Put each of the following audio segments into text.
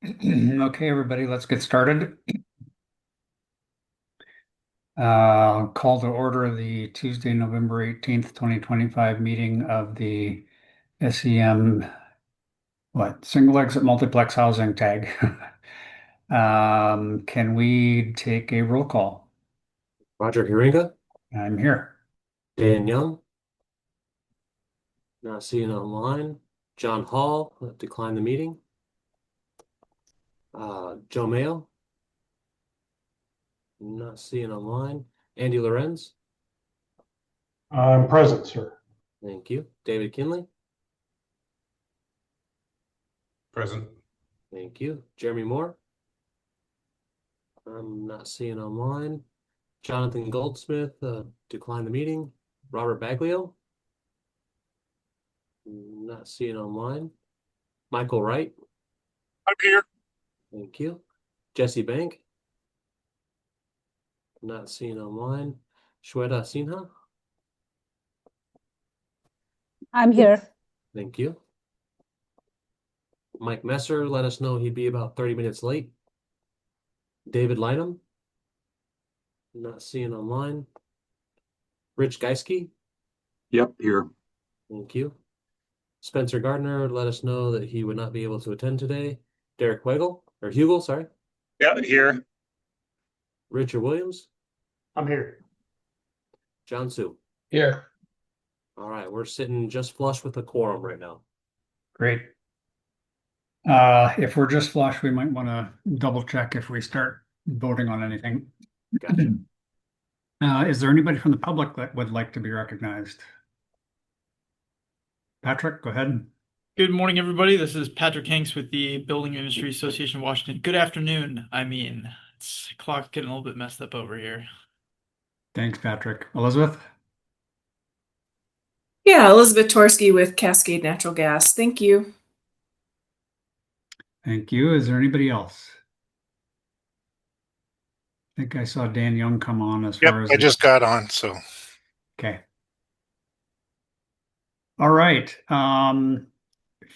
Okay, everybody, let's get started. Call to order the Tuesday, November 18th, 2025 meeting of the SEM, single exit multiplex housing tag. Can we take a roll call? Roger Huringa, I'm here. Dan Young, not seeing online. John Hall, declined the meeting. Joe Mayo, not seeing online. Andy Lorenz, I'm present, sir. thank you. David Kinley, Present. thank you. Jeremy Moore, I'm not seeing online. Jonathan Goldsmith, declined the meeting. Robert Baglio, not seeing online. Michael Wright, I'm here. thank you. Jesse Bank, not seeing online. Shweta Sinha, I'm here. thank you. Mike Messer let us know he'd be about 30 minutes late. David Lynham, not seeing online. Rich Geisky, Yep, here. thank you. Spencer Gardner let us know that he would not be able to attend today. Derek Hugel, sorry. Yeah, here. Richard Williams, I'm here. John Sue. Here. All right, we're sitting just flush with a quorum right now. Great. If we're just flush, we might want to double check if we start voting on anything. Gotcha. Is there anybody from the public that would like to be recognized? Patrick, go ahead. Good morning, everybody. This is Patrick Hanks with the Building Industry Association of Washington. Good afternoon. Clock's getting a little bit messed up over here. Thanks, Patrick. Elizabeth? Yeah, Elizabeth Torsky with Cascade Natural Gas. Thank you. Thank you. Is there anybody else? I think I saw Dan Young come on as far as I just got on, so. Okay. All right.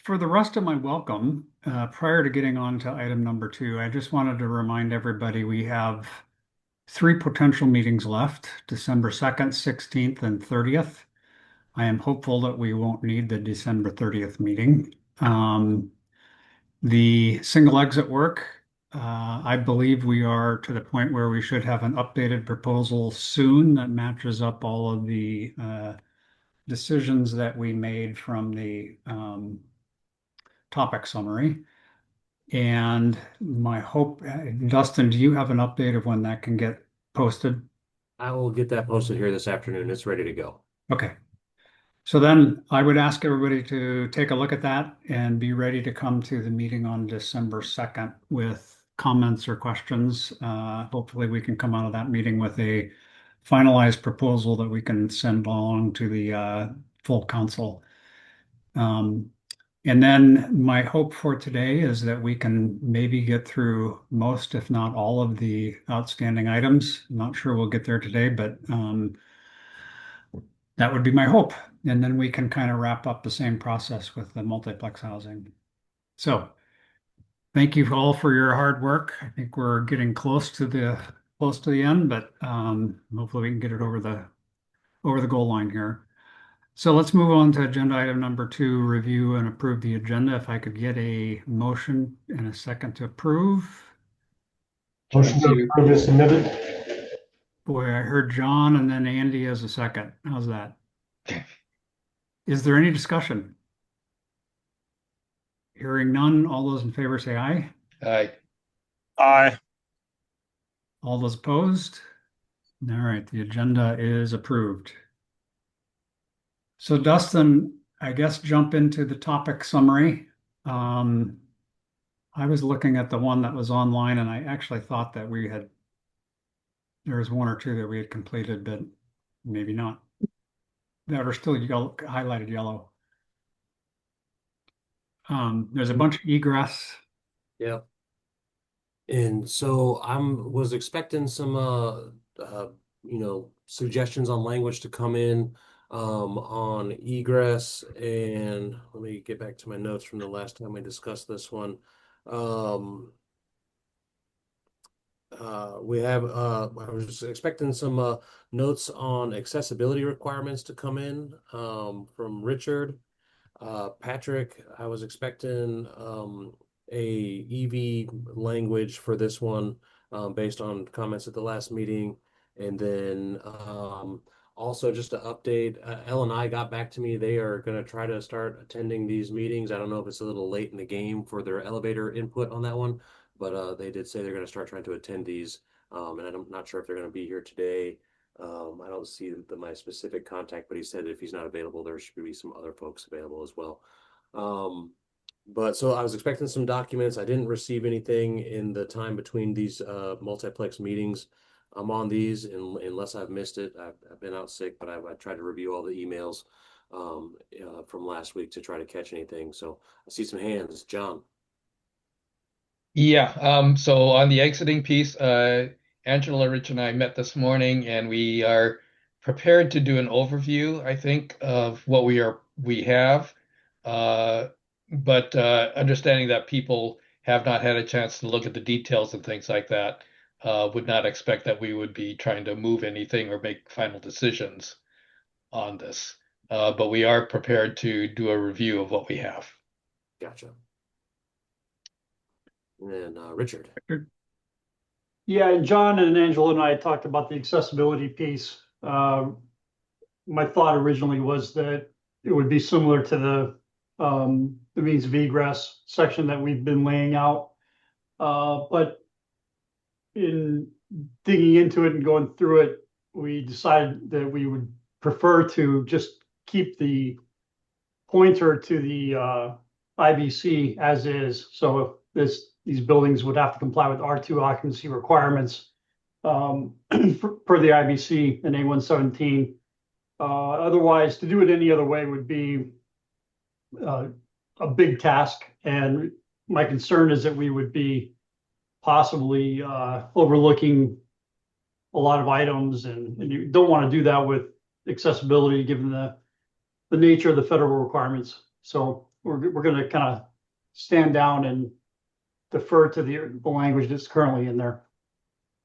For the rest of my welcome, prior to getting on to item number 2, I just wanted to remind everybody we have 3 potential meetings left, December 2nd, 16th, and 30th. I am hopeful that we won't need the December 30th meeting. The single exit work, I believe we are to the point where we should have an updated proposal soon that matches up all of the decisions that we made from the topic summary. And my hope, Dustin, do you have an update of when that can get posted? I will get that posted here this afternoon. It's ready to go. Okay. So then I would ask everybody to take a look at that and be ready to come to the meeting on December 2nd with comments or questions. Hopefully we can come out of that meeting with a finalized proposal that we can send along to the full council. And then my hope for today is that we can maybe get through most, if not all, of the outstanding items. I'm not sure we'll get there today, but that would be my hope. And then we can kind of wrap up the same process with the multiplex housing. So thank you all for your hard work. I think we're getting close to the end, but hopefully we can get it over the goal line here. So let's move on to agenda item number 2, review and approve the agenda. If I could get a motion and a second to approve. Motion to approve is submitted. Boy, I heard John and then Andy as a second. How's that? Is there any discussion? Hearing none, all those in favor say aye. Aye. Aye. All those opposed? All right, the agenda is approved. So Dustin, I guess jump into the topic summary. I was looking at the one that was online and I actually thought that there was 1 or 2 that we had completed, but maybe not. That are still yellow, highlighted yellow. There's a bunch of egress. Yeah. And so was expecting some suggestions on language to come in on egress, and let me get back to my notes from the last time I discussed this one. Um, I was expecting some notes on accessibility requirements to come in from Richard. Patrick, I was expecting a EV language for this one based on comments at the last meeting. And then also just to update, L and I got back to me. They are going to try to start attending these meetings. I don't know if it's a little late in the game for their elevator input on that one, but they did say they're going to start trying to attend these. And I'm not sure if they're going to be here today. I don't see my specific contact, but he said if he's not available, there should be some other folks available as well. But so I was expecting some documents. I didn't receive anything in the time between these multiplex meetings. I'm on these unless I've missed it. I've been out sick, but I tried to review all the emails from last week to try to catch anything. So I see some hands. John. Yeah, so on the exiting piece, Angela, Rich, and I met this morning, and we are prepared to do an overview, I think, of what we have. But understanding that people have not had a chance to look at the details and things like that, would not expect that we would be trying to move anything or make final decisions on this. But we are prepared to do a review of what we have. Gotcha. And Richard. Yeah, and John and Angela and I talked about the accessibility piece. My thought originally was that it would be similar to the means of egress section that we've been laying out. But in digging into it and going through it, we decided that we would prefer to just keep the pointer to the IBC as is. So if these buildings would have to comply with R2 occupancy requirements per the IBC and A117. Otherwise, to do it any other way would be a big task. And my concern is that we would be possibly overlooking a lot of items, and you don't want to do that with accessibility given the nature of the federal requirements. So we're going to kind of stand down and defer to the language that's currently in there.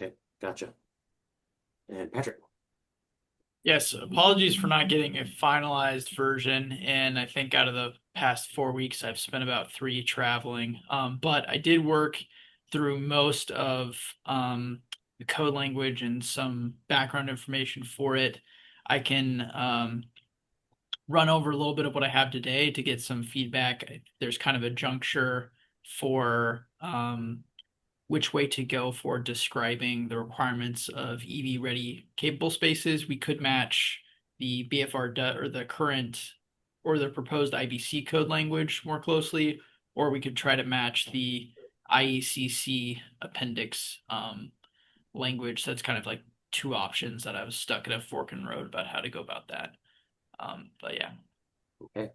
Okay, gotcha. And Patrick. Yes, apologies for not getting a finalized version. And I think out of the past 4 weeks, I've spent about 3 traveling. But I did work through most of the code language and some background information for it. I can run over a little bit of what I have today to get some feedback. There's kind of a juncture for which way to go for describing the requirements of EV ready capable spaces. We could match the BFR or the current or the proposed IBC code language more closely, or we could try to match the IECC appendix language. So that's kind of like 2 options that I was stuck at a fork in the road about how to go about that. But yeah. Okay.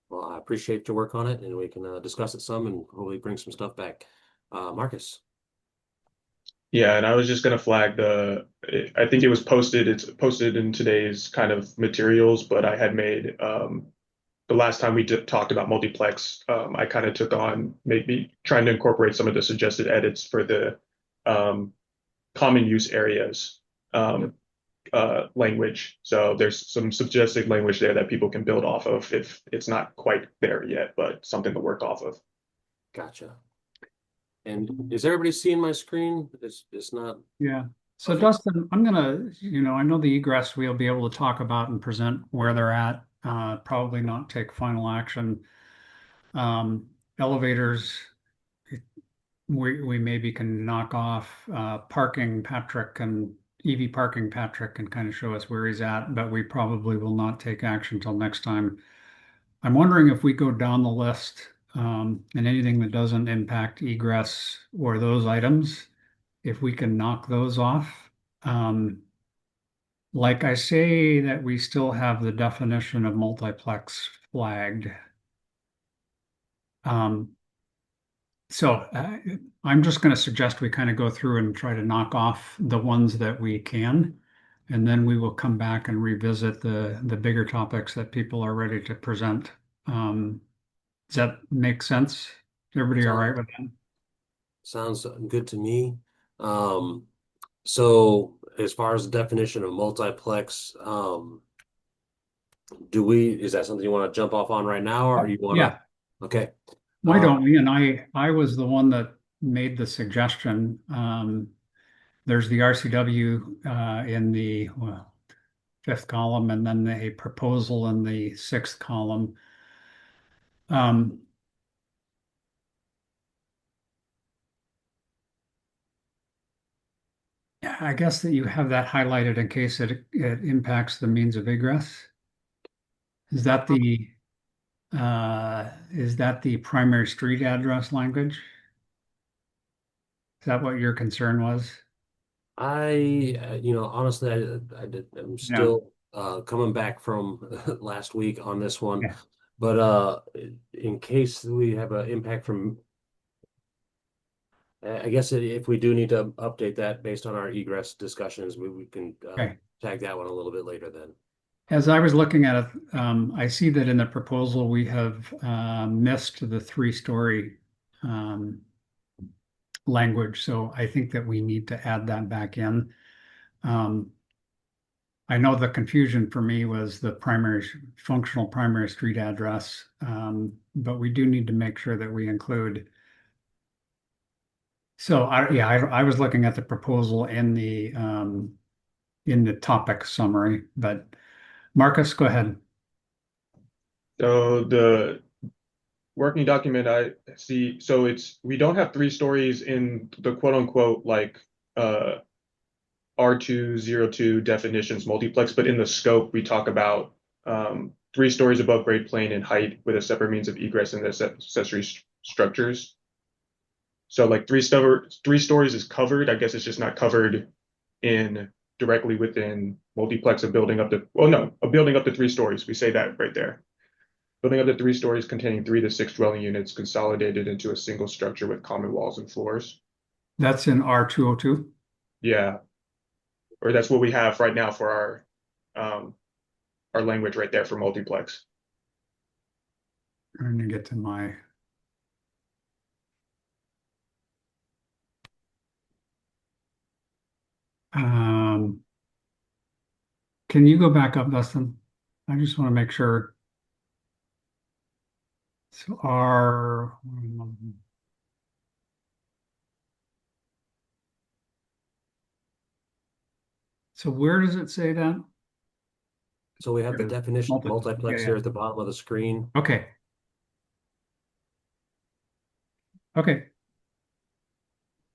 Well, I appreciate your work on it, and we can discuss it some and hopefully bring some stuff back. Marcus. Yeah, and I was just going to flag I think it's posted in today's kind of materials, but I had made, the last time we talked about multiplex, I kind of took on maybe trying to incorporate some of the suggested edits for the common use areas language. So there's some suggested language there that people can build off of if it's not quite there yet, but something to work off of. Gotcha. And is everybody seeing my screen? It's not. Yeah. So Okay. Dustin, I'm gonna, I know the egress we'll be able to talk about and present where they're at, probably not take final action. Elevators, we maybe can knock off parking Patrick and EV parking Patrick and kind of show us where he's at, but we probably will not take action till next time. I'm wondering if we go down the list and anything that doesn't impact egress or those items, if we can knock those off. Like I say that we still have the definition of multiplex flagged. So I'm just going to suggest we kind of go through and try to knock off the ones that we can, and then we will come back and revisit the bigger topics that people are ready to present. Does that make sense? Everybody all right with that? Sounds good to me. So as far as the definition of multiplex, is that something you want to jump off on right now, or you want Yeah, to? Okay. why don't we? And I was the one that made the suggestion. There's the RCW in the fifth column, and then a proposal in the sixth column. I guess that you have that highlighted in case it impacts the means of egress. Is that the primary street address language? Is that what your concern was? Honestly, I'm No. still coming back from last week on this one, Yeah. but in case we have an impact from, I guess if we do need to update that based on our egress discussions, we can Okay. tag that one a little bit later then. As I was looking at it, I see that in the proposal we have missed the three-story language, so I think that we need to add that back in. I know the confusion for me was the functional primary street address, but we do need to make sure that we include. So I was looking at the proposal in the topic summary, but Marcus, go ahead. So the working document I see, so we don't have 3 stories in the quote unquote like R202 definitions multiplex, but in the scope we talk about 3 stories above grade plane in height with a separate means of egress and accessory structures. So like three stories is covered. I guess it's just not covered in directly within multiplex of building up to, well, no, a building up to 3 stories. We say that right there. Building up to 3 stories containing 3 to 6 dwelling units consolidated into a single structure with common walls and floors. That's in R202. Yeah. Or that's what we have right now for our language right there for multiplex. I'm going to get to my. Can you go back up, Dustin? I just want to make sure. So so where does it say that? So we have the definition of multiplex here Yeah. at the bottom of the screen. Okay. Okay.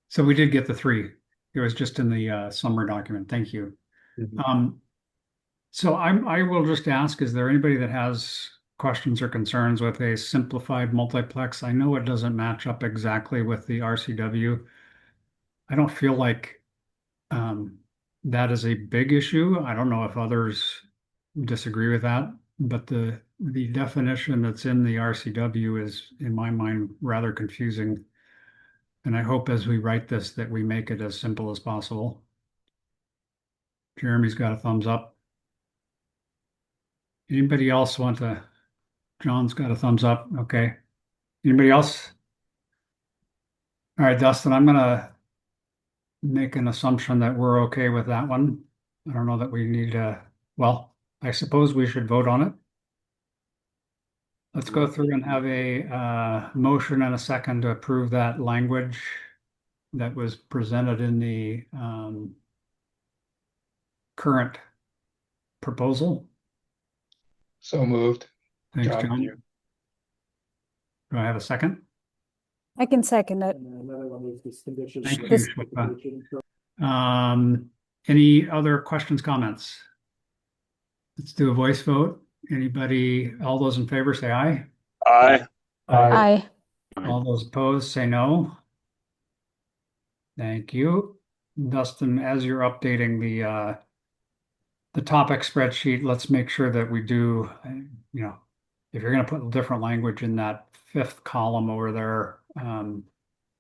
So we did get the 3. It was just in the summary document. Thank you. Mm-hmm. So I will just ask, is there anybody that has questions or concerns with a simplified multiplex? I know it doesn't match up exactly with the RCW. I don't feel like that is a big issue. I don't know if others disagree with that, but the definition that's in the RCW is, in my mind, rather confusing. And I hope as we write this that we make it as simple as possible. Jeremy's got a thumbs up. Anybody else want to? John's got a thumbs up. Okay. Anybody else? All right, Dustin, I'm gonna make an assumption that we're okay with that one. I don't know that we need to, well, I suppose we should vote on it. Let's go through and have a motion and a second to approve that language that was presented in the current proposal. So moved. Thanks, John. John. Do I have a second? I can second it. Thank you, This- Shweta. Any other questions, comments? Let's do a voice vote. Anybody, all those in favor say aye. Aye. Aye. All those opposed say no. Thank you. Dustin, as you're updating the topic spreadsheet, let's make sure that we do, if you're going to put different language in that 5th column over there,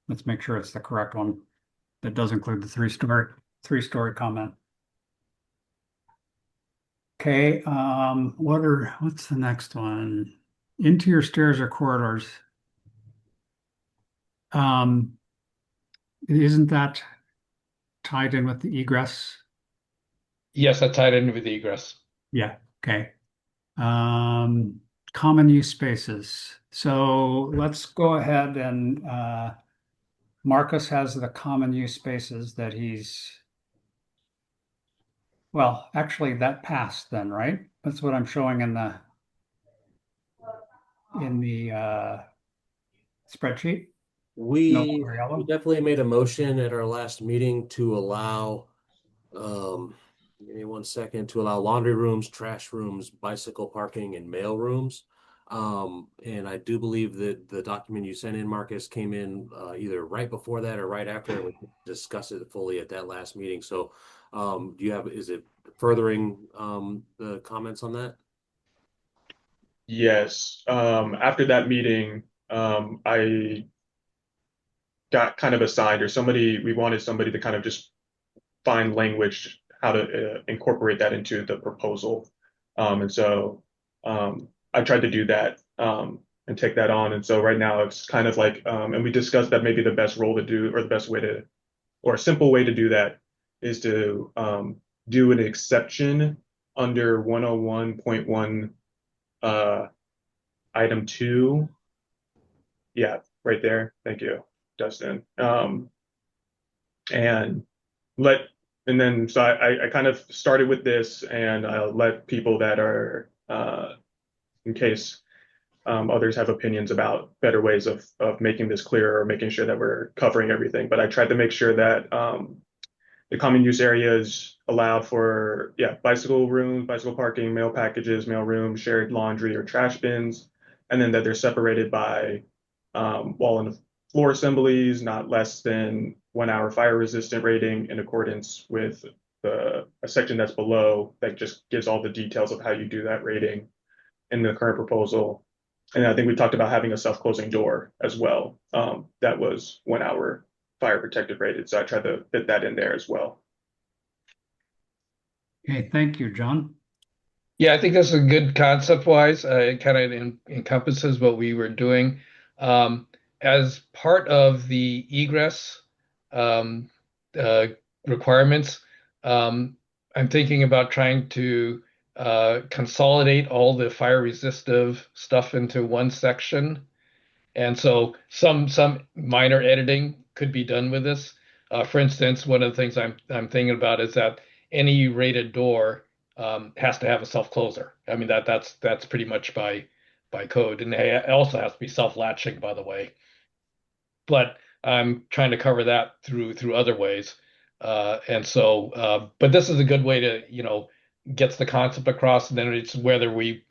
let's make sure it's the correct one that does include the three-story comment. Okay, what's the next one? Interior stairs or corridors. isn't that tied in with the egress? Yes, I tied in with the egress. Yeah, okay. Common use spaces. So let's go ahead and Marcus has the common use spaces that well, actually that passed then, right? That's what I'm showing in the spreadsheet. No We longer yellow. definitely made a motion at our last meeting to allow, give me 1 second, to allow laundry rooms, trash rooms, bicycle parking, and mail rooms. And I do believe that the document you sent in, Marcus, came in either right before that or right after, and we discussed it fully at that last meeting. So, is it furthering the comments on that? Yes. After that meeting, I got kind of assigned, or we wanted somebody to kind of just find language, how to incorporate that into the proposal. And so I tried to do that and take that on. And so right now it's kind of like, and we discussed that maybe the best role to do, or the best way to, or a simple way to do that is to do an exception under 101.1 item 2. Yeah, right there. Thank you, Dustin. And let and then so I kind of started with this, and I'll let people that are in case others have opinions about better ways of making this clearer or making sure that we're covering everything. But I tried to make sure that the common use areas allowed for bicycle rooms, bicycle parking, mail packages, mail rooms, shared laundry or trash bins, and then that they're separated by wall and floor assemblies, not less than 1 hour fire resistant rating, in accordance with a section that's below that just gives all the details of how you do that rating in the current proposal. And I think we talked about having a self-closing door as well. That was 1 hour fire protected rated. So I tried to fit that in there as well. Okay, thank you, John. Yeah, I think this is a good concept wise. It kind of encompasses what we were doing. As part of the egress um, uh, requirements, I'm thinking about trying to consolidate all the fire resistive stuff into one section. And so some minor editing could be done with this. For instance, one of the things I'm thinking about is that any rated door has to have a self closer. I mean that's pretty much by code, and it also has to be self latching, by the way. But I'm trying to cover that through other ways, and so but this is a good way to gets the concept across, and then it's whether we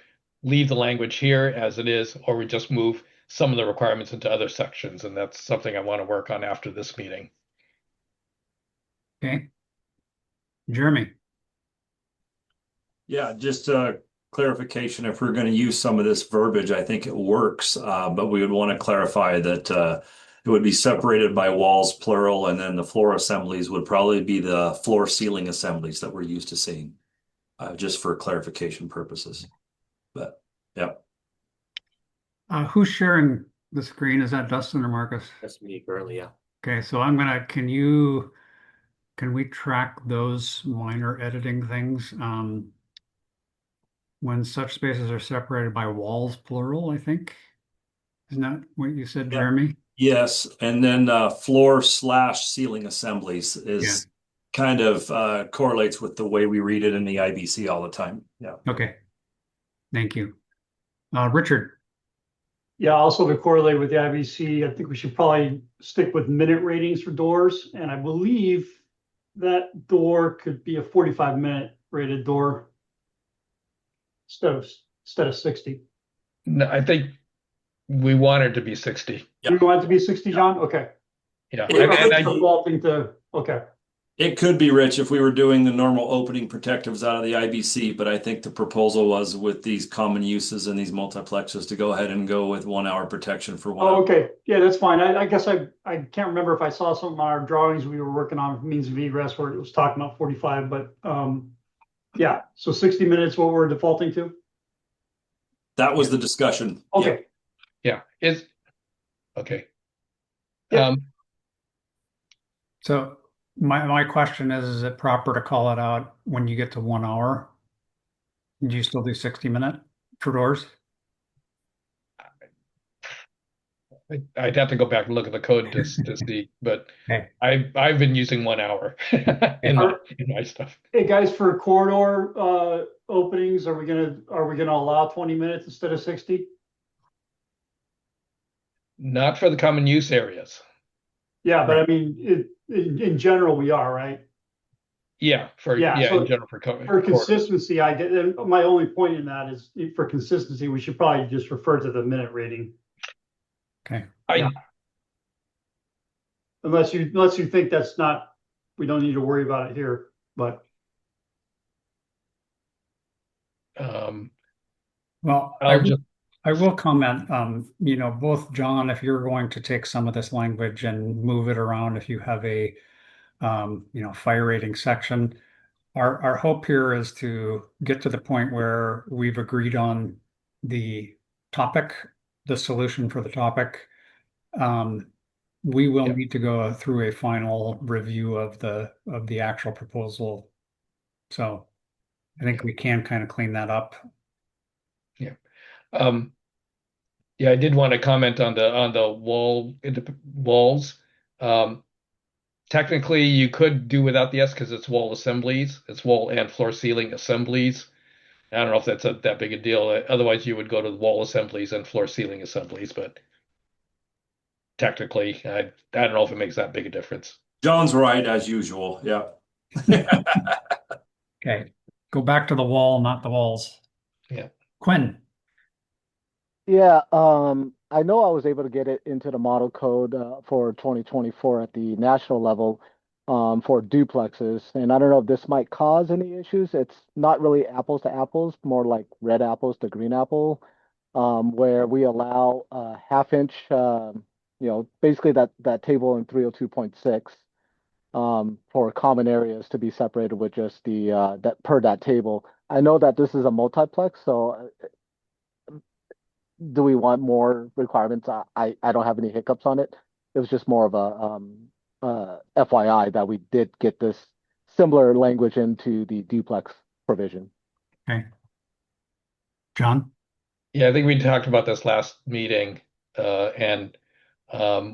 leave the language here as it is or we just move some of the requirements into other sections, and that's something I want to work on after this meeting. Okay. Jeremy. Yeah, just clarification. If we're going to use some of this verbiage, I think it works, but we would want to clarify that it would be separated by walls, plural, and then the floor assemblies would probably be the floor ceiling assemblies that we're used to seeing, just for clarification purposes. But yeah. Who's sharing the screen? Is that Dustin or Marcus? That's me currently, yeah. Okay, so can we track those minor editing things? When such spaces are separated by walls, plural, I think. Isn't that what you said, Yeah. Jeremy? Yes, and then floor/ceiling assemblies is kind of correlates with the way we read it in the IBC all the time. Yeah. Okay. Thank you. Richard. Yeah, also to correlate with the IBC, I think we should probably stick with minute ratings for doors. And I believe that door could be a 45-minute rated door instead of 60. No, I think we want it to be 60. Yeah. You want it to be 60, John? Okay. Yeah. Okay. It could be, Rich, if we were doing the normal opening protectives out of the IBC, but I think the proposal was with these common uses and these multiplexes to go ahead and go with 1 hour protection for 1 hour. Oh, okay. Yeah, that's fine. I guess I can't remember if I saw something on our drawings we were working on means of egress where it was talking about 45, but yeah. So 60 minutes, what we're defaulting to? That was the discussion. Okay. Yeah. It's okay. Yeah. So my question is it proper to call it out when you get to 1 hour? Do you still do 60-minute for doors? I'd have to go back and look at the code to see, but Okay. I've been using 1 hour in my stuff. Hey, guys, for corridor openings, are we gonna allow 20 minutes instead of 60? Not for the common use areas. Yeah, but Right. I mean, in general, we are, right? Yeah, Yeah, so in general for for consistency, I get, and my only point in that is for consistency, we should probably just refer to the minute rating. Okay. Yeah. Unless you think that's not, we don't need to worry about it here, but Well, I will comment, both John, if you're going to take some of this language and move it around, if you have a, fire rating section, our hope here is to get to the point where we've agreed on the topic, the solution for the topic. We will Yep. need to go through a final review of the actual proposal. So I think we can kind of clean that up. Yeah. Yeah, I did want to comment on the walls. Technically, you could do without the S because it's wall assemblies. It's wall and floor ceiling assemblies. I don't know if that's that big a deal. Otherwise, you would go to the wall assemblies and floor ceiling assemblies, but technically, I don't know if it makes that big a difference. John's right as usual. Yeah. Okay, go back to the wall, not the walls. Yeah. Quinn. Yeah, I know I was able to get it into the model code for 2024 at the national level for duplexes, and I don't know if this might cause any issues. It's not really apples to apples, more like red apples to green apple, where we allow half inch, basically that table in 302.6 for common areas to be separated with just the that table. I know that this is a multiplex, so do we want more requirements? I don't have any hiccups on it. It was just more of a FYI that we did get this similar language into the duplex provision. Okay. John? Yeah, I think we talked about this last meeting, and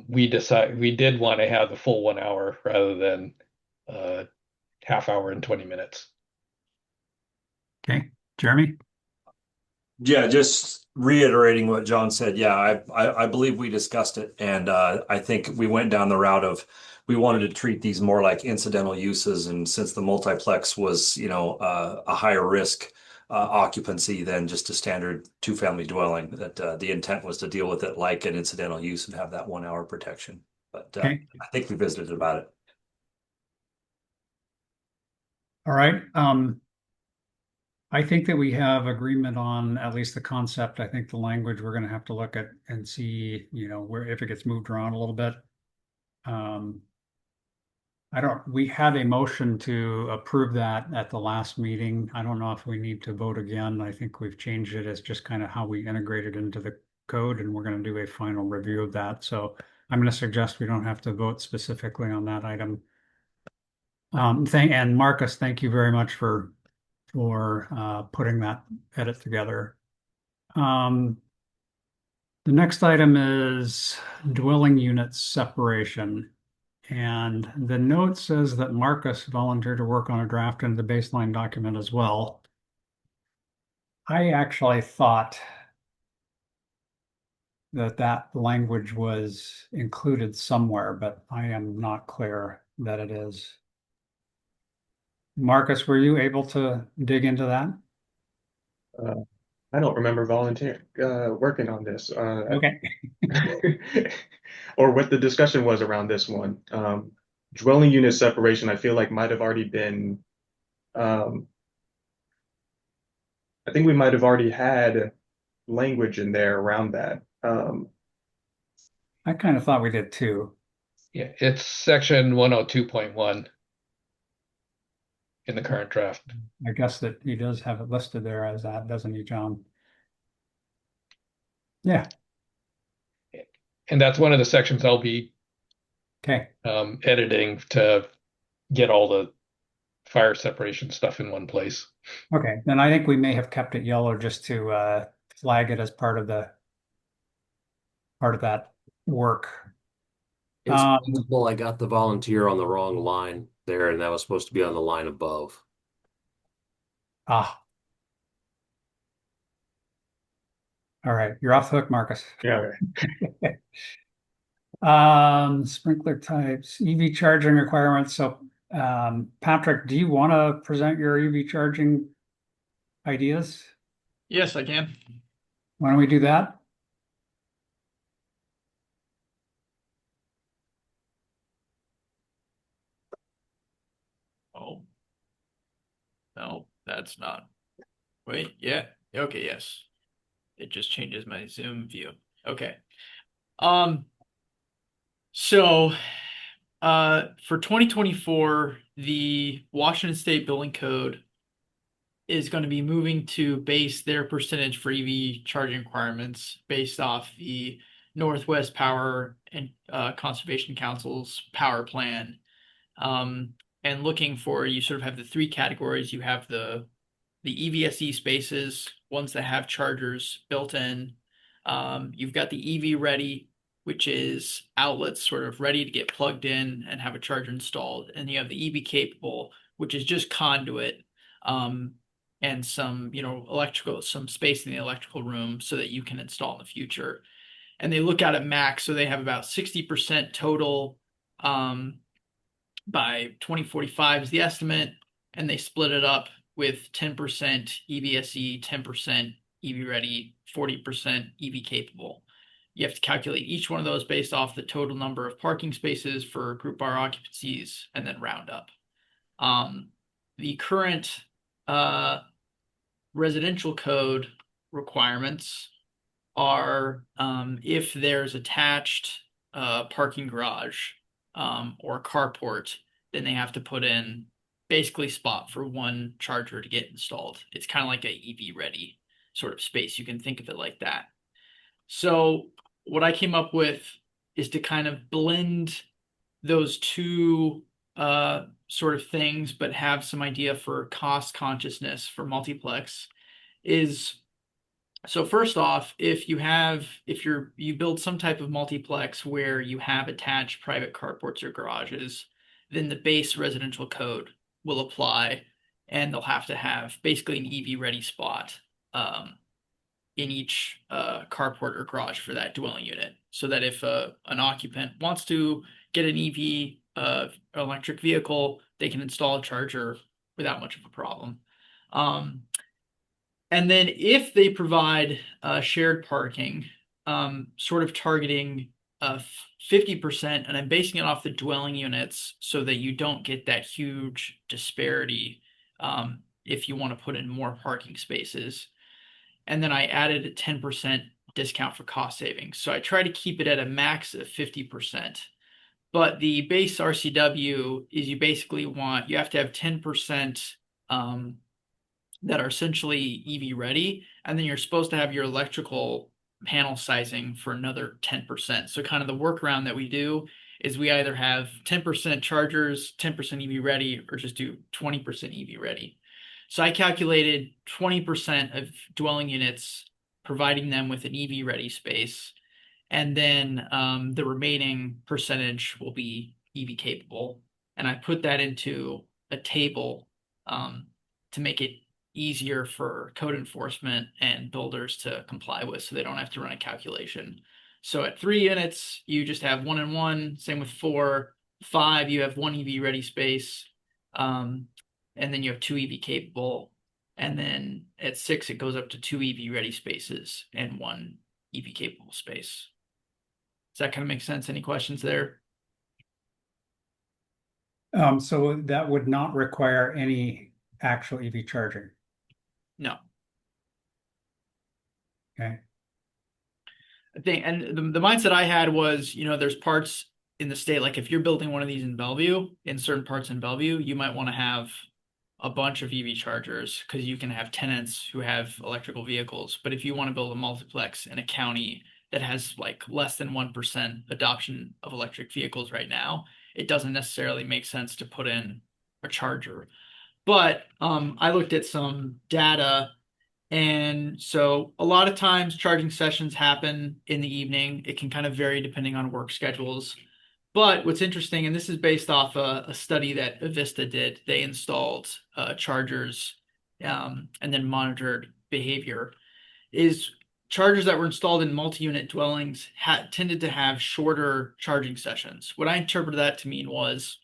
we did want to have the full 1 hour rather than half hour and 20 minutes. Okay. Jeremy? Yeah, just reiterating what John said. Yeah, I believe we discussed it, and I think we went down the route of we wanted to treat these more like incidental uses, and since the multiplex was, a higher risk occupancy than just a standard two-family dwelling, that the intent was to deal with it like an incidental use and have that 1 hour protection. But Okay. I think we visited about it. All right. I think that we have agreement on at least the concept. I think the language we're going to have to look at and see, where if it gets moved around a little bit. We had a motion to approve that at the last meeting. I don't know if we need to vote again. I think we've changed it as just kind of how we integrate it into the code, and we're going to do a final review of that. So I'm going to suggest we don't have to vote specifically on that item. And Marcus, thank you very much for putting that edit together. The next item is dwelling unit separation. And the note says that Marcus volunteered to work on a draft into the baseline document as well. I actually thought that language was included somewhere, but I am not clear that it is. Marcus, were you able to dig into that? I don't remember working on this. Okay. Or what the discussion was around this one. Dwelling unit separation, I feel like might have already been, I think we might have already had language in there around that. I kind of thought we did too. Yeah, it's section 102.1 in the current draft. I guess that he does have it listed there as that, doesn't he, John? Yeah. And that's one of the sections I'll be Okay. editing to get all the fire separation stuff in one place. Okay. Then I think we may have kept it yellow just to flag it as part of that work. It's possible I got the volunteer on the wrong line there, and that was supposed to be on the line above. All right. You're off the hook, Marcus. Yeah. Okay. Sprinkler types, EV charging requirements. So, Patrick, do you want to present your EV charging ideas? Yes, I can. Why don't we do that? Oh, no, that's not. Wait, yeah. Okay, yes. It just changes my Zoom view. Okay. So, for 2024, the Washington State Building Code is going to be moving to base their percentage for EV charging requirements based off the Northwest Power and Conservation Council's power plan. And looking for, you sort of have the three categories. You have the EVSE spaces, ones that have chargers built in. You've got the EV ready, which is outlets sort of ready to get plugged in and have a charger installed. And you have the EV capable, which is just conduit and some, some space in the electrical room so that you can install in the future. And they look out at max, so they have about 60% total by 2045 is the estimate, and they split it up with 10% EVSE, 10% EV ready, 40% EV capable. You have to calculate each one of those based off the total number of parking spaces for group bar occupancies and then round up. The current residential code requirements are if there's attached parking garage or carport, then they have to put in basically spot for one charger to get installed. It's kind of like a EV ready sort of space. You can think of it like that. So what I came up with is to kind of blend those two sort of things, but have some idea for cost consciousness for multiplex is, so first off, if you build some type of multiplex where you have attached private carports or garages, then the base residential code will apply, and they'll have to have basically an EV ready spot in each carport or garage for that dwelling unit, so that if an occupant wants to get an EV electric vehicle, they can install a charger without much of a problem. And then if they provide shared parking, sort of targeting 50%, and I'm basing it off the dwelling units so that you don't get that huge disparity if you want to put in more parking spaces. And then I added a 10% discount for cost savings. So I try to keep it at a max of 50%. But the base RCW is you have to have 10% that are essentially EV ready, and then you're supposed to have your electrical panel sizing for another 10%. So kind of the workaround that we do is we either have 10% chargers, 10% EV ready, or just do 20% EV ready. So I calculated 20% of dwelling units, providing them with an EV ready space, and then the remaining percentage will be EV capable. And I put that into a table to make it easier for code enforcement and builders to comply with, so they don't have to run a calculation. So at 3 units, you just have 1 and 1. Same with 4, 5, you have 1 EV ready space, and then you have 2 EV capable. And then at 6, it goes up to 2 EV ready spaces and 1 EV capable space. Does that kind of make sense? Any questions there? So that would not require any actual EV charging. No. Okay. I think, and the mindset I had was, there's parts in the state, like if you're building one of these in Bellevue, in certain parts in Bellevue, you might want to have a bunch of EV chargers because you can have tenants who have electrical vehicles. But if you want to build a multiplex in a county that has like less than 1% adoption of electric vehicles right now, it doesn't necessarily make sense to put in a charger. But I looked at some data, and so a lot of times charging sessions happen in the evening. It can kind of vary depending on work schedules. But what's interesting, and this is based off a study that Avista did, they installed chargers and then monitored behavior, is chargers that were installed in multi-unit dwellings tended to have shorter charging sessions. What I interpreted that to mean was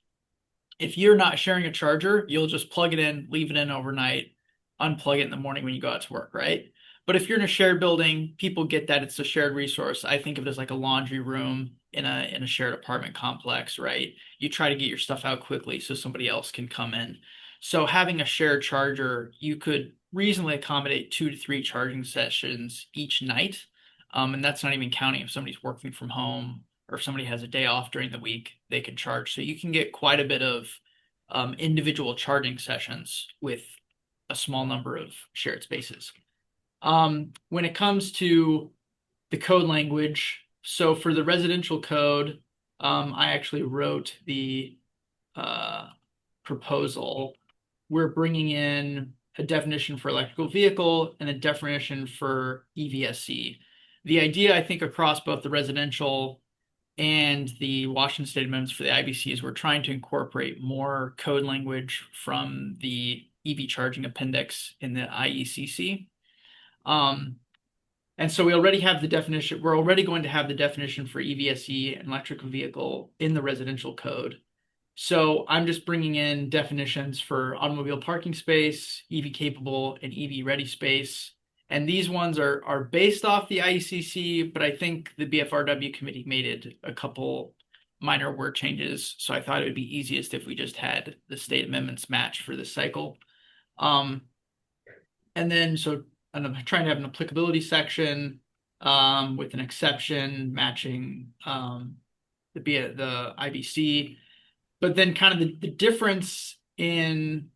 if you're not sharing a charger, you'll just plug it in, leave it in overnight, unplug it in the morning when you go out to work, right? But if you're in a shared building, people get that it's a shared resource. I think of it as like a laundry room in a shared apartment complex, right? You try to get your stuff out quickly so somebody else can come in. So having a shared charger, you could reasonably accommodate 2 to 3 charging sessions each night. And that's not even counting if somebody's working from home or if somebody has a day off during the week, they can charge. So you can get quite a bit of individual charging sessions with a small number of shared spaces. When it comes to the code language, so for the residential code, I actually wrote the proposal. We're bringing in a definition for electrical vehicle and a definition for EVSE. The idea, I think, across both the residential and the Washington State amendments for the IBC is we're trying to incorporate more code language from the EV charging appendix in the IECC. And so we already have the definition. We're already going to have the definition for EVSE and electrical vehicle in the residential code. So I'm just bringing in definitions for automobile parking space, EV capable, and EV ready space. And these ones are based off the IECC, but I think the BFRW committee made it a couple minor word changes. So I thought it would be easiest if we just had the state amendments match for this cycle. And then, so I'm trying to have an applicability section with an exception matching the IBC. But then kind of the difference in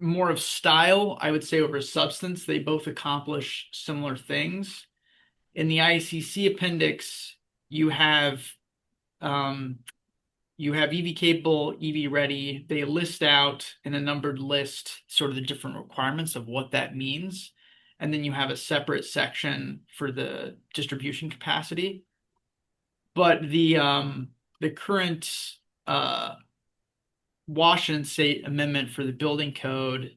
more of style, I would say, over substance, they both accomplish similar things. In the ICC appendix, you have EV capable, EV ready. They list out in a numbered list sort of the different requirements of what that means. And then you have a separate section for the distribution capacity. But the current Washington State amendment for the building code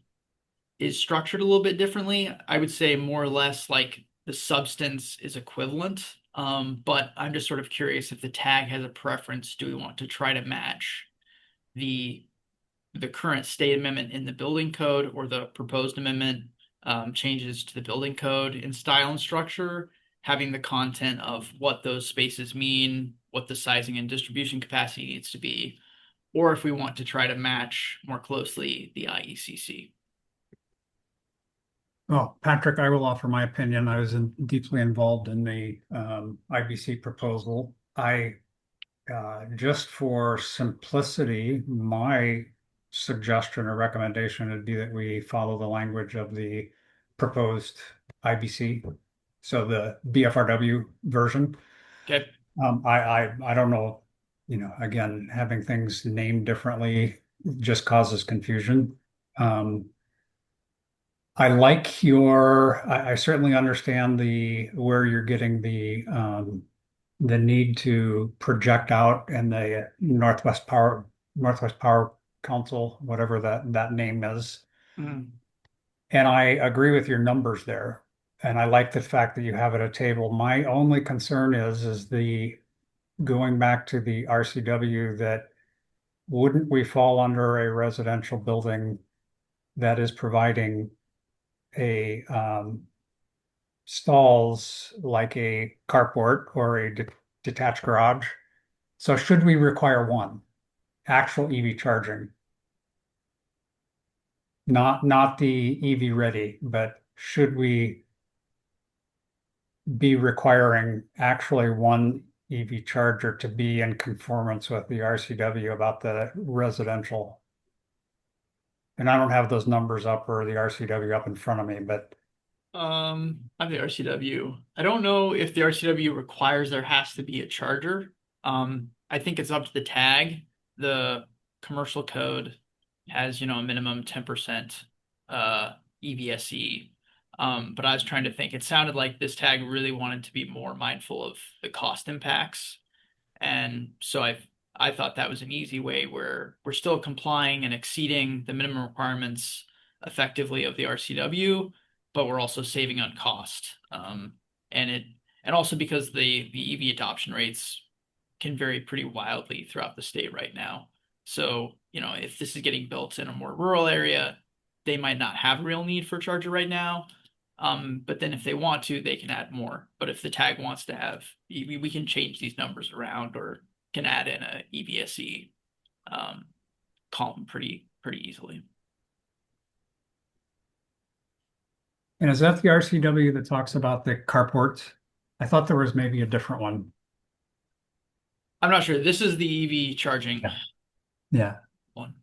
is structured a little bit differently. I would say more or less like the substance is equivalent. But I'm just sort of curious if the tag has a preference. Do we want to try to match the current state amendment in the building code or the proposed amendment changes to the building code in style and structure, having the content of what those spaces mean, what the sizing and distribution capacity needs to be, or if we want to try to match more closely the IECC. Well, Patrick, I will offer my opinion. I was deeply involved in the IBC proposal. Just for simplicity, my suggestion or recommendation would be that we follow the language of the proposed IBC, so the BFRW version. Okay. I don't know, again, having things named differently just causes confusion. I like I certainly understand where you're getting the need to project out and the Northwest Power Council, whatever that name is. Mm. And I agree with your numbers there. And I like the fact that you have it at a table. My only concern is going back to the RCW, that wouldn't we fall under a residential building that is providing a stalls like a carport or a detached garage? So should we require one actual EV charging? Not the EV ready, but should we be requiring actually one EV charger to be in conformance with the RCW about the residential? And I don't have those numbers up or the RCW up in front of me, but I'm the RCW. I don't know if the RCW requires there has to be a charger. I think it's up to the tag. The commercial code has, a minimum 10% EVSE. But I was trying to think. It sounded like this tag really wanted to be more mindful of the cost impacts. And so I thought that was an easy way where we're still complying and exceeding the minimum requirements effectively of the RCW, but we're also saving on cost. And also because the EV adoption rates can vary pretty wildly throughout the state right now. So, if this is getting built in a more rural area, they might not have a real need for a charger right now. But then if they want to, they can add more. But if the tag wants to have, we can change these numbers around or can add in a EVSE column pretty easily. And is that the RCW that talks about the carports? I thought there was maybe a different one. I'm not sure. This is the EV charging Yeah. one.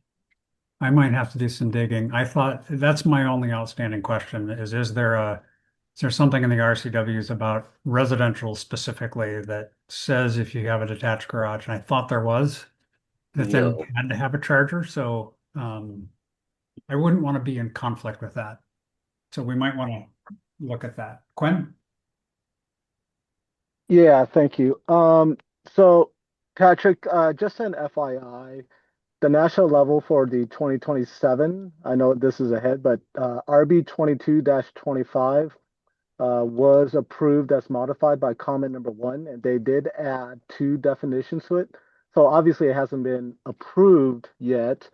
I might have to do some digging. I thought that's my only outstanding question is there something in the RCWs about residential specifically that says if you have a detached garage? And I thought there was that then No. you had to have a charger. So I wouldn't want to be in conflict with that. So we might want to look at that. Quinn? Yeah, thank you. So Patrick, just an FYI, the national level for the 2027, I know this is ahead, but RB 22-25 was approved as modified by comment number 1, and they did add 2 definitions to it. So obviously it hasn't been approved yet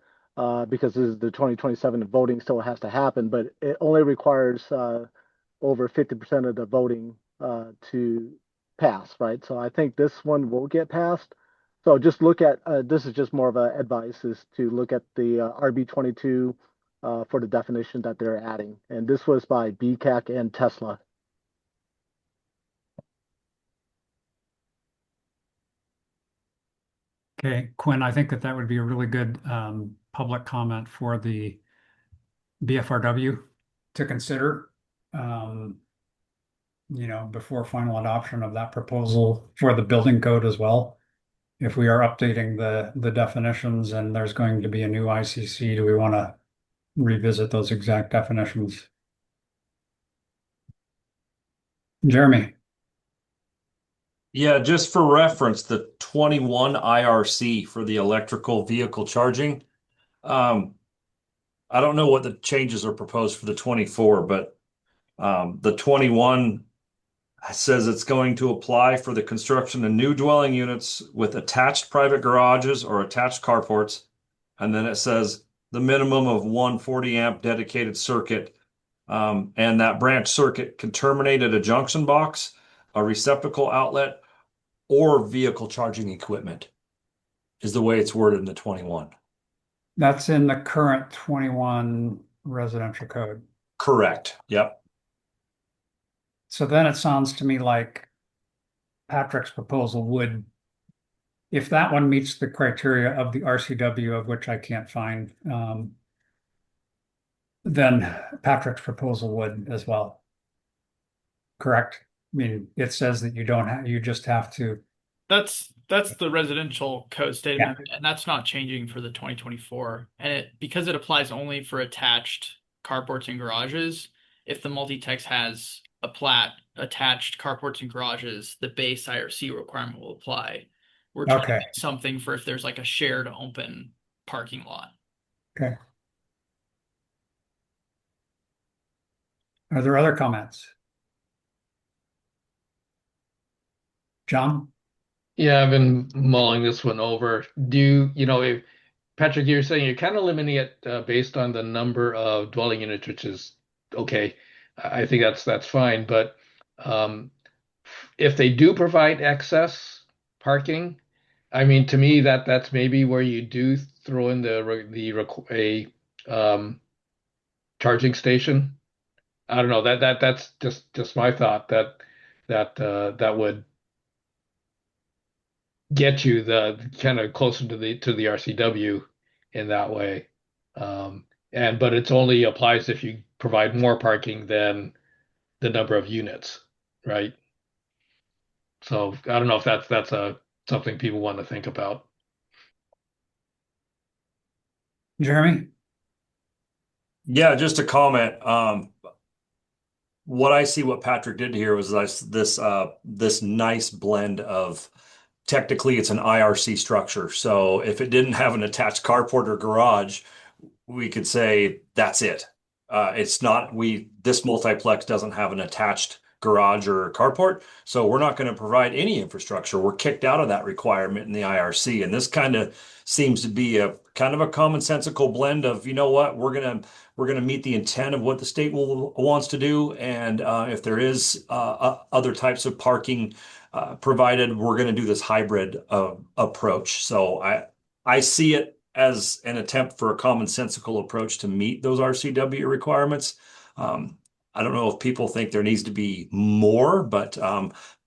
because this is the 2027 voting still has to happen, but it only requires over 50% of the voting to pass, right? So I think this one will get passed. So just look at this is just more of a advice is to look at the RB22 for the definition that they're adding, and this was by BCAC and Tesla. Okay, Quinn, I think that would be a really good public comment for the BFRW to consider, before final adoption of that proposal for the building code as well. If we are updating the definitions and there's going to be a new ICC, do we want to revisit those exact definitions? Jeremy? Yeah, just for reference, the 21 IRC for the electrical vehicle charging. I don't know what the changes are proposed for the 24, but the 21 says it's going to apply for the construction of new dwelling units with attached private garages or attached carports. And then it says the minimum of 140 amp dedicated circuit. And that branch circuit can terminate at a junction box, a receptacle outlet, or vehicle charging equipment, is the way it's worded in the 21. That's in the current 21 residential code. Correct. Yep. So then it sounds to me like Patrick's proposal would, if that one meets the criteria of the RCW, of which I can't find, then Patrick's proposal would as well. Correct? I mean, it says that you just have to. That's the residential code statement, and that's not changing for the 2024. And because it applies only for attached carports and garages, if the multi-text has a plat attached carports and garages, the base IRC requirement will apply. We're trying to make something for if there's like a shared open parking lot. Okay. Are there other comments? John? Yeah, I've been mulling this one over. If Patrick, you're saying you're kind of limiting it based on the number of dwelling units, which is okay. I think that's fine. But if they do provide excess parking, I mean, to me that's maybe where you do throw in a charging station. I don't know, that's just my thought that would get you the kind of closer to the RCW in that way. But it's only applies if you provide more parking than the number of units, right? So I don't know if that's something people want to think about. Jeremy? Yeah, just a comment. What I see what Patrick did here was this nice blend of technically it's an IRC structure. So if it didn't have an attached carport or garage, we could say that's it. It's not this multiplex doesn't have an attached garage or carport, so we're not going to provide any infrastructure. We're kicked out of that requirement in the IRC, and this kind of seems to be a kind of a commonsensical blend of, you know what, we're gonna meet the intent of what the state wants to do, and if there is other types of parking provided, we're going to do this hybrid approach. So I see it as an attempt for a commonsensical approach to meet those RCW requirements. I don't know if people think there needs to be more, but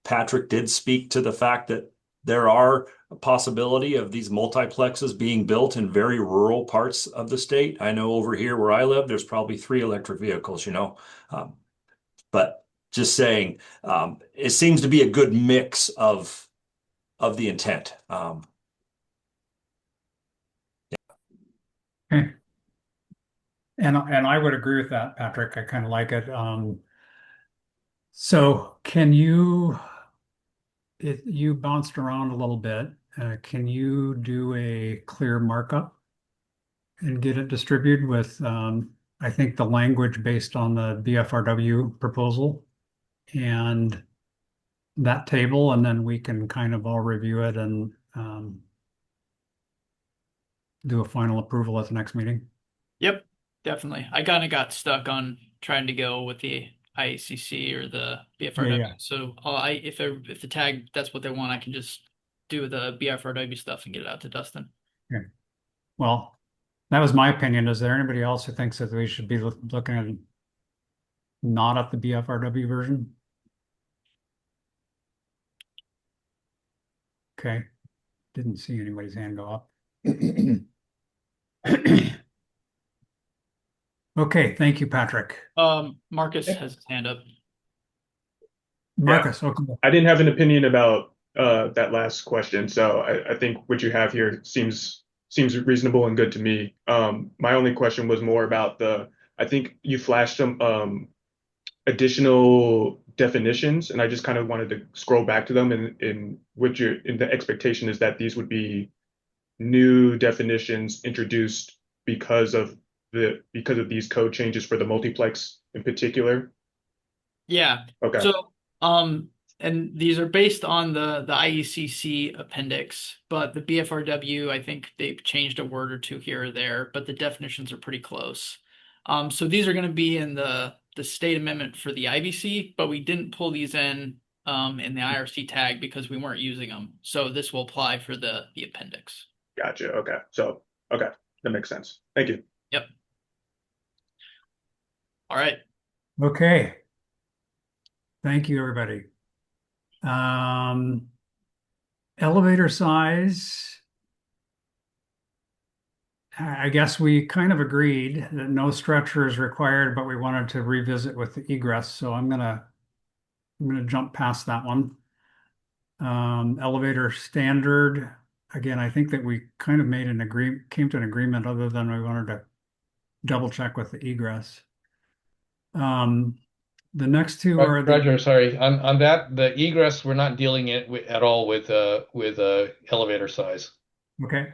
Patrick did speak to the fact that there are a possibility of these multiplexes being built in very rural parts of the state. I know over here where I live, there's probably 3 electric vehicles, but just saying, it seems to be a good mix of the intent. Okay. And I would agree with that, Patrick. I kind of like it. So can you, you bounced around a little bit, can you do a clear markup and get it distributed with, I think the language based on the BFRW proposal and that table, and then we can kind of all review it and do a final approval at the next meeting? Yep, definitely. I kind of got stuck on trying to go with the IACC or the BFRW. Yeah. So if the tag that's what they want, I can just do the BFRW stuff and get it out to Dustin. Okay. Well, that was my opinion. Is there anybody else who thinks that we should be looking at not at the BFRW version? Okay. Didn't see anybody's hand go up. Okay, thank you, Patrick. Marcus has his hand up. Marcus, okay. I didn't have an opinion about that last question, so I think what you have here seems reasonable and good to me. My only question was more about I think you flashed some additional definitions, and I just kind of wanted to scroll back to them, and in the expectation is that these would be new definitions introduced because of these code changes for the multiplex in particular. Yeah. Okay. So, and these are based on the IECC appendix, but the BFRW, I think they've changed a word or two here or there, but the definitions are pretty close. So these are going to be in the state amendment for the IBC, but we didn't pull these in the IRC tag because we weren't using them. So this will apply for the appendix. Gotcha. Okay. So, okay. That makes sense. Thank you. Yep. All right. Okay. Thank you, everybody. Elevator size. I guess we kind of agreed that no stretcher is required, but we wanted to revisit with the egress. So I'm gonna jump past that one. Elevator standard. Again, I think that we kind of came to an agreement other than we wanted to double check with the egress. The next two are Roger, sorry. On that, the egress, we're not dealing at all with elevator size. Okay.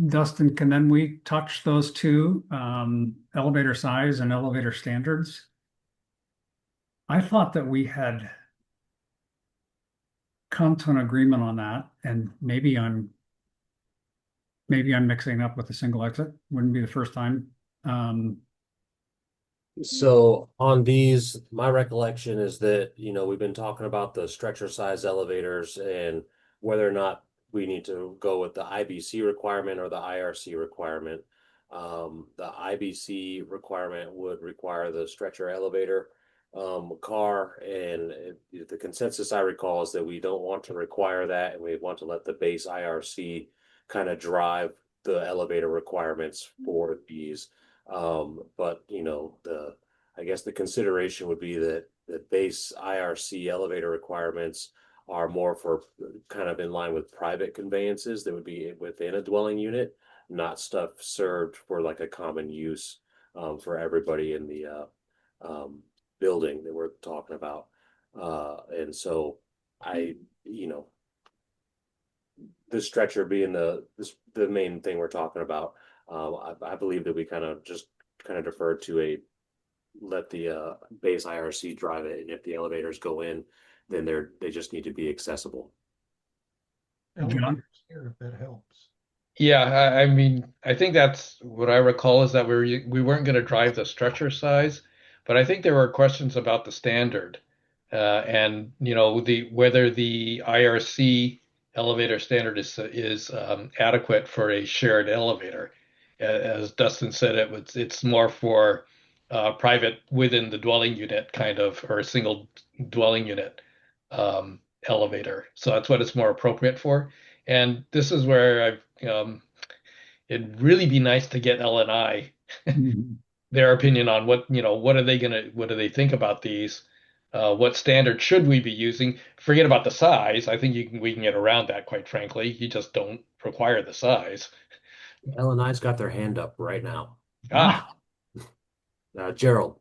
Dustin, can then we touch those two, elevator size and elevator standards? I thought that we had come to an agreement on that, and maybe I'm mixing up with a single exit. Wouldn't be the first time. So on these, my recollection is that, we've been talking about the stretcher size elevators and whether or not we need to go with the IBC requirement or the IRC requirement. The IBC requirement would require the stretcher elevator car, and the consensus I recall is that we don't want to require that, and we want to let the base IRC kind of drive the elevator requirements for these. But I I guess the consideration would be that the base IRC elevator requirements are more for kind of in line with private conveyances that would be within a dwelling unit, not stuff served for like a common use for everybody in the building that we're talking about. And so the stretcher being the main thing we're talking about, I believe that we kind of defer to let the base IRC drive it, and if the elevators go in, then they just need to be accessible. John? Here, if that helps. Yeah, I mean, I think that's what I recall is that we weren't going to drive the stretcher size, but I think there were questions about the standard, and whether the IRC elevator standard is adequate for a shared elevator. As Dustin said, it's more for private within the dwelling unit kind of, or a single dwelling unit elevator. So that's what it's more appropriate for. And this is where it'd really be nice to get L&I their opinion on what do they think about these? What standard should we be using? Forget about the size. I think we can get around that, quite frankly. You just don't require the size. L&I's got their hand up right now. Ah, Gerald,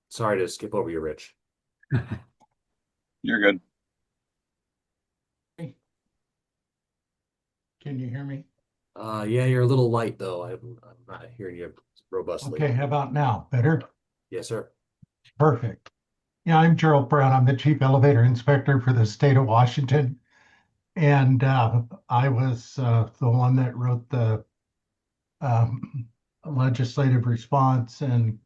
sorry to skip over you, Rich. You're good. Can you hear me? Yeah, you're a little light though. I'm not hearing you robustly. Okay, how about now? Better? Yes, sir. Perfect. Yeah, I'm Gerald Brown. I'm the Chief Elevator Inspector for the state of Washington. And I was the one that wrote the legislative response and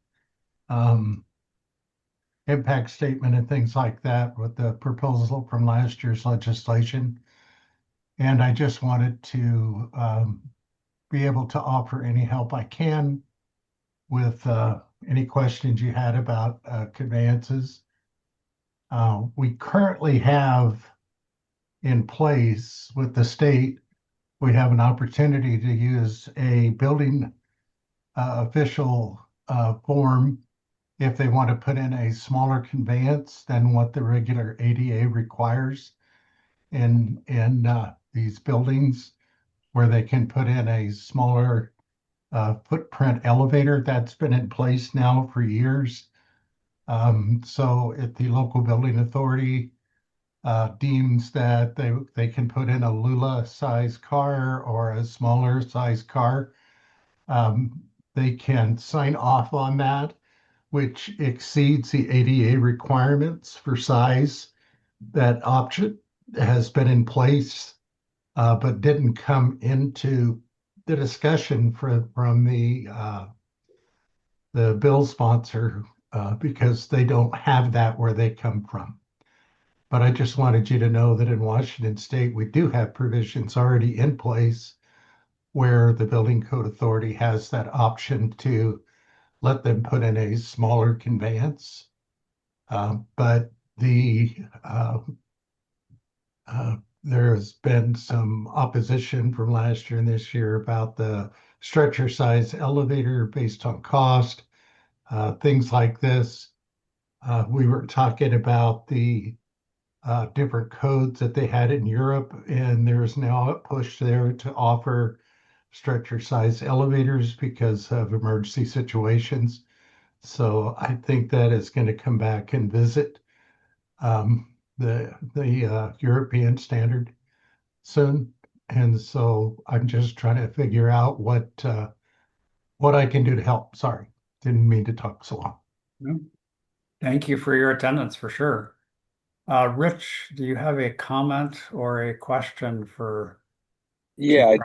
impact statement and things like that with the proposal from last year's legislation. And I just wanted to be able to offer any help I can with any questions you had about conveyances. We currently have in place with the state, we have an opportunity to use a building official form if they want to put in a smaller conveyance than what the regular ADA requires in these buildings, where they can put in a smaller footprint elevator. That's been in place now for years. So if the local building authority deems that they can put in a Lula size car or a smaller size car, they can sign off on that, which exceeds the ADA requirements for size. That option has been in place, but didn't come into the discussion from the bill sponsor because they don't have that where they come from. But I just wanted you to know that in Washington State, we do have provisions already in place where the building code authority has that option to let them put in a smaller conveyance. But there's been some opposition from last year and this year about the stretcher size elevator based on cost, things like this. We were talking about the different codes that they had in Europe, and there's now a push there to offer stretcher size elevators because of emergency situations. So I think that is going to come back and visit the European standard soon. And so I'm just trying to figure out what I can do to help. Sorry, didn't mean to talk so long. Thank you for your attendance for sure. Rich, do you have a comment or a question for? Yeah,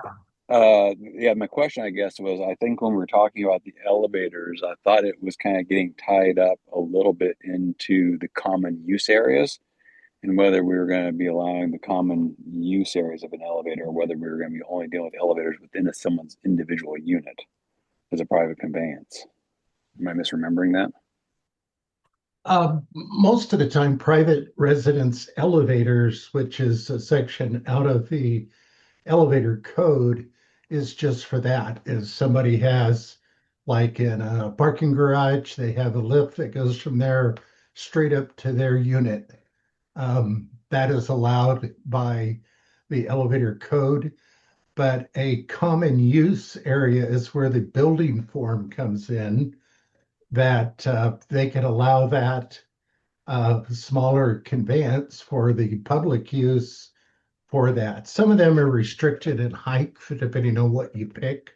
my question, I guess, was I think when we were talking about the elevators, I thought it was kind of getting tied up a little bit into the common use areas, and whether we were going to be allowing the common use areas of an elevator, or whether we were going to be only dealing with elevators within someone's individual unit as a private conveyance. Am I misremembering that? Most of the time, private residence elevators, which is a section out of the elevator code, is just for that. If somebody has Like in a parking garage, they have a lift that goes from there straight up to their unit. That is allowed by the elevator code, but a common use area is where the building form comes in, that they can allow that smaller conveyance for the public use for that. Some of them are restricted in height depending on what you pick.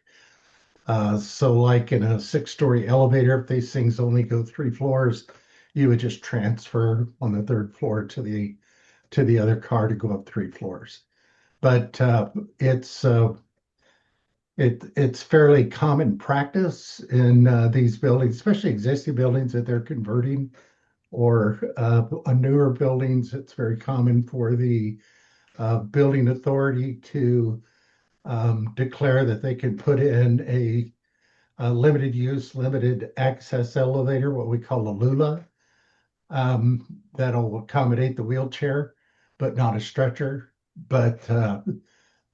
So like in a 6-story elevator, if these things only go 3 floors, you would just transfer on the 3rd floor to the other car to go up 3 floors. But it's fairly common practice in these buildings, especially existing buildings that they're converting, or on newer buildings. It's very common for the building authority to declare that they can put in a limited use, limited access elevator, what we call a Lula, that'll accommodate the wheelchair, but not a stretcher. But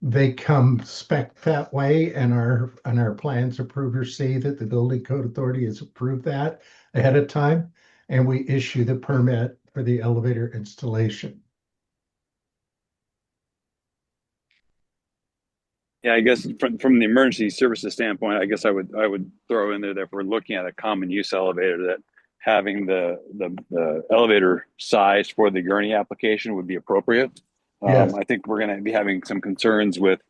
they come spec that way, and our plans approvers see that the building code authority has approved that ahead of time, and we issue the permit for the elevator installation. Yeah, I guess from the emergency services standpoint, I guess I would throw in there that if we're looking at a common use elevator, that having the elevator size for the gurney application would be appropriate. Yes. I think we're going to be having some concerns with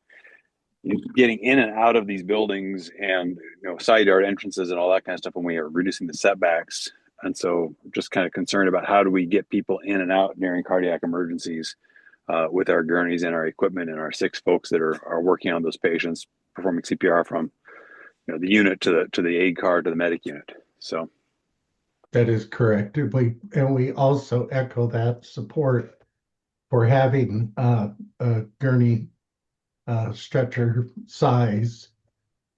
getting in and out of these buildings, and side yard entrances and all that kind of stuff when we are reducing the setbacks. And so just kind of concerned about how do we get people in and out during cardiac emergencies with our gurneys and our equipment and our 6 folks that are working on those patients, performing CPR from the unit to the aid car to the medic unit. So that is correct. We also echo that support for having a gurney stretcher size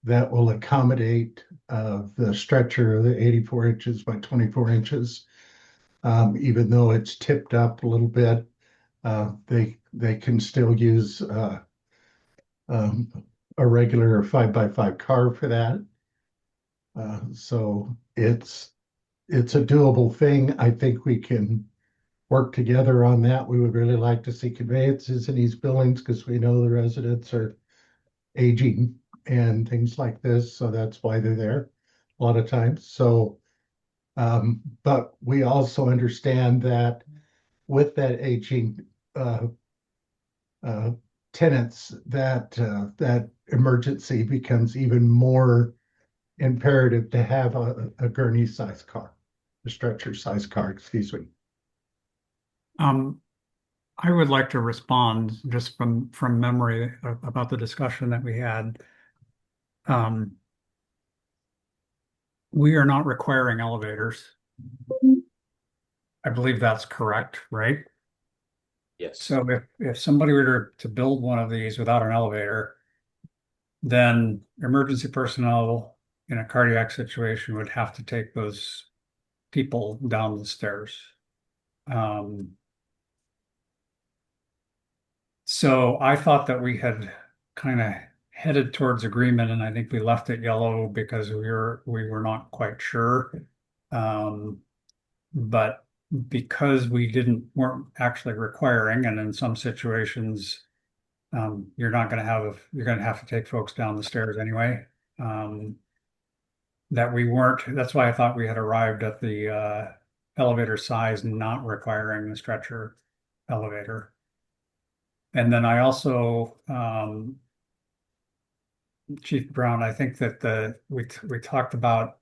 that will accommodate the stretcher of the 84 inches by 24 inches. Even though it's tipped up a little bit, they can still use a regular 5x5 car for that. So it's a doable thing. I think we can work together on that. We would really like to see conveyances in these buildings because we know the residents are aging and things like this. So that's why they're there a lot of times. So, but we also understand that with that aging tenants, that emergency becomes even more imperative to have a gurney size car, a stretcher size car, excuse me. I would like to respond just from memory about the discussion that we had. We are not requiring elevators. I believe that's correct, right? Yes. So if somebody were to build one of these without an elevator, then emergency personnel in a cardiac situation would have to take those people down the stairs. So I thought that we had kind of headed towards agreement, and I think we left it yellow because we were not quite sure. But because we weren't actually requiring, and in some situations, you're going to have to take folks down the stairs anyway. That we weren't. That's why I thought we had arrived at the elevator size not requiring the stretcher elevator. And then I also, Chief Brown, I think that we talked about,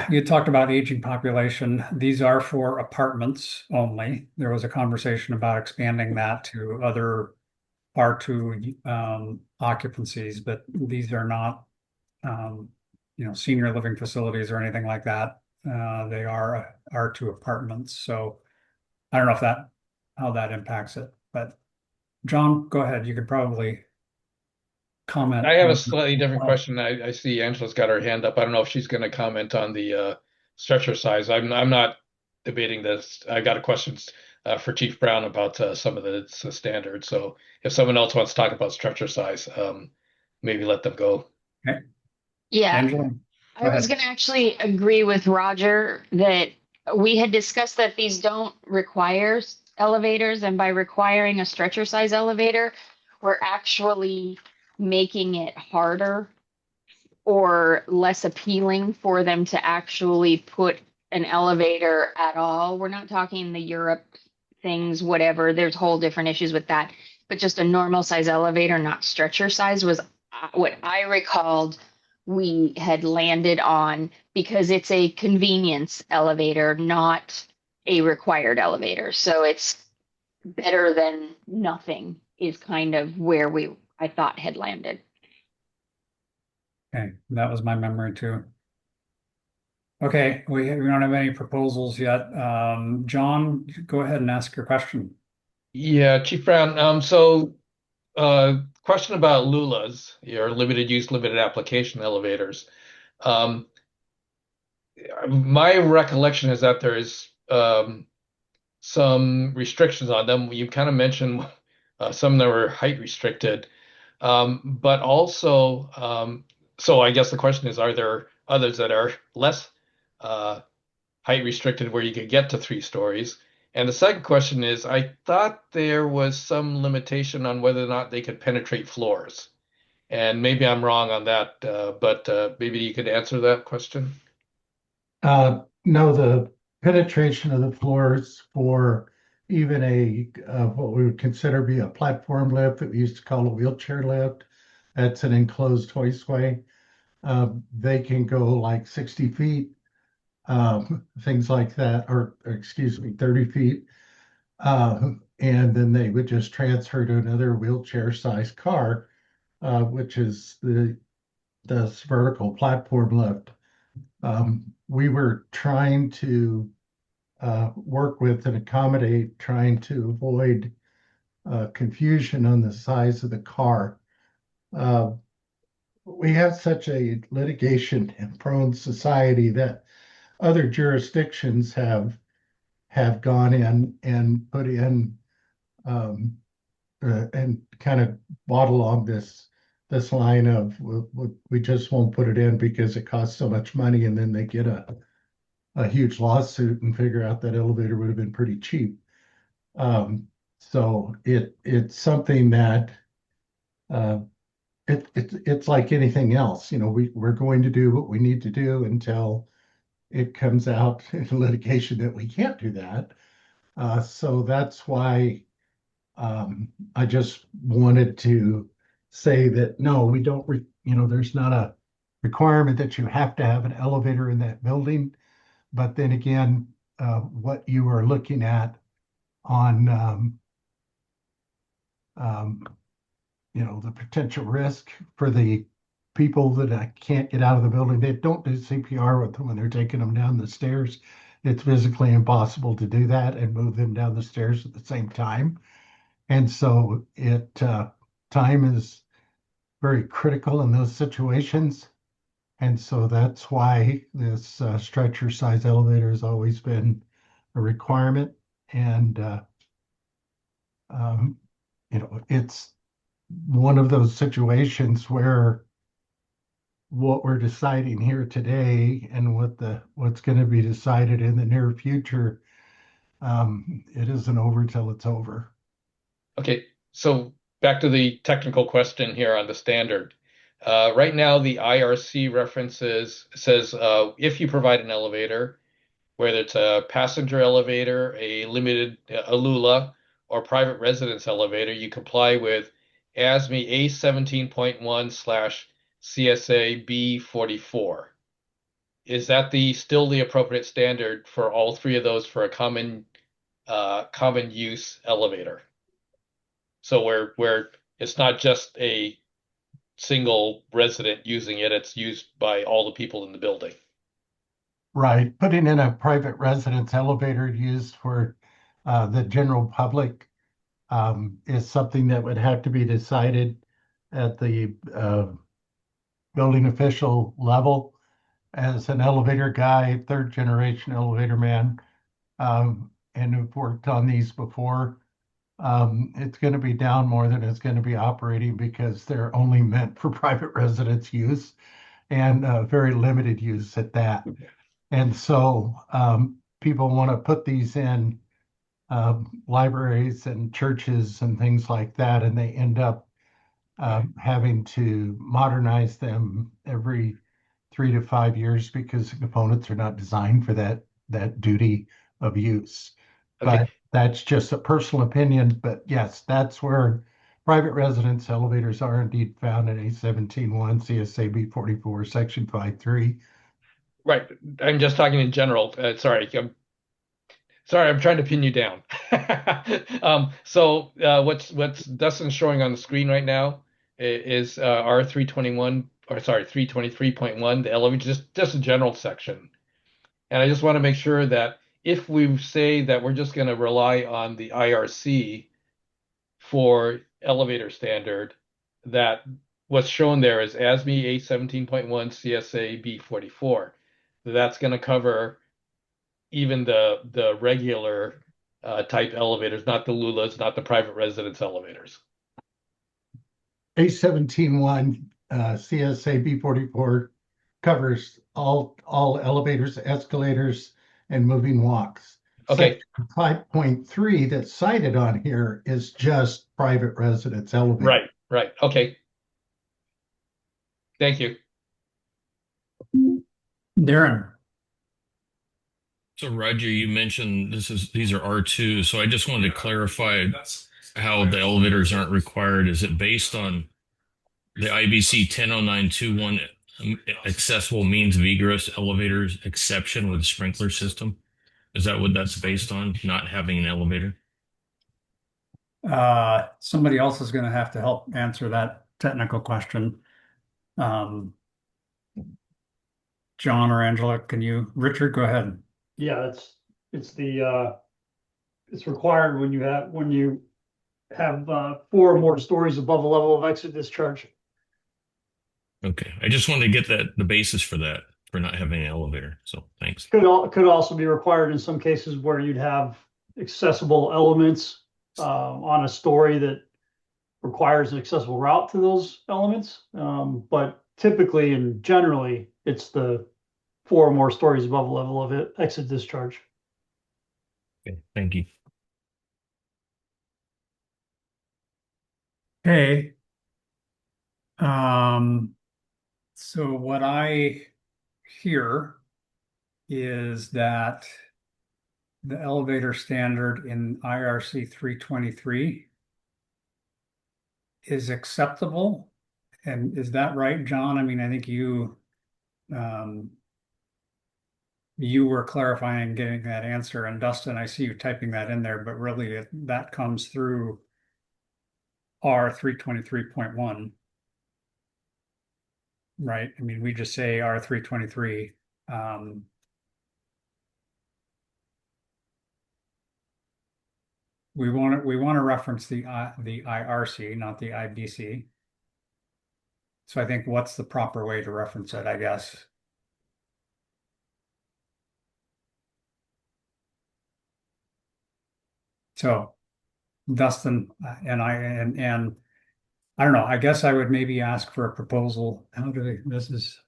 you talked about aging population. These are for apartments only. There was a conversation about expanding that to other R2 occupancies, but these are not, senior living facilities or anything like that. They are R2 apartments. So I don't know how that impacts it. But John, go ahead. You could probably comment. I have a slightly different question. I see Angela's got her hand up. I don't know if she's going to comment on the stretcher size. I'm not debating this. I got a question for Chief Brown about some of the standards. So if someone else wants to talk about stretcher size, maybe let them go. Okay. Yeah, Angela, go I was ahead. going to actually agree with Roger that we had discussed that these don't require elevators, and by requiring a stretcher size elevator, we're actually making it harder or less appealing for them to actually put an elevator at all. We're not talking the Europe things, whatever. There's whole different issues with that. But just a normal size elevator, not stretcher size, was what I recalled we had landed on because it's a convenience elevator, not a required elevator. So it's better than nothing, is kind of where I thought had landed. Okay, that was my memory too. Okay, we don't have any proposals yet. John, go ahead and ask your question. Yeah, Chief Brown. Question about LULAs, your limited use, limited application elevators. My recollection is that there is some restrictions on them. You kind of mentioned some that were height restricted, but also, so I guess the question is, are there others that are less height restricted where you could get to 3 stories? And the second question is, I thought there was some limitation on whether or not they could penetrate floors. And maybe I'm wrong on that, but maybe you could answer that question. No, the penetration of the floors for even what we would consider be a platform lift that we used to call a wheelchair lift, that's an enclosed hoistway. They can go like 60 feet, things like that, or excuse me, 30 feet. And then they would just transfer to another wheelchair-sized car, which is this vertical platform lift. We were trying to work with and accommodate, trying to avoid confusion on the size of the car. We have such a litigation prone society that other jurisdictions have gone in and put in and kind of bought along this line of we just won't put it in because it costs so much money, and then they get a huge lawsuit and figure out that elevator would have been pretty cheap. So it's something that it's like anything else. We're going to do what we need to do until it comes out in litigation that we can't do that. So that's why I just wanted to say that no, we don't. There's not a requirement that you have to have an elevator in that building. But then again, what you are looking at on the potential risk for the people that can't get out of the building. They don't do CPR with them when they're taking them down the stairs. It's physically impossible to do that and move them down the stairs at the same time. And so time is very critical in those situations. And so that's why this stretcher size elevator has always been a requirement. And, it's one of those situations where what we're deciding here today and what's going to be decided in the near future, it isn't over till it's over. Okay, so back to the technical question here on the standard. Right now, the IRC says if you provide an elevator, whether it's a passenger elevator, a LULA, or private residence elevator, you comply with ASME A17.1/CSA B44. Is that still the appropriate standard for all 3 of those for a common use elevator? So where it's not just a single resident using it, it's used by all the people in the building. Right. Putting in a private residence elevator used for the general public is something that would have to be decided at the building official level. As an elevator guy, 3rd-generation elevator man, and have worked on these before, it's going to be down more than it's going to be operating because they're only meant for private residence use. and very limited use at that. And so people want to put these in libraries and churches and things like that, and they end up having to modernize them every 3 to 5 years because the components are not designed for that duty of use. Okay. But that's just a personal opinion. But yes, that's where private residence elevators are indeed found in A17-1 CSA B44 Section 5.3. Right. I'm just talking in general. Sorry, I'm trying to pin you down. What's Dustin's showing on the screen right now is R321, or sorry, 323.1, the elevator, just a general section. And I just want to make sure that if we say that we're just going to rely on the IRC for elevator standard, that what's shown there is ASME A17.1 CSA B44. That's going to cover even the regular type elevators, not the Lulas, not the private residence elevators. A17-1 CSA B44 covers all elevators, escalators, and moving walks. Okay. Section 5.3 that's cited on here is just private residence elevator. Right. Okay. Thank you. Darren. So Roger, you mentioned these are R2, so I just wanted to clarify how the elevators aren't required. Is it based on the IBC 100921 accessible means of egress elevators exception with a sprinkler system? Is that what that's based on, not having an elevator? Somebody else is going to have to help answer that technical question. John or Angela, Richard, go ahead. Yeah, it's required when you have 4 or more stories above the level of exit discharge. Okay, I just wanted to get the basis for that, for not having an elevator. So thanks. Could also be required in some cases where you'd have accessible elements on a story that requires an accessible route to those elements. But typically and generally, it's the 4 or more stories above the level of exit discharge. Okay, thank you. Okay. So what I hear is that the elevator standard in IRC 323 is acceptable. And is that right, John? I mean, I think you were clarifying, getting that answer, and Dustin, I see you typing that in there, but really that comes through R323.1. Right? I mean, we just say R323. We want to reference the IRC, not the IBC. So I think what's the proper way to reference it, I guess. So Dustin and I don't know, I guess I would maybe ask for a proposal. This is.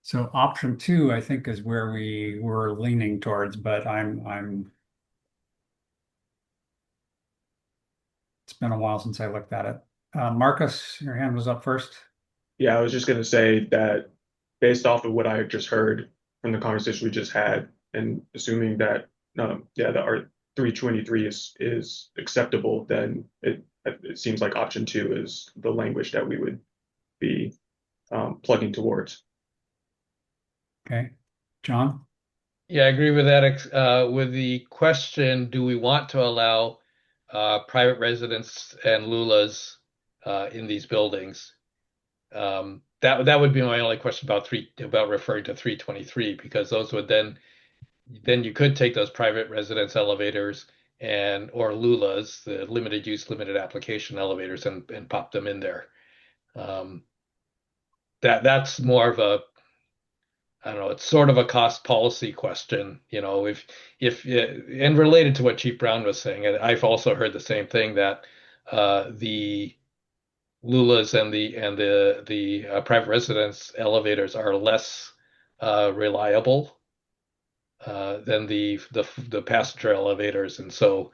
So option 2, I think, is where we were leaning towards, but it's been a while since I looked at it. Marcus, your hand was up first. Yeah, I was just going to say that based off of what I just heard from the conversation we just had, and assuming that the R323 is acceptable, then it seems like option 2 is the language that we would be plugging towards. Okay, John? Yeah, I agree with that. With the question, do we want to allow private residents and Lulas in these buildings? That would be my only question about referring to 323, because those would then you could take those private residence elevators or LULAs, the limited use, limited application elevators, and pop them in there. That's more of a, I don't know, it's sort of a cost policy question, if and related to what Chief Brown was saying, and I've also heard the same thing, that the LULAs and the private residence elevators are less reliable than the passenger elevators, and so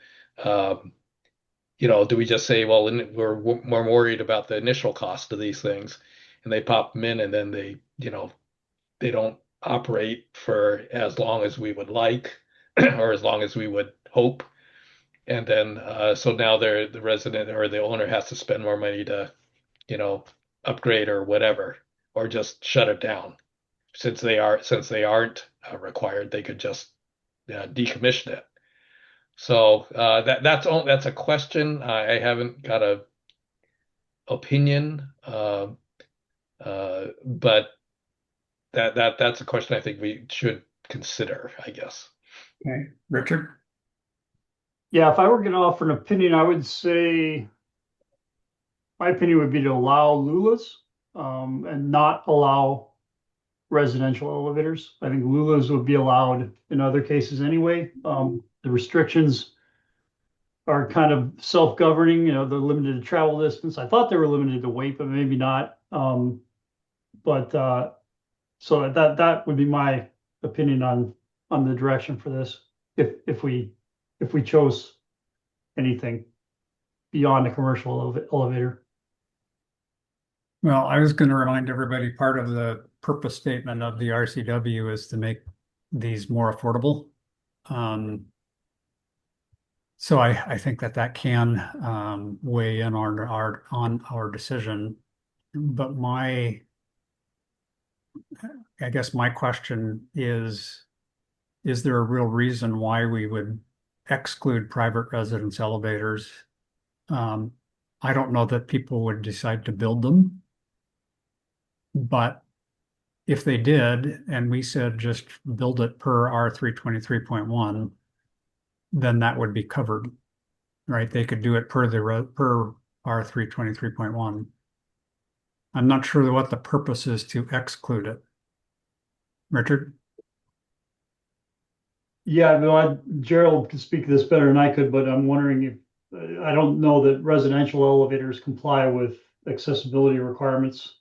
do we just say, well, we're more worried about the initial cost of these things, and they pop them in, and then they don't operate for as long as we would like, or as long as we would hope, and then so now the resident or the owner has to spend more money to upgrade or whatever, or just shut it down. Since they aren't required, they could just decommission it. So that's a question. I haven't got a opinion, but that's a question I think we should consider, I guess. Okay, Richard? Yeah, if I were going to offer an opinion, I would say my opinion would be to allow LULAs and not allow residential elevators. I think LULAs would be allowed in other cases anyway. The restrictions are kind of self-governing, they're limited to travel distance. I thought they were limited to weight, but maybe not. So that would be my opinion on the direction for this, if we chose anything beyond a commercial elevator. Well, I was going to remind everybody, part of the purpose statement of the RCW is to make these more affordable. So I think that can weigh in on our decision. But I guess my question is there a real reason why we would exclude private residence elevators? I don't know that people would decide to build them. But if they did, and we said just build it per R323.1, then that would be covered, right? They could do it per R323.1. I'm not sure what the purpose is to exclude it. Richard? Yeah, no, Gerald could speak to this better than I could, but I'm wondering if I don't know that residential elevators comply with accessibility requirements.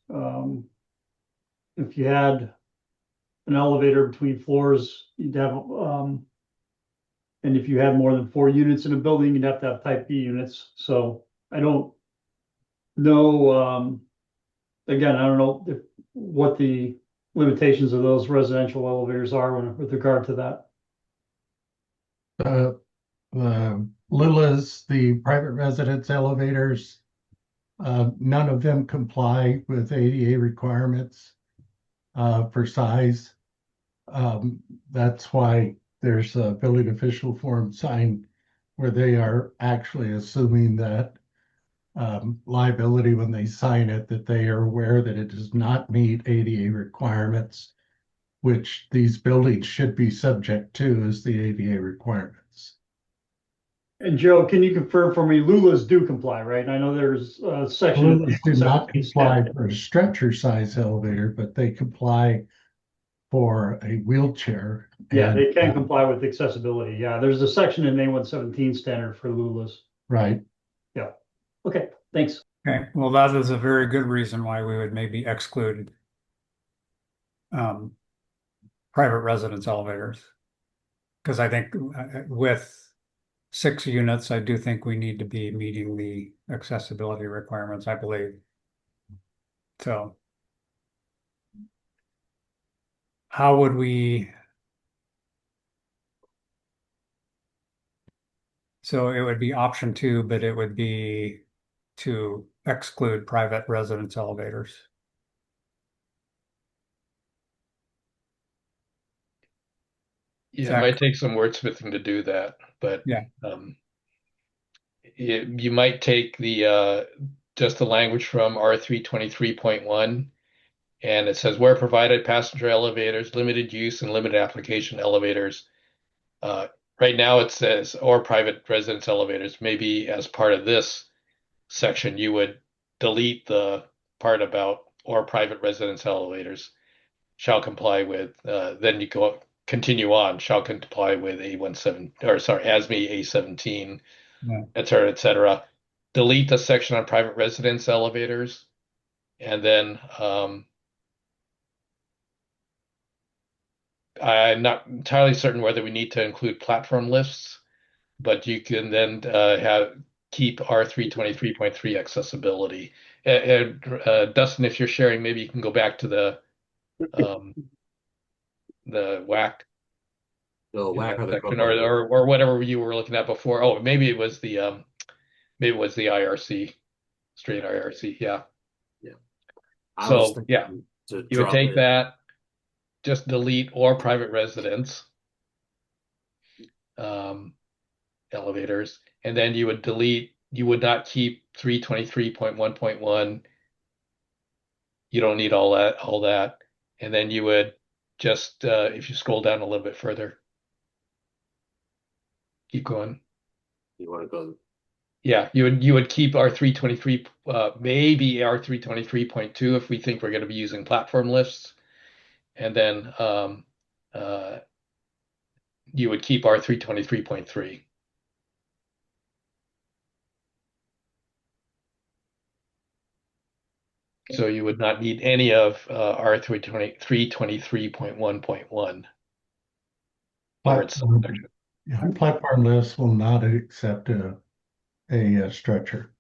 If you had an elevator between floors, you'd have, and if you had more than 4 units in a building, you'd have to have type B units. So I don't know, again, I don't know what the limitations of those residential elevators are with regard to that. The LULAs, the private residence elevators, none of them comply with ADA requirements for size. That's why there's a building official form signed where they are actually assuming that liability when they sign it, that they are aware that it does not meet ADA requirements, which these buildings should be subject to as the ADA requirements. And Joe, can you confirm for me, LULAs do comply, right? I know there's a section. LULAs do not comply for a stretcher size elevator, but they comply for a wheelchair. Yeah, they can comply with accessibility. Yeah, there's a section in A117 standard for LULAs. Right. Yeah. Okay, thanks. Okay, well, that is a very good reason why we would maybe exclude private residence elevators. Because I think with 6 units, I do think we need to be meeting the accessibility requirements, I believe. So how would we? So it would be option 2, but it would be to exclude private residence elevators. Yeah, it might take some wordsmithing to do that, but yeah, you might take just the language from R323.1, and it says where provided, passenger elevators, limited use and limited application elevators right now it says or private residence elevators. Maybe as part of this section, you would delete the part about or private residence elevators shall comply with, then you continue on, shall comply with A17, or sorry, ASME A17, Yeah. et cetera, et cetera. Delete the section on private residence elevators, and then I'm not entirely certain whether we need to include platform lifts, but you can then keep R323.3 accessibility. And Dustin, if you're sharing, maybe you can go back to the WAC The whack or the section, code. or whatever you were looking at before. Oh, maybe it was the IRC, straight IRC. Yeah. Yeah. I was So thinking yeah, to you would drop take it. that, just delete or private residence elevators, and then you would delete. You would not keep 323.1.1. You don't need all that, and then you would just if you scroll down a little bit further, keep going. You want to go? Yeah, you would keep R323, maybe R323.2 if we think we're going to be using platform lifts, and then you would keep R323.3. So you would not need any of R323.1.1 or its subsection. Yeah, platform lifts will not accept a stretcher.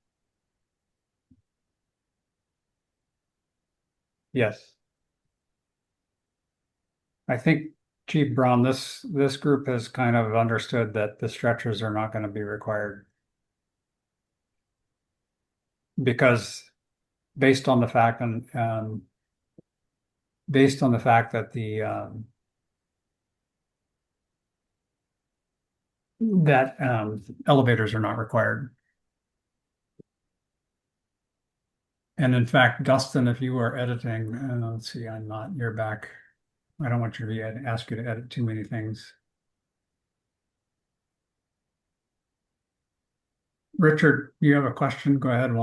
Yes. I think, Chief Brown, this group has kind of understood that the stretchers are not going to be required. Because based on the fact based on the fact that the elevators are not required. And in fact, Dustin, if you were editing, let's see, I'm not, you're back. I don't want you to ask you to edit too many things. Richard, you have a question? Go ahead.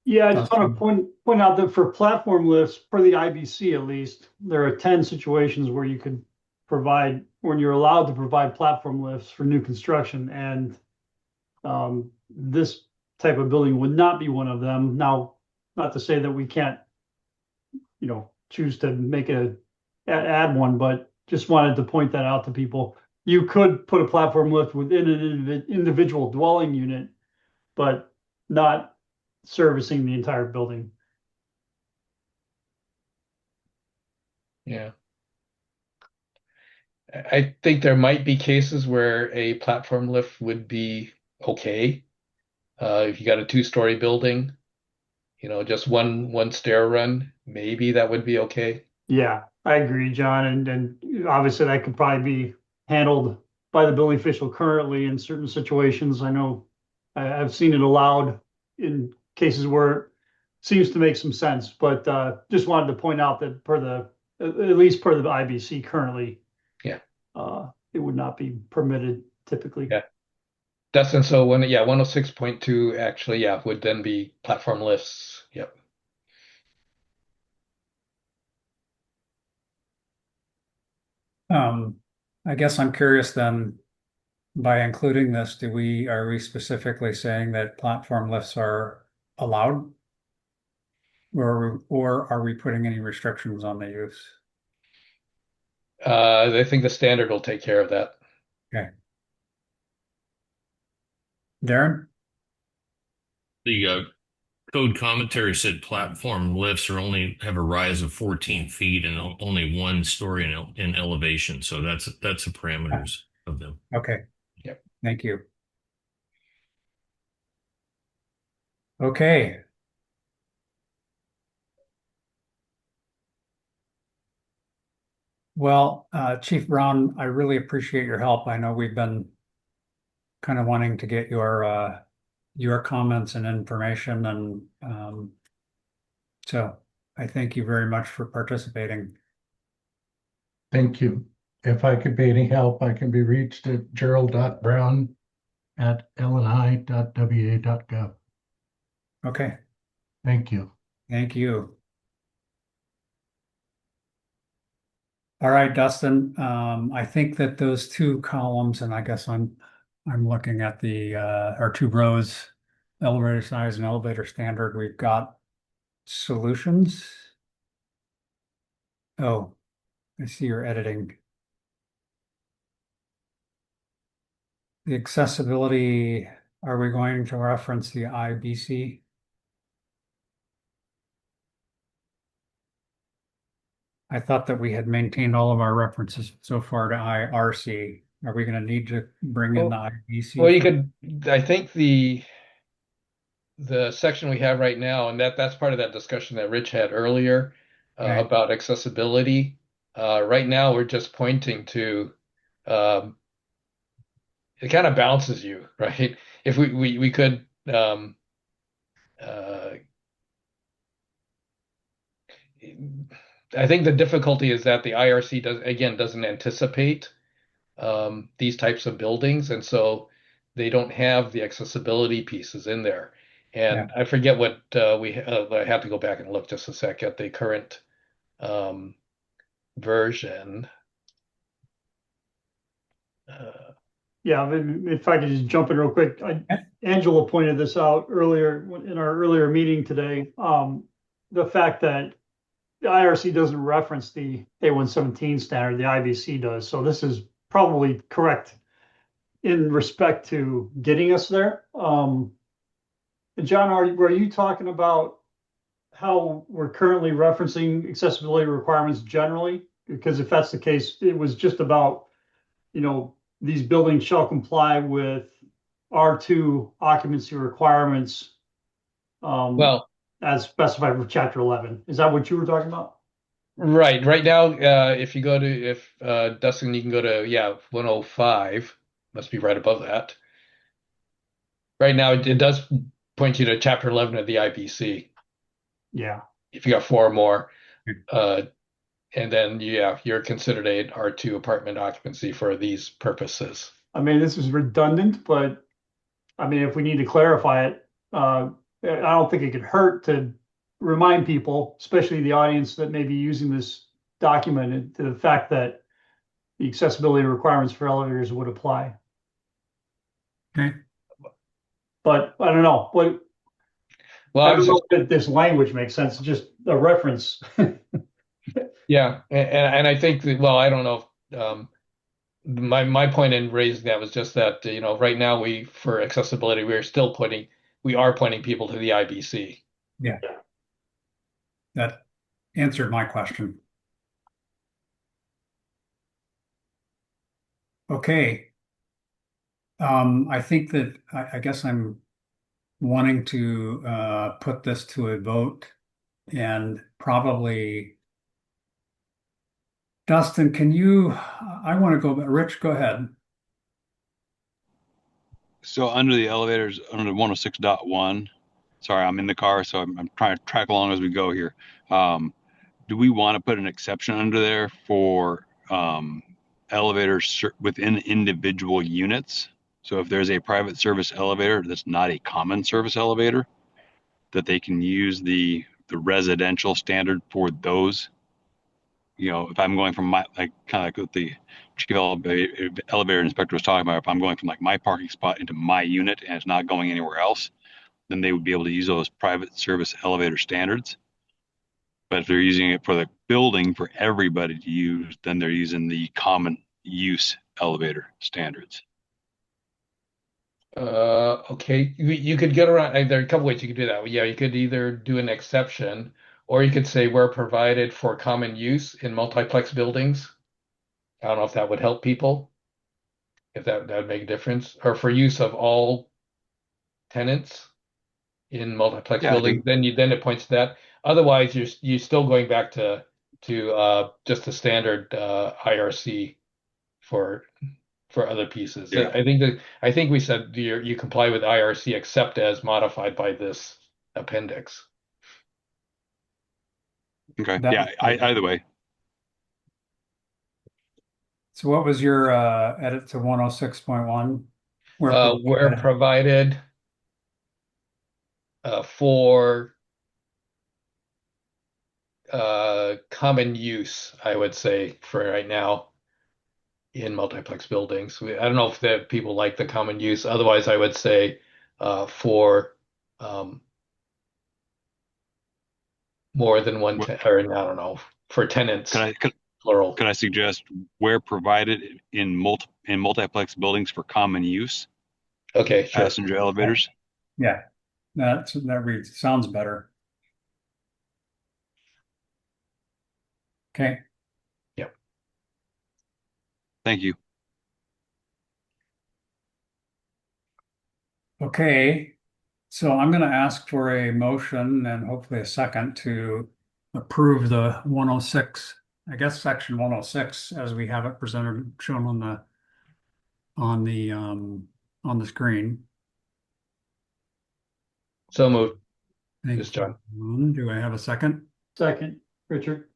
Yeah, I just want to point out that for platform lifts, for the IBC at least, there are 10 situations where you could provide, when you're allowed to provide platform lifts for new construction, and this type of building would not be one of them. Now, not to say that we can't, choose to make add one, but just wanted to point that out to people. You could put a platform lift within an individual dwelling unit, but not servicing the entire building. Yeah. I think there might be cases where a platform lift would be okay. If you got a 2-story building, just one stair run, maybe that would be okay. Yeah, I agree, John. And obviously that could probably be handled by the building official currently in certain situations. I know I've seen it allowed in cases where it seems to make some sense, but just wanted to point out that at least per the IBC currently, yeah, it would not be permitted typically. Yeah. Dustin, so 106.2 actually, yeah, would then be platform lifts. Yep. I guess I'm curious then, by including this, are we specifically saying that platform lifts are allowed? Or are we putting any restrictions on the use? I think the standard will take care of that. Okay. Darren? The code commentary said platform lifts have a rise of 14 feet and only 1 story in elevation. So that's the parameters of them. Okay. Yep. Thank you. Okay. Well, Chief Brown, I really appreciate your help. I know we've been kind of wanting to get your comments and information, and so I thank you very much for participating. Thank you. if I could be any help, I can be reached at gerald.brown@lni.wa.gov. Okay, Thank you. thank you. All right, Dustin, I think that those two columns, and I guess I'm looking at the or two rows, elevator size and elevator standard, we've got solutions. Oh, I see you're editing. The accessibility, are we going to reference the IBC? I thought that we had maintained all of our references so far to IRC. Are we going to need to bring in the IBC? Well, you could, I think the section we have right now, and that's part of that discussion that Rich had earlier Right. about accessibility. Right now, we're just pointing to it kind of bounces you, right? If we could I think the difficulty is that the IRC doesn't anticipate these types of buildings, and so they don't have the accessibility pieces in there. And I forget what I have to go back and look just a sec at the current version. Yeah, if I could just jump in real quick, Angela pointed this out earlier in our earlier meeting today. The fact that the IRC doesn't reference the A117 standard, the IBC does. So this is probably correct in respect to getting us there. John, were you talking about how we're currently referencing accessibility requirements generally? Because if that's the case, it was just about, these buildings shall comply with R2 occupancy requirements as specified for Chapter 11. Is that what you were talking about? Right. Right now, if you go to, Dustin, you can go to, 105, must be right above that. Right now, it does point you to Chapter 11 of the IBC. Yeah. If you got four or more. And then, you're considered an R2 apartment occupancy for these purposes. I mean, this is redundant, but I mean, if we need to clarify it, I don't think it could hurt to remind people, especially the audience that may be using this document, to the fact that the accessibility requirements for elevators would apply. Okay. But I don't know. Well, I don't know if this language makes sense, just a reference. Yeah, and I think that, well, I don't know. My point in raising that was just that, right now for accessibility, we are pointing people to the IBC. Yeah. That answered my question. Okay. I think that I guess I'm wanting to put this to a vote, and probably Dustin, I want to go, but Rich, go ahead. So under the elevators, under 106.1, sorry, I'm in the car, so I'm trying to track along as we go here. Do we want to put an exception under there for elevators within individual units? So if there's a private service elevator that's not a common service elevator, that they can use the residential standard for those. If I'm going from my, kind of like what the chief elevator inspector was talking about, if I'm going from like my parking spot into my unit and it's not going anywhere else, then they would be able to use those private service elevator standards. But if they're using it for the building for everybody to use, then they're using the common use elevator standards. Okay, you could get around. There are a couple ways you could do that. Yeah, you could either do an exception, or you could say we're provided for common use in multiplex buildings. I don't know if that would help people, if that would make a difference, or for use of all tenants in multiplex buildings. Then it points to that. Otherwise, you're still going back to just the standard IRC for other pieces. Yeah. I think we said you comply with IRC except as modified by this appendix. Okay. Either way. So what was your edit to 106.1? Where provided for common use, I would say for right now in multiplex buildings. I don't know if the people like the common use. Otherwise, I would say for more than one or I don't know, for tenants, plural. Could I suggest where provided in multiplex buildings for common use? Okay, sure. Passenger elevators. Yeah, that sounds better. Okay. Yep. Thank you. Okay, so I'm going to ask for a motion and hopefully a second to approve the 106, I guess section 106 as we have it presented, shown on the screen. So moved. Thanks, John. Do I have a second? Second, Richard.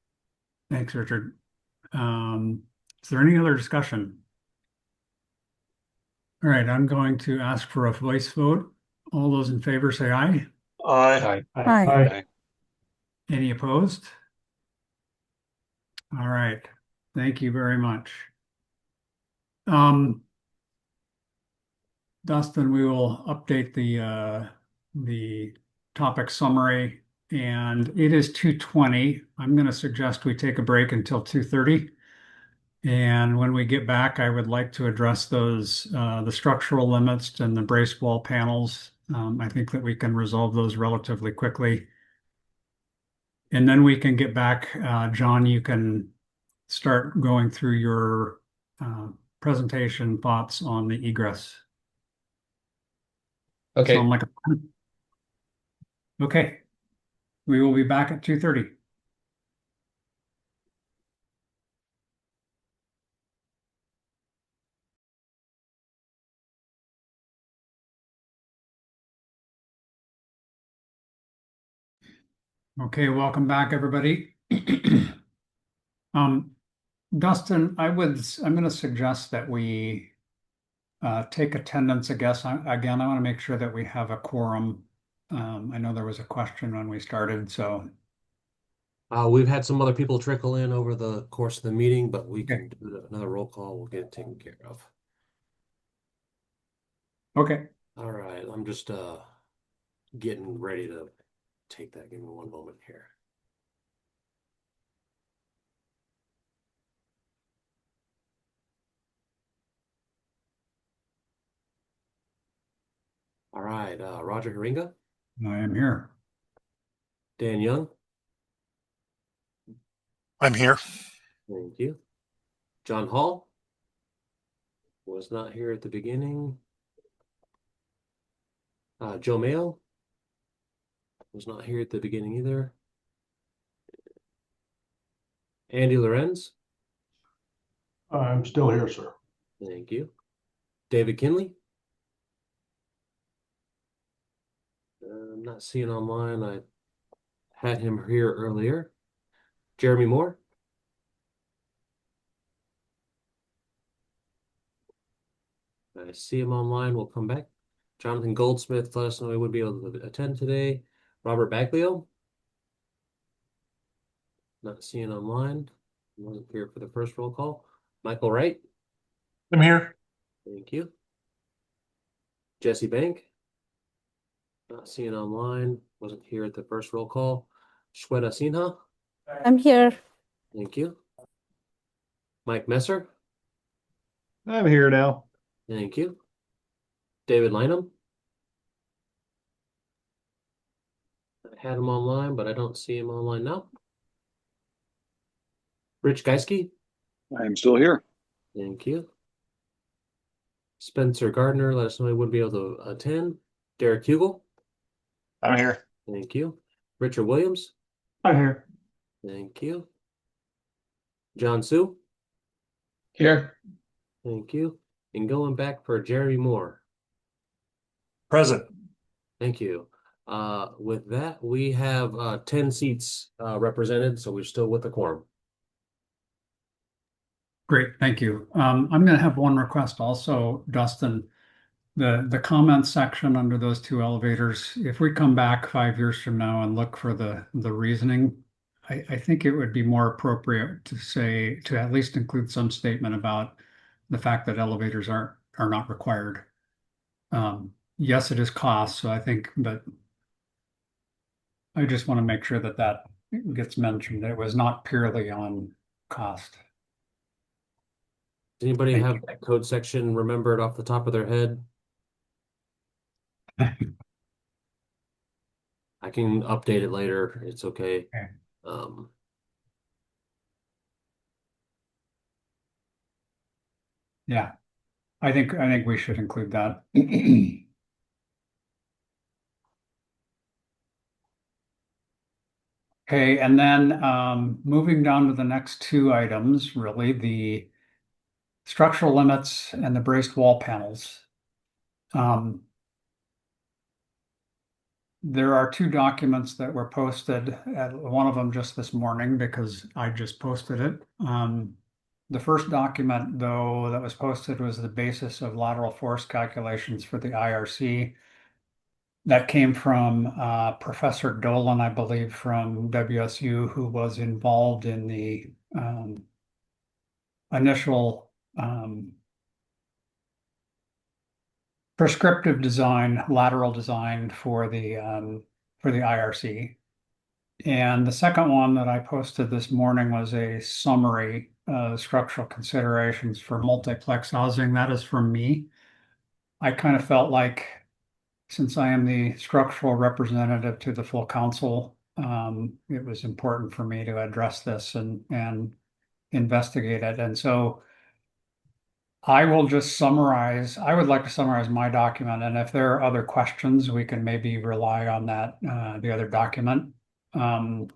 Thanks, Richard. Is there any other discussion? All right, I'm going to ask for a voice vote. All those in favor say aye. Aye. Aye. Any opposed? All right, thank you very much. Dustin, we will update the topic summary, and it is 2:20. I'm going to suggest we take a break until 2:30. And when we get back, I would like to address those the structural limits and the brace wall panels. I think that we can resolve those relatively quickly. And then we can get back. John, you can start going through your presentation thoughts on the egress. Okay. Sound like a plan? Okay. We will be back at 2:30. Okay, welcome back, everybody. Dustin, I'm going to suggest that we take attendance, I guess. Again, I want to make sure that we have a quorum. I know there was a question when we started, so. We've had some other people trickle in over the course of the meeting, but we can do another roll call. We'll get it taken care of. Okay. All right, I'm just getting ready to take that. Give me one moment here. All right, Roger Haringa. I am here. Dan Young. I'm here. Thank you. John Hall. Was not here at the beginning. Joe Mayo. Was not here at the beginning either. Andy Lorenz. I'm still here, sir. Thank you. David Kinley. I'm not seeing online. I had him here earlier. Jeremy Moore. I see him online. We'll come back. Jonathan Goldsmith let us know he would be able to attend today. Robert Baglio. Not seeing online. Wasn't here for the first roll call. Michael Wright. I'm here. Thank you. Jesse Bank. Not seeing online. Wasn't here at the first roll call. Shweta Sinha. I'm here. Thank you. Mike Messer. I'm here now. Thank you. David Lynham. I had him online, but I don't see him online now. Rich Geiske. I am still here. Thank you. Spencer Gardner, let us know he would be able to attend. Derek Hugel. I'm here. Thank you. Richard Williams. I'm here. Thank you. John Sue. Here. Thank you. And going back for Jeremy Moore. Present. Thank you. With that, we have 10 seats represented, so we're still with the quorum. Great, thank you. I'm going to have one request also, Dustin. The comment section under those two elevators, if we come back 5 years from now and look for the reasoning, I think it would be more appropriate to say, to at least include some statement about the fact that elevators are not required. Yes, it is cost, so I think, but I just want to make sure that that gets mentioned. It was not purely on cost. Does anybody Thank have that code section remembered off the top of their head? I can update it later. It's okay. Okay. Yeah, I think we should include that. Okay, and then moving down to the next two items, really, the structural limits and the braced wall panels. There are two documents that were posted, one of them just this morning because I just posted it. The first document, though, that was posted was the basis of lateral force calculations for the IRC. That came from Professor Dolan, I believe, from WSU, who was involved in the initial prescriptive design, lateral design for the IRC. And the second one that I posted this morning was a summary structural considerations for multiplex housing. That is from me. I kind of felt like, since I am the structural representative to the full council, it was important for me to address this and investigate it. And so I will just summarize. I would like to summarize my document, and if there are other questions, we can maybe rely on that, the other document. The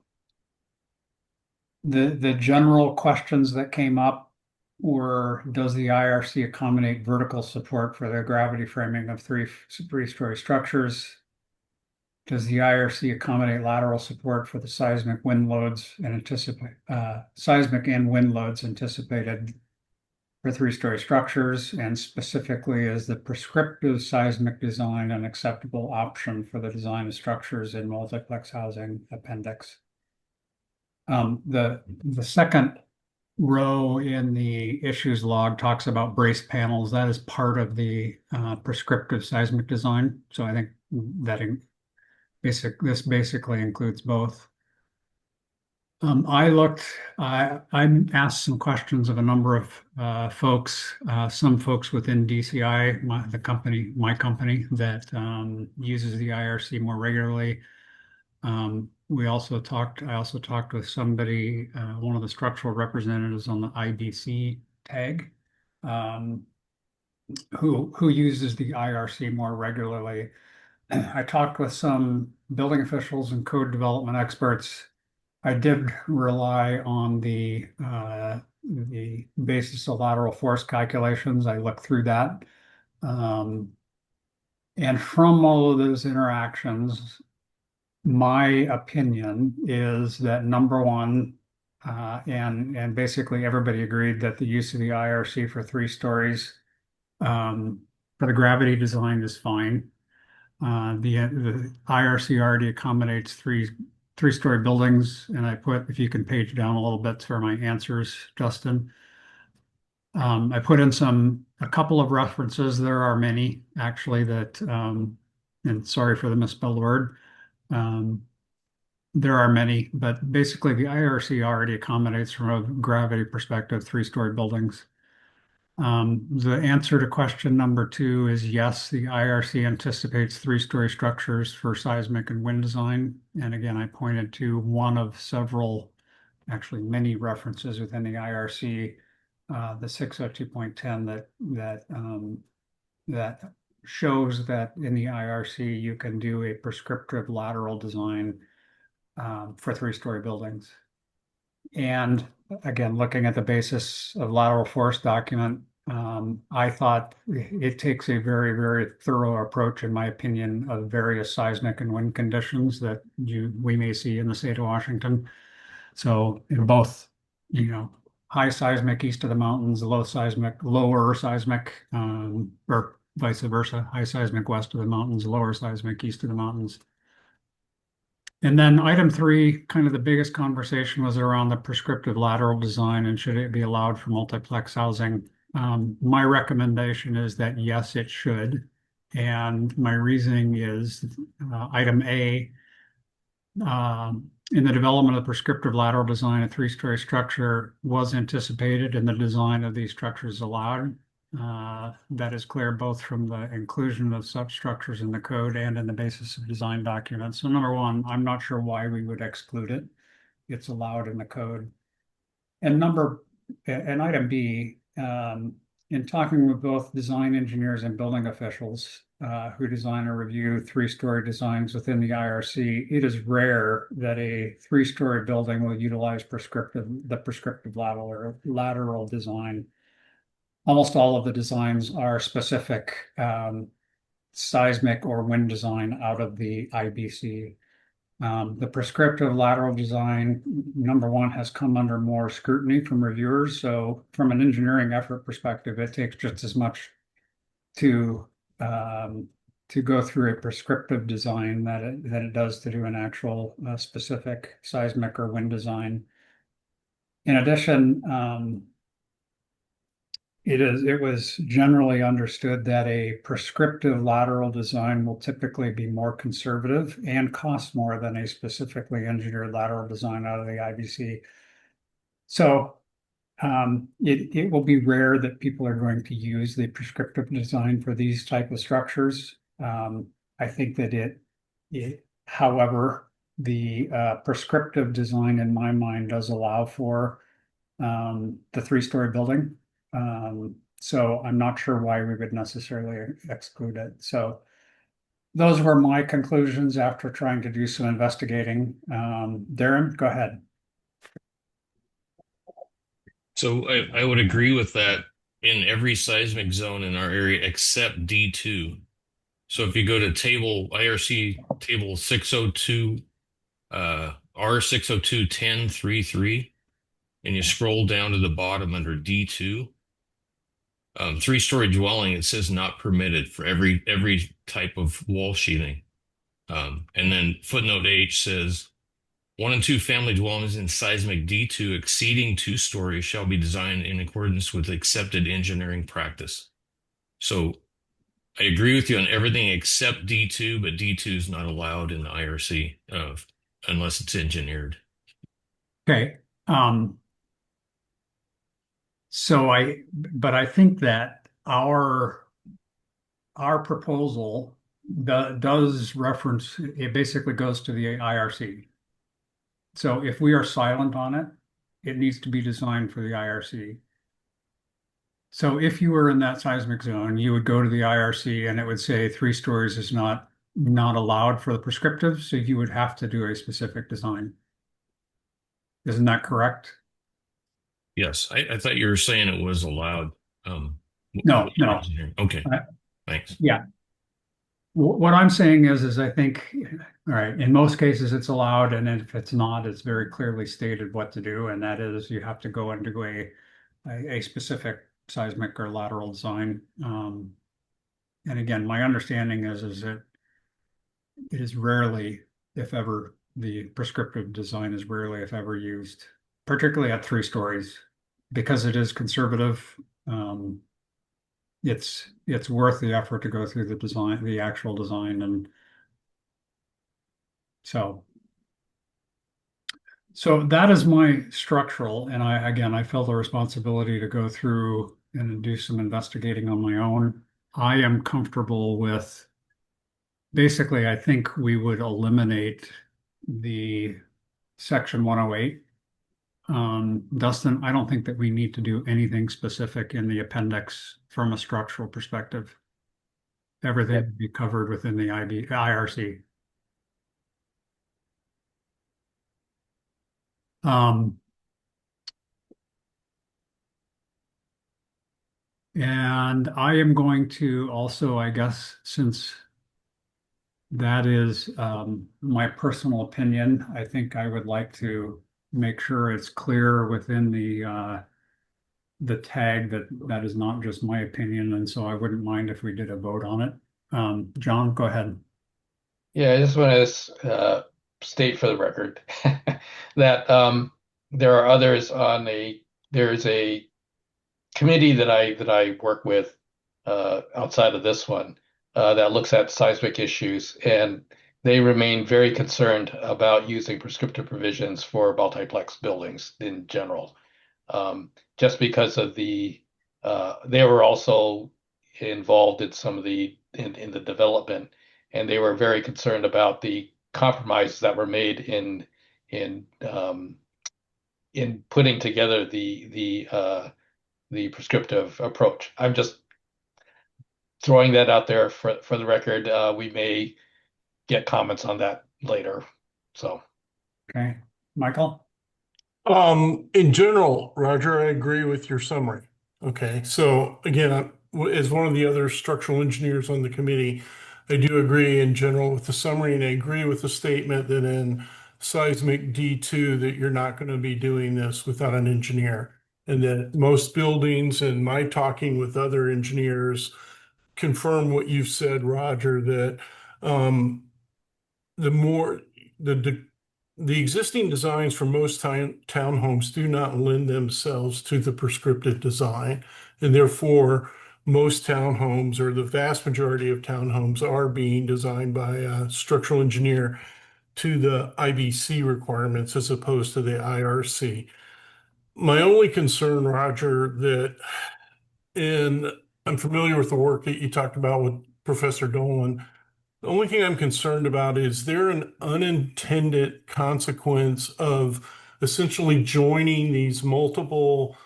general questions that came up were, does the IRC accommodate vertical support for the gravity framing of three-story structures? Does the IRC accommodate lateral support for the seismic wind loads and seismic and wind loads anticipated for three-story structures? And specifically, is the prescriptive seismic design an acceptable option for the design of structures in multiplex housing appendix? The second row in the issues log talks about brace panels. That is part of the prescriptive seismic design. So I think that this basically includes both. I asked some questions of a number of folks, some folks within DCI, my company that uses the IRC more regularly. I also talked with somebody, one of the structural representatives on the IBC tag, who uses the IRC more regularly. I talked with some building officials and code development experts. I did rely on the basis of lateral force calculations. I looked through that. And from all of those interactions, my opinion is that number one, and basically everybody agreed that the use of the IRC for 3 stories for the gravity design is fine. The IRC already accommodates three-story buildings, and I put, if you can page down a little bit for my answers, Justin. I put in a couple of references. There are many actually that, and sorry for the misspelled word. There are many, but basically the IRC already accommodates from a gravity perspective 3-story buildings. The answer to question number 2 is yes, the IRC anticipates 3-story structures for seismic and wind design. And again, I pointed to one of several, actually many references within the IRC, the 602.10 that shows that in the IRC you can do a prescriptive lateral design for 3-story buildings. And again, looking at the basis of lateral force document, I thought it takes a very, very thorough approach, in my opinion, of various seismic and wind conditions that we may see in the state of Washington. So in both, high seismic east of the mountains, lower seismic, or vice versa, high seismic west of the mountains, lower seismic east of the mountains. And then item 3, kind of the biggest conversation was around the prescriptive lateral design and should it be allowed for multiplex housing. My recommendation is that yes, it should. And my reasoning is item A, in the development of the prescriptive lateral design, a 3-story structure was anticipated and the design of these structures allowed. That is clear both from the inclusion of such structures in the code and in the basis of design documents. So number 1, I'm not sure why we would exclude it. It's allowed in the code. And item B, in talking with both design engineers and building officials who design or review 3-story designs within the IRC, it is rare that a 3-story building will utilize the prescriptive lateral design. Almost all of the designs are specific seismic or wind design out of the IBC. The prescriptive lateral design, number 1, has come under more scrutiny from reviewers. So from an engineering effort perspective, it takes just as much to go through a prescriptive design than it does to do an actual specific seismic or wind design. In addition, it was generally understood that a prescriptive lateral design will typically be more conservative and cost more than a specifically engineered lateral design out of the IBC. So it will be rare that people are going to use the prescriptive design for these type of structures. I think that however, the prescriptive design in my mind does allow for the 3-story building. So I'm not sure why we would necessarily exclude it. So those were my conclusions after trying to do some investigating. Darren, go ahead. So I would agree with that in every seismic zone in our area except D2. So if you go to IRC table 602, R602-1033, and you scroll down to the bottom under D2, 3-story dwelling, it says not permitted for every type of wall sheathing. And then footnote H says 1 and 2 family dwellings in seismic D2 exceeding 2 stories shall be designed in accordance with accepted engineering practice. So I agree with you on everything except D2, but D2 is not allowed in the IRC unless it's engineered. Okay. But I think that our proposal does reference, it basically goes to the IRC. So if we are silent on it, it needs to be designed for the IRC. So if you were in that seismic zone, you would go to the IRC and it would say 3 stories is not allowed for the prescriptive, so you would have to do a specific design. Isn't that correct? Yes, I thought you were saying it was allowed. No. Okay, thanks. Yeah. What I'm saying is I think, all right, in most cases it's allowed, and if it's not, it's very clearly stated what to do, and that is you have to go into a specific seismic or lateral design. And again, my understanding is that it is rarely, if ever, the prescriptive design is rarely, if ever, used, particularly at 3 stories, because it is conservative. It's worth the effort to go through the actual design, and so that is my structural, and I felt a responsibility to go through and do some investigating on my own. I am comfortable with, basically, I think we would eliminate the section 108. Dustin, I don't think that we need to do anything specific in the appendix from a structural perspective. Everything would be covered within the IRC. And I am going to also, I guess, since that is my personal opinion, I think I would like to make sure it's clear within the the tag that that is not just my opinion, and so I wouldn't mind if we did a vote on it. John, go ahead. Yeah, I just want to state for the record that there are others on there's a committee that I work with outside of this one that looks at seismic issues, and they remain very concerned about using prescriptive provisions for multiplex buildings in general, just because of they were also involved in some of in the development, and they were very concerned about the compromises that were made in putting together the prescriptive approach. I'm just throwing that out there for the record. We may get comments on that later. So, Okay, Michael? In general, Roger, I agree with your summary. Okay, so again, as one of the other structural engineers on the committee, I do agree in general with the summary, and I agree with the statement that in seismic D2 that you're not going to be doing this without an engineer, and that most buildings, and my talking with other engineers confirm what you've said, Roger, that the more the existing designs for most townhomes do not lend themselves to the prescriptive design, and therefore most townhomes, or the vast majority of townhomes, are being designed by a structural engineer to the IBC requirements as opposed to the IRC. My only concern, Roger, and I'm familiar with the work that you talked about with Professor Dolan. The only thing I'm concerned about is there an unintended consequence of essentially joining these multiple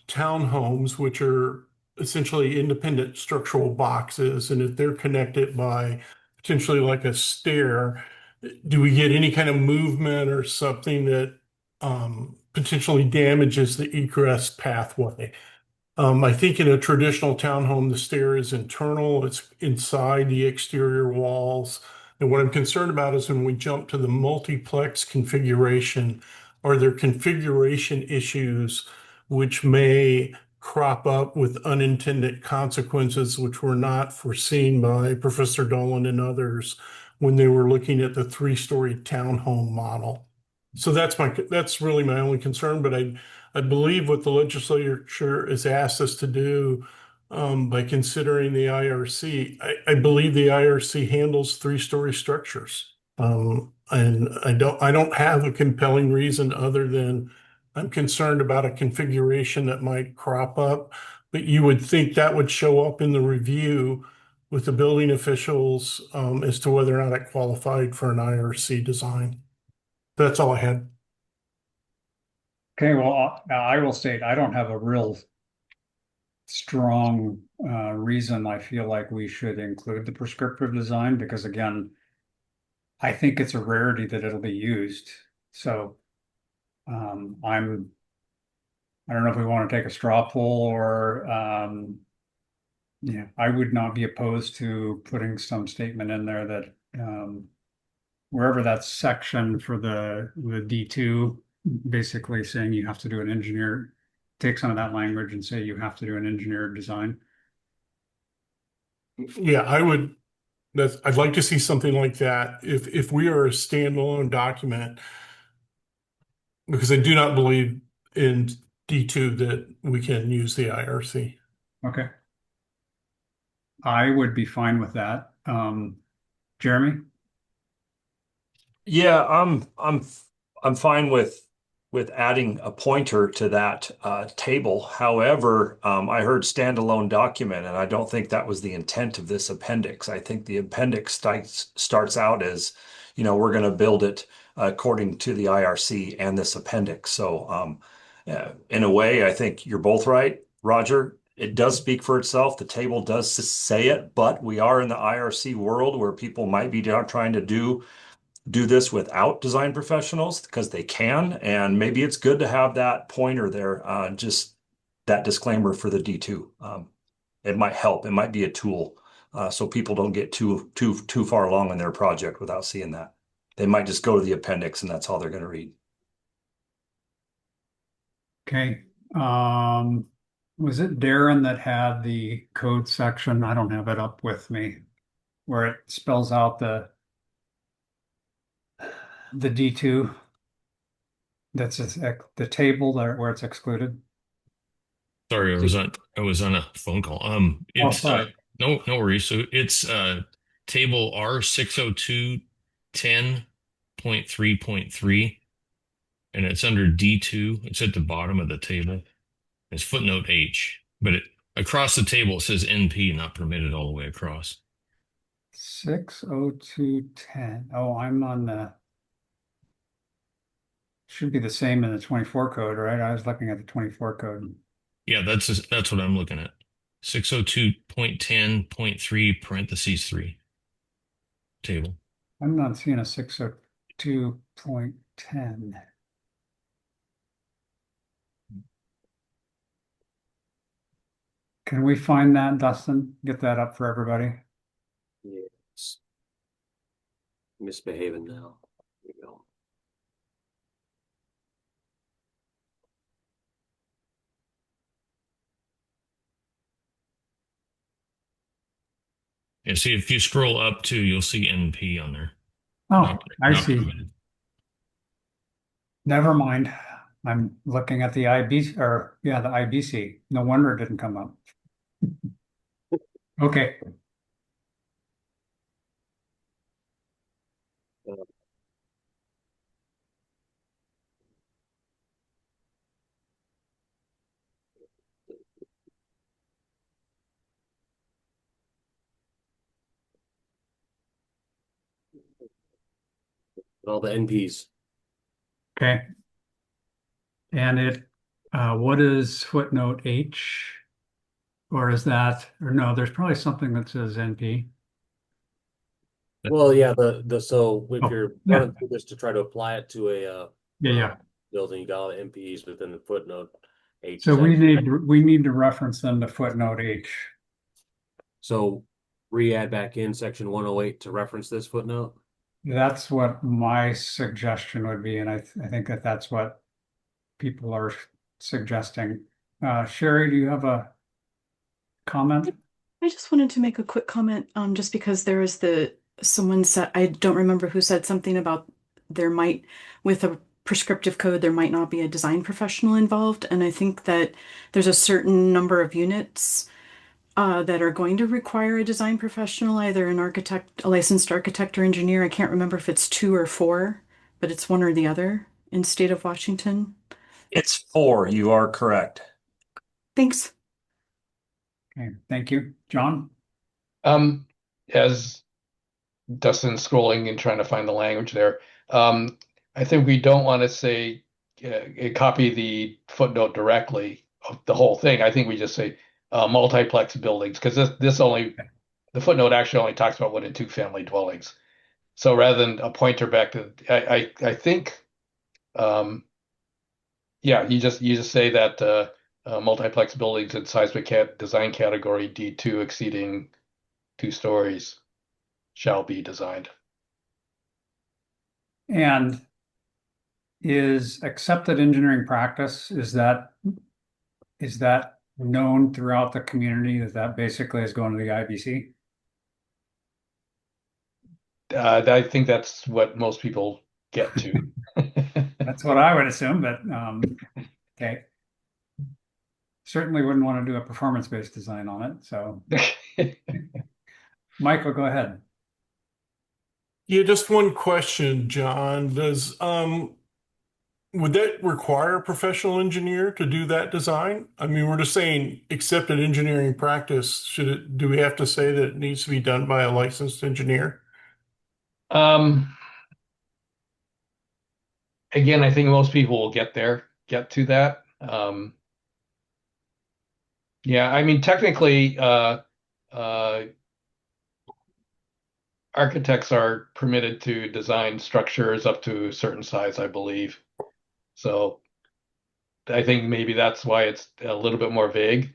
townhomes, which are essentially independent structural boxes, and if they're connected by potentially like a stair, do we get any kind of movement or something that potentially damages the egress pathway? I think in a traditional townhome, the stair is internal, it's inside the exterior walls. And what I'm concerned about is when we jump to the multiplex configuration, are there configuration issues which may crop up with unintended consequences, which were not foreseen by Professor Dolan and others when they were looking at the three-story townhome model? So that's really my only concern, but I believe what the legislature has asked us to do by considering the IRC. I believe the IRC handles three-story structures, and I don't have a compelling reason other than I'm concerned about a configuration that might crop up. But you would think that would show up in the review with the building officials as to whether or not it qualified for an IRC design. That's all I had. Okay, well, I will state I don't have a real strong reason I feel like we should include the prescriptive design because, again, I think it's a rarity that it'll be used. So I don't know if we want to take a straw poll or yeah, I would not be opposed to putting some statement in there that wherever that section for the D2, basically saying you have to do an engineer, take some of that language and say you have to do an engineered design. Yeah, I'd like to see something like that if we are a standalone document, because I do not believe in D2 that we can use the IRC. Okay. I would be fine with that. Jeremy? Yeah, I'm fine with adding a pointer to that table. However, I heard standalone document, and I don't think that was the intent of this appendix. I think the appendix starts out as, we're going to build it according to the IRC and this appendix. So, in a way, I think you're both right, Roger. It does speak for itself. The table does say it, but we are in the IRC world where people might be trying to do this without design professionals because they can, and maybe it's good to have that pointer there, just that disclaimer for the D2. It might help. It might be a tool, so people don't get too far along in their project without seeing that. They might just go to the appendix and that's all they're going to read. Okay. Was it Darren that had the code section? I don't have it up with me, where it spells out the D2. That's the table there where it's excluded. Sorry, I was on a phone call. Oh, It's sorry. no worries. So it's table R60210.3.3, and it's under D2. It's at the bottom of the table. It's footnote H, but across the table it says NP, not permitted all the way across. 60210. Oh, I'm on the should be the same in the 24 code, right? I was looking at the 24 code. Yeah, that's what I'm looking at. 602.10.3 parentheses 3 table. I'm not seeing a 602.10. Can we find that, Dustin? Get that up for everybody? Yes. Misbehaving now. Here we go. And see, if you scroll up too, you'll see NP on there. Oh, I Not see. permitted. Never mind. I'm looking at the IB or yeah, the IBC. No wonder it didn't come up. Okay. All the NPs. Okay. And what is footnote H? Or is that, or no, there's probably something that says NP. Well, yeah, so if Oh, you're yeah. running through this to try to apply it to a Yeah. building, you got all the NPs within the footnote H. So we need to reference them to footnote H. So re-add back in section 108 to reference this footnote. That's what my suggestion would be, and I think that that's what people are suggesting. Sherry, do you have a comment? I just wanted to make a quick comment, just because there was someone said, I don't remember who said something about with a prescriptive code, there might not be a design professional involved. And I think that there's a certain number of units that are going to require a design professional, either an architect, a licensed architect or engineer. I can't remember if it's 2 or 4, but it's one or the other in state of Washington. It's 4. You are correct. Thanks. Okay, thank you. John? As Dustin's scrolling and trying to find the language there, I think we don't want to say copy the footnote directly of the whole thing. I think we just say multiplex buildings, because the footnote actually only talks about 1 and 2 family dwellings. So rather than a pointer back to, I think, yeah, you just say that multiplex buildings in seismic design category D2 exceeding 2 stories shall be designed. And is accepted engineering practice, is that known throughout the community that basically is going to the IBC? I think that's what most people get to. That's what I would assume, but okay. Certainly wouldn't want to do a performance-based design on it. So Michael, go ahead. Yeah, just one question, John. Would that require a professional engineer to do that design? I mean, we're just saying accepted engineering practice. Do we have to say that it needs to be done by a licensed engineer? Again, I think most people will get to that. Yeah, I mean, technically, architects are permitted to design structures up to a certain size, I believe. So I think maybe that's why it's a little bit more vague.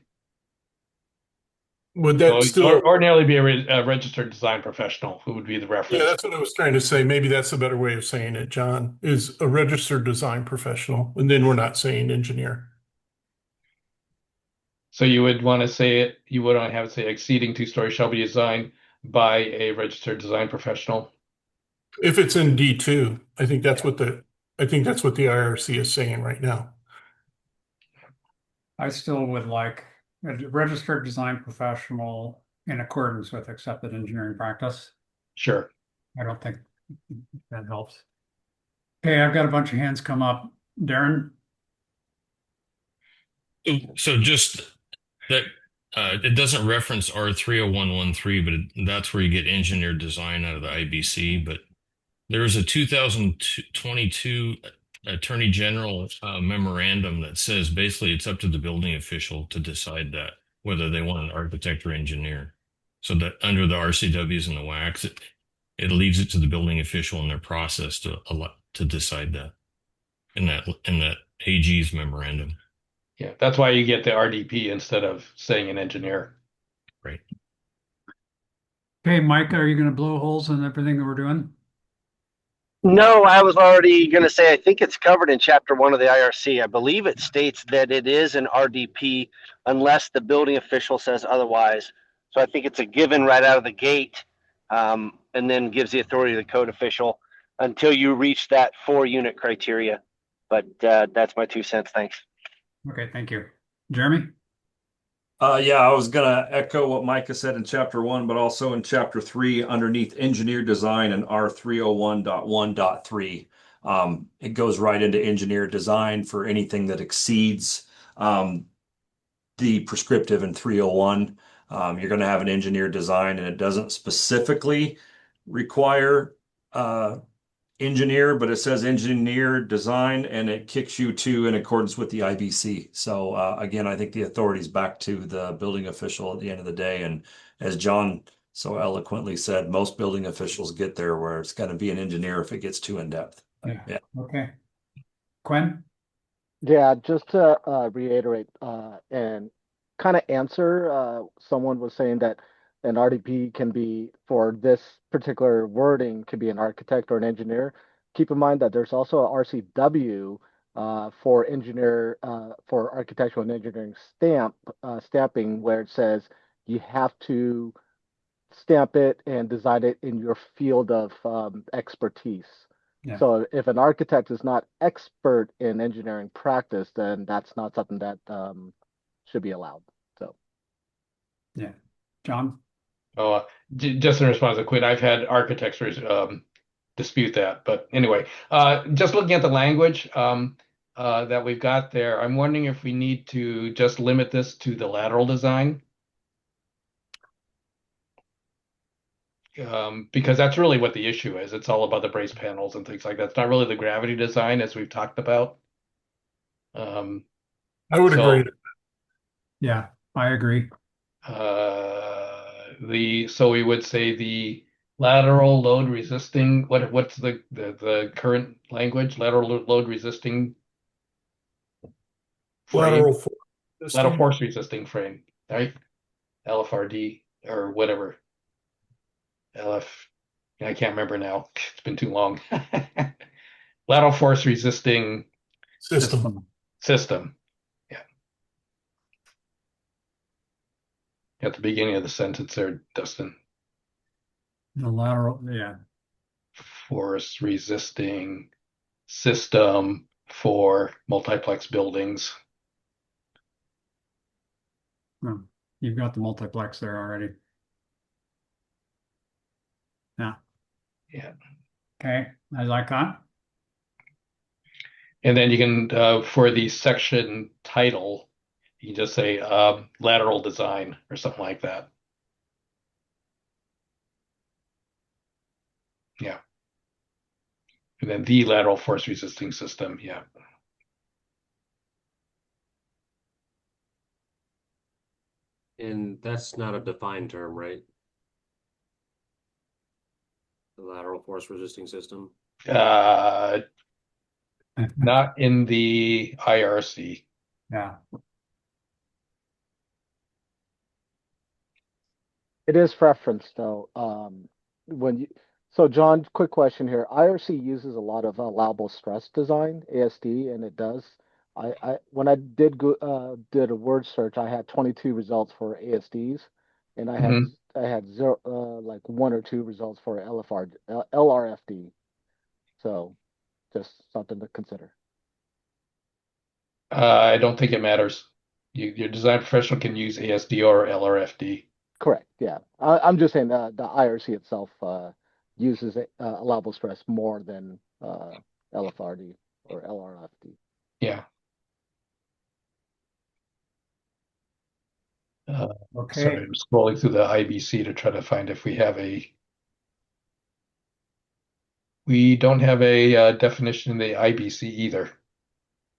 Would that still ordinarily be a registered design professional who would be the reference? Yeah, that's what I was trying to say. Maybe that's a better way of saying it, John, is a registered design professional, and then we're not saying engineer. So you would want to say it, you would want to have it say exceeding 2 stories shall be designed by a registered design professional. If it's in D2, I think that's what the IRC is saying right now. I still would like a registered design professional in accordance with accepted engineering practice. Sure. I don't think that helps. Okay, I've got a bunch of hands come up. Darren? So just that it doesn't reference R30113, but that's where you get engineered design out of the IBC. But there was a 2022 Attorney General memorandum that says basically it's up to the building official to decide that whether they want an architect or engineer. So that under the RCWs and the WACs, it leaves it to the building official in their process to decide that in that AG's memorandum. Yeah, that's why you get the RDP instead of saying an engineer. Right. Okay, Mike, are you going to blow holes in everything that we're doing? No, I was already going to say, I think it's covered in chapter 1 of the IRC. I believe it states that it is an RDP unless the building official says otherwise. So I think it's a given right out of the gate, and then gives the authority to the code official until you reach that 4-unit criteria. But that's my 2 cents. Thanks. Okay, thank you. Jeremy? Yeah, I was gonna echo what Micah said in chapter 1, but also in chapter 3 underneath engineer design and R301.1.3. It goes right into engineer design for anything that exceeds the prescriptive in 301. You're going to have an engineer design, and it doesn't specifically require engineer, but it says engineer design, and it kicks you to in accordance with the IBC. So again, I think the authority is back to the building official at the end of the day. And as John so eloquently said, most building officials get there where it's going to be an engineer if it gets too in depth. Yeah. Okay. Quinn? Yeah, just to reiterate and kind of answer, someone was saying that an RDP can be, for this particular wording, could be an architect or an engineer. Keep in mind that there's also a RCW for engineer, for architectural and engineering stamping, where it says you have to stamp it and design it in your field of expertise. Yeah. So if an architect is not expert in engineering practice, then that's not something that should be allowed. So, yeah. John? Oh, just in response to Quinn, I've had architects dispute that. But anyway, just looking at the language that we've got there, I'm wondering if we need to just limit this to the lateral design. Because that's really what the issue is. It's all about the brace panels and things like that. It's not really the gravity design as we've talked about. I would agree. Yeah, I agree. So we would say the lateral load resisting. What's the current language? Lateral load resisting frame. Lateral force resisting frame, right? LFRD or whatever. LF. I can't remember now. It's been too long. Lateral force resisting system. Yeah. At the beginning of the sentence there, Dustin. The lateral, yeah. Force resisting system for multiplex buildings. Oh, you've got the multiplex there already. Yeah. Yeah. Okay, I like that. And then you can, for the section title, you can just say lateral design or something like that. Yeah. And then the lateral force resisting system. Yeah. And that's not a defined term, right? The lateral force resisting system. Not in the IRC. Yeah. it is referenced though. So John, quick question here. IRC uses a lot of allowable stress design, ASD, and it does. When I did a word search, I had 22 results for ASDs, and Mhm. I had zero like one or two results for LRFD. So just something to consider. I don't think it matters. Your design professional can use ASD or LRFD. Correct. Yeah. I'm just saying the IRC itself uses allowable stress more than LFRD or LRFD. Yeah. Okay. Sorry, I'm scrolling through the IBC to try to find if we have a. We don't have a definition in the IBC either.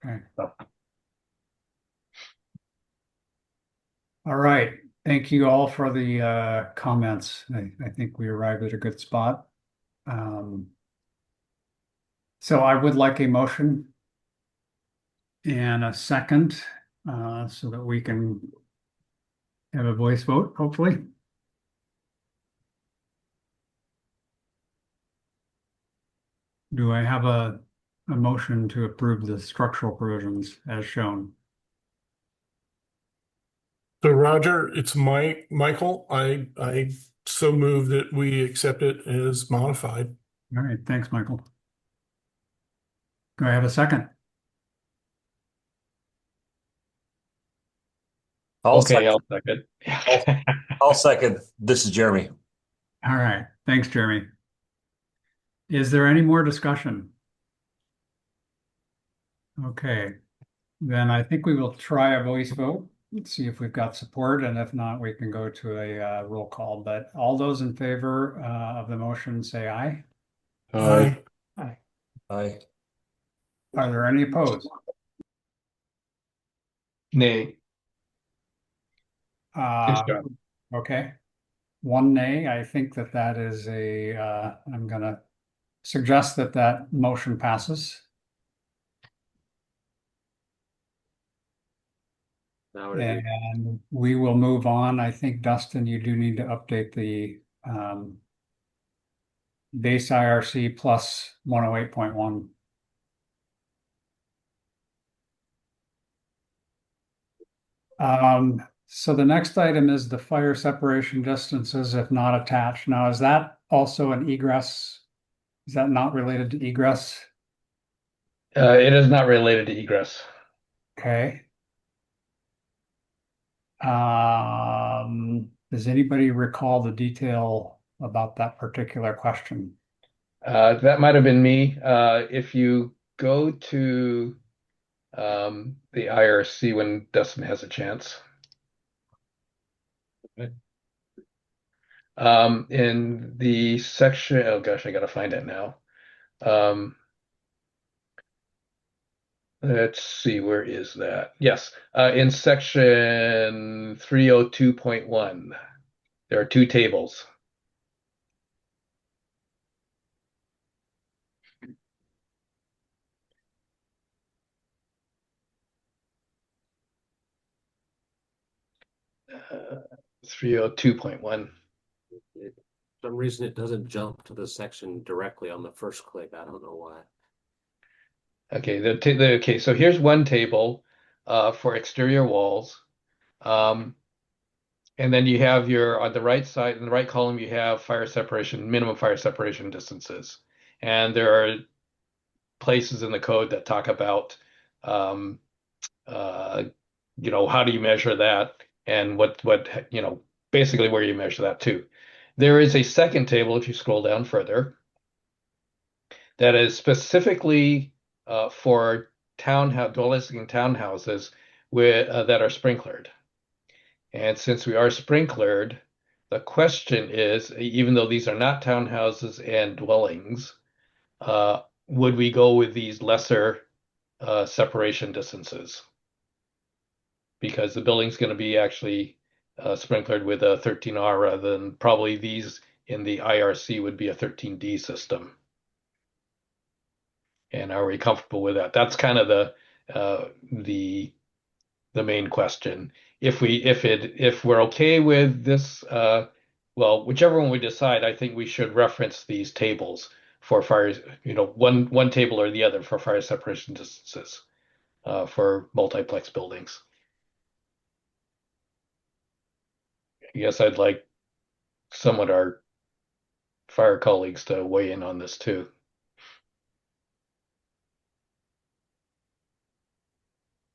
Okay. So, All right. Thank you all for the comments. I think we arrived at a good spot. So I would like a motion and a second so that we can have a voice vote, hopefully. Do I have a motion to approve the structural provisions as shown? So Roger, it's Michael. I so move that we accept it as modified. All right, thanks, Michael. Do I have a second? I'll okay, second. I'll second. I'll second. This is Jeremy. All right, thanks, Jeremy. Is there any more discussion? Okay, then I think we will try a voice vote. Let's see if we've got support, and if not, we can go to a roll call. But all those in favor of the motion say aye. Aye. Aye. Aye. Are there any opposed? Nay. Uh, John. okay. One nay. I think that is I'm gonna suggest that motion passes. And we will move on. I think, Dustin, you do need to update the base IRC plus 108.1. So the next item is the fire separation distances if not attached. Now, is that also an egress? Is that not related to egress? It is not related to egress. Okay. Does anybody recall the detail about that particular question? That might have been me. If you go to the IRC when Dustin has a chance. In the section, oh gosh, I gotta find it now. Let's see, where is that? Yes, in section 302.1, there are two tables. Uh, 302.1. For some reason, it doesn't jump to the section directly on the first click. I don't know why. Okay, okay, so here's one table for exterior walls. And then you have on the right side, in the right column, you have fire separation, minimum fire separation distances. And there are places in the code that talk about, how do you measure that and what, basically where you measure that too. There is a second table, if you scroll down further, that is specifically for dwellings and townhouses that are sprinklered. And since we are sprinklered, the question is, even though these are not townhouses and dwellings, would we go with these lesser separation distances? Because the building's going to be actually sprinklered with a 13R rather than probably these in the IRC would be a 13D system. And are we comfortable with that? That's kind of the main question. If we're okay with this, well, whichever one we decide, I think we should reference these tables for fires, one table or the other for fire separation distances. for multiplex buildings. I guess I'd like some of our fire colleagues to weigh in on this too.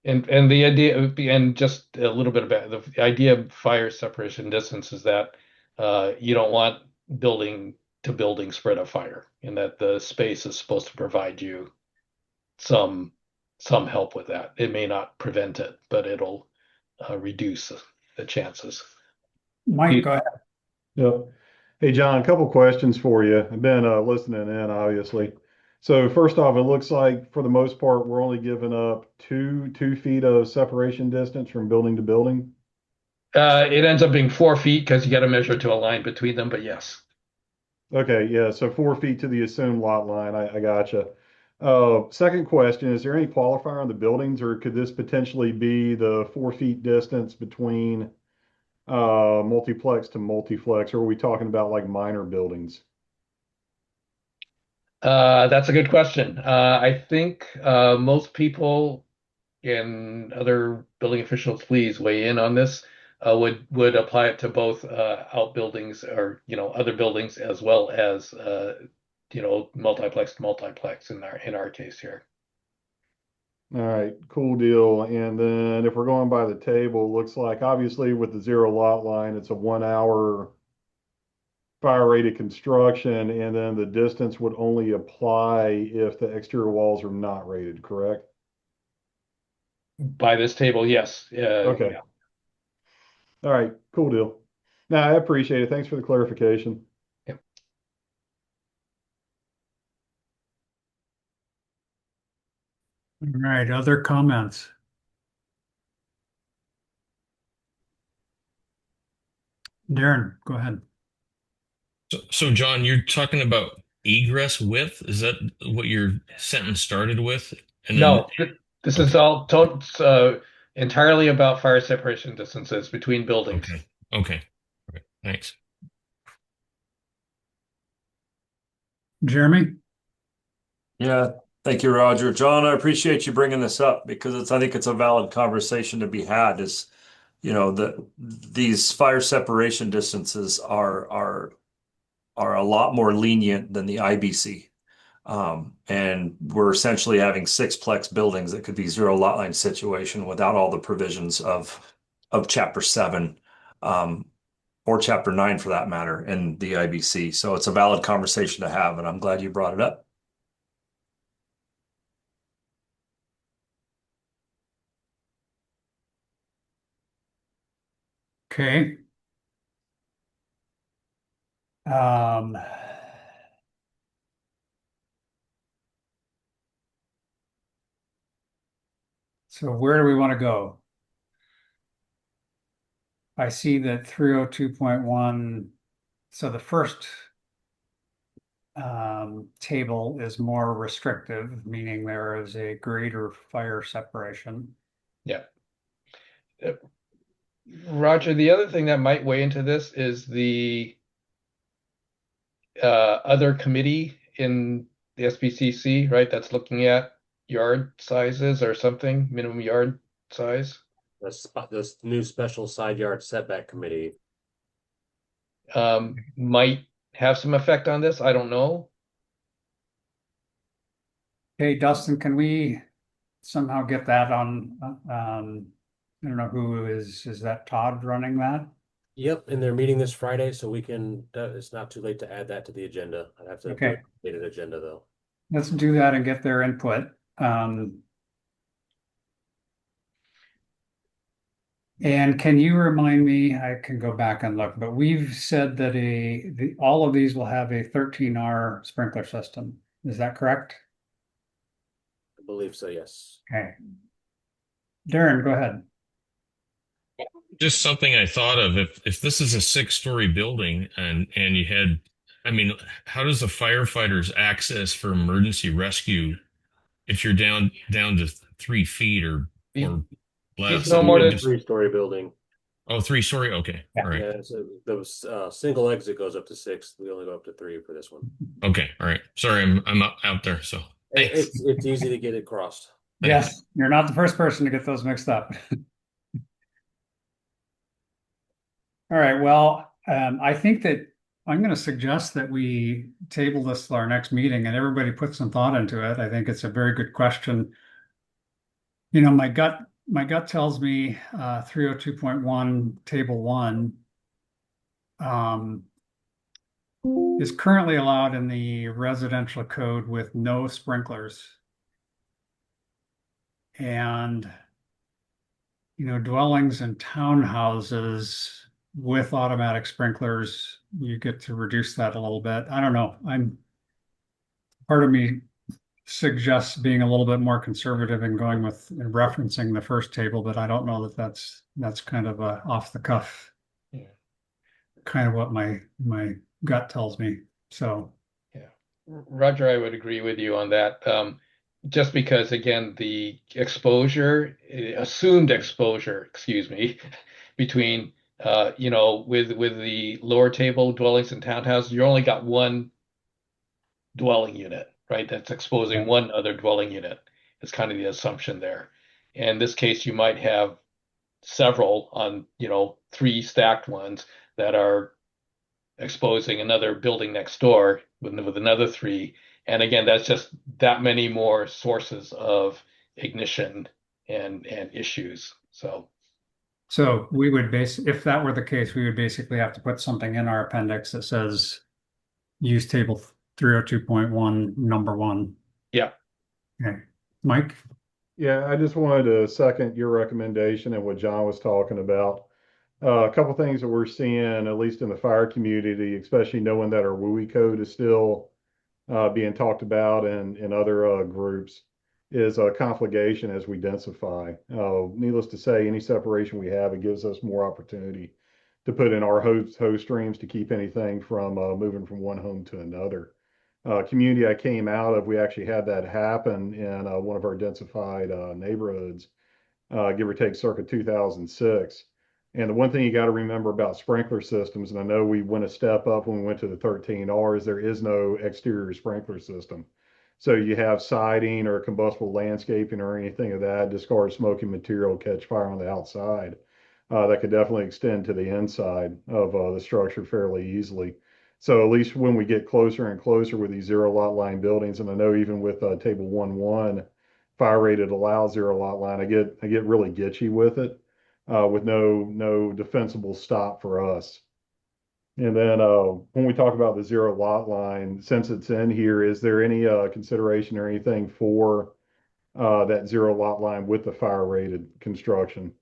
And the idea and just a little bit about the idea of fire separation distance is that you don't want building to building spread of fire, and that the space is supposed to provide you some help with that. It may not prevent it, but it'll reduce the chances. Mike, go ahead. Yep. Hey, John, a couple questions for you. I've been listening in, obviously. So first off, it looks like for the most part, we're only giving up 2 feet of separation distance from building to building. It ends up being 4 feet because you got to measure to a line between them, but yes. Okay, yeah, so 4 feet to the assumed lot line. I gotcha. Second question, is there any qualifier on the buildings, or could this potentially be the 4 feet distance between multiplex to multiplex, or are we talking about like minor buildings? That's a good question. I think most people and other building officials, please weigh in on this, would apply it to both outbuildings or other buildings as well as multiplex to multiplex in our case here. All right, cool deal. And then if we're going by the table, looks like obviously with the zero lot line, it's a 1 hour fire rated construction, and then the distance would only apply if the exterior walls are not rated, correct? By this table, yes. Okay. Yeah. All right, cool deal. No, I appreciate it. Thanks for the clarification. Yep. All right, other comments? Darren, go ahead. So John, you're talking about egress width? Is that what your sentence started with? And No, this is all entirely about fire separation distances between buildings. Okay. Thanks. Jeremy? Yeah, thank you, Roger. John, I appreciate you bringing this up because I think it's a valid conversation to be had. These fire separation distances are a lot more lenient than the IBC. And we're essentially having sixplex buildings that could be zero lot line situation without all the provisions of Chapter 7, or Chapter 9 for that matter, in the IBC. So it's a valid conversation to have, and I'm glad you brought it up. Okay. So where do we want to go? I see that 302.1, so the first table is more restrictive, meaning there is a greater fire separation. Yeah. Roger, the other thing that might weigh into this is the other committee in the SBCC, right? That's looking at yard sizes or something, minimum yard size. This new special side yard setback committee. Might have some effect on this. I don't know. Hey, Dustin, can we somehow get that on, I don't know who is that Todd running that? Yep, and they're meeting this Friday, so we can, it's not too late to add that to the agenda. I'd have to do Okay. an agenda though. Let's do that and get their input. And can you remind me, I can go back and look, but we've said that all of these will have a 13R sprinkler system. Is that correct? I believe so, yes. Okay. Darren, go ahead. Just something I thought of, if this is a 6-story building and you had, I mean, how does the firefighters access for emergency rescue if you're down to 3 feet or less? No more than 3-story building. Oh, 3-story. Okay. All right. Yeah, so there was single exit goes up to 6. We only go up to 3 for this one. Okay. All right. Sorry, I'm out there. So thanks. It's easy to get it crossed. Yes, you're not the first person to get those mixed up. All right, well, I think that I'm going to suggest that we table this to our next meeting and everybody put some thought into it. I think it's a very good question. You know, my gut tells me 302.1 table 1 is currently allowed in the residential code with no sprinklers. And you know, dwellings and townhouses with automatic sprinklers, you get to reduce that a little bit. I don't know. Part of me suggests being a little bit more conservative and going with and referencing the first table, but I don't know that that's kind of a off the cuff. Yeah. Kind of what my gut tells me. So yeah, Roger, I would agree with you on that. Just because, again, the assumed exposure, excuse me, between you know, with the lower table dwellings and townhouses, you only got one dwelling unit, right? That's exposing one other dwelling unit. It's kind of the assumption there. In this case, you might have several on, you know, three stacked ones that are exposing another building next door with another three. And again, that's just that many more sources of ignition and issues. So we would if that were the case, we would basically have to put something in our appendix that says use table 302.1 number 1. Yeah. Okay. Mike? Yeah, I just wanted to second your recommendation and what John was talking about. A couple things that we're seeing, at least in the fire community, especially knowing that our WUI code is still being talked about in other groups, is conflagration as we densify. Needless to say, any separation we have, it gives us more opportunity to put in our host streams to keep anything from moving from one home to another. Community I came out of, we actually had that happen in one of our densified neighborhoods, give or take circa 2006. And the one thing you got to remember about sprinkler systems, and I know we went a step up when we went to the 13Rs, there is no exterior sprinkler system. So you have siding or combustible landscaping or anything of that, discard smoking material, catch fire on the outside. That could definitely extend to the inside of the structure fairly easily. So at least when we get closer and closer with these zero lot line buildings, and I know even with table 1.1, fire rated allow zero lot line, I get really gitchy with it, with no defensible stop for us. And then when we talk about the zero lot line, since it's in here, is there any consideration or anything for that zero lot line with the fire rated construction?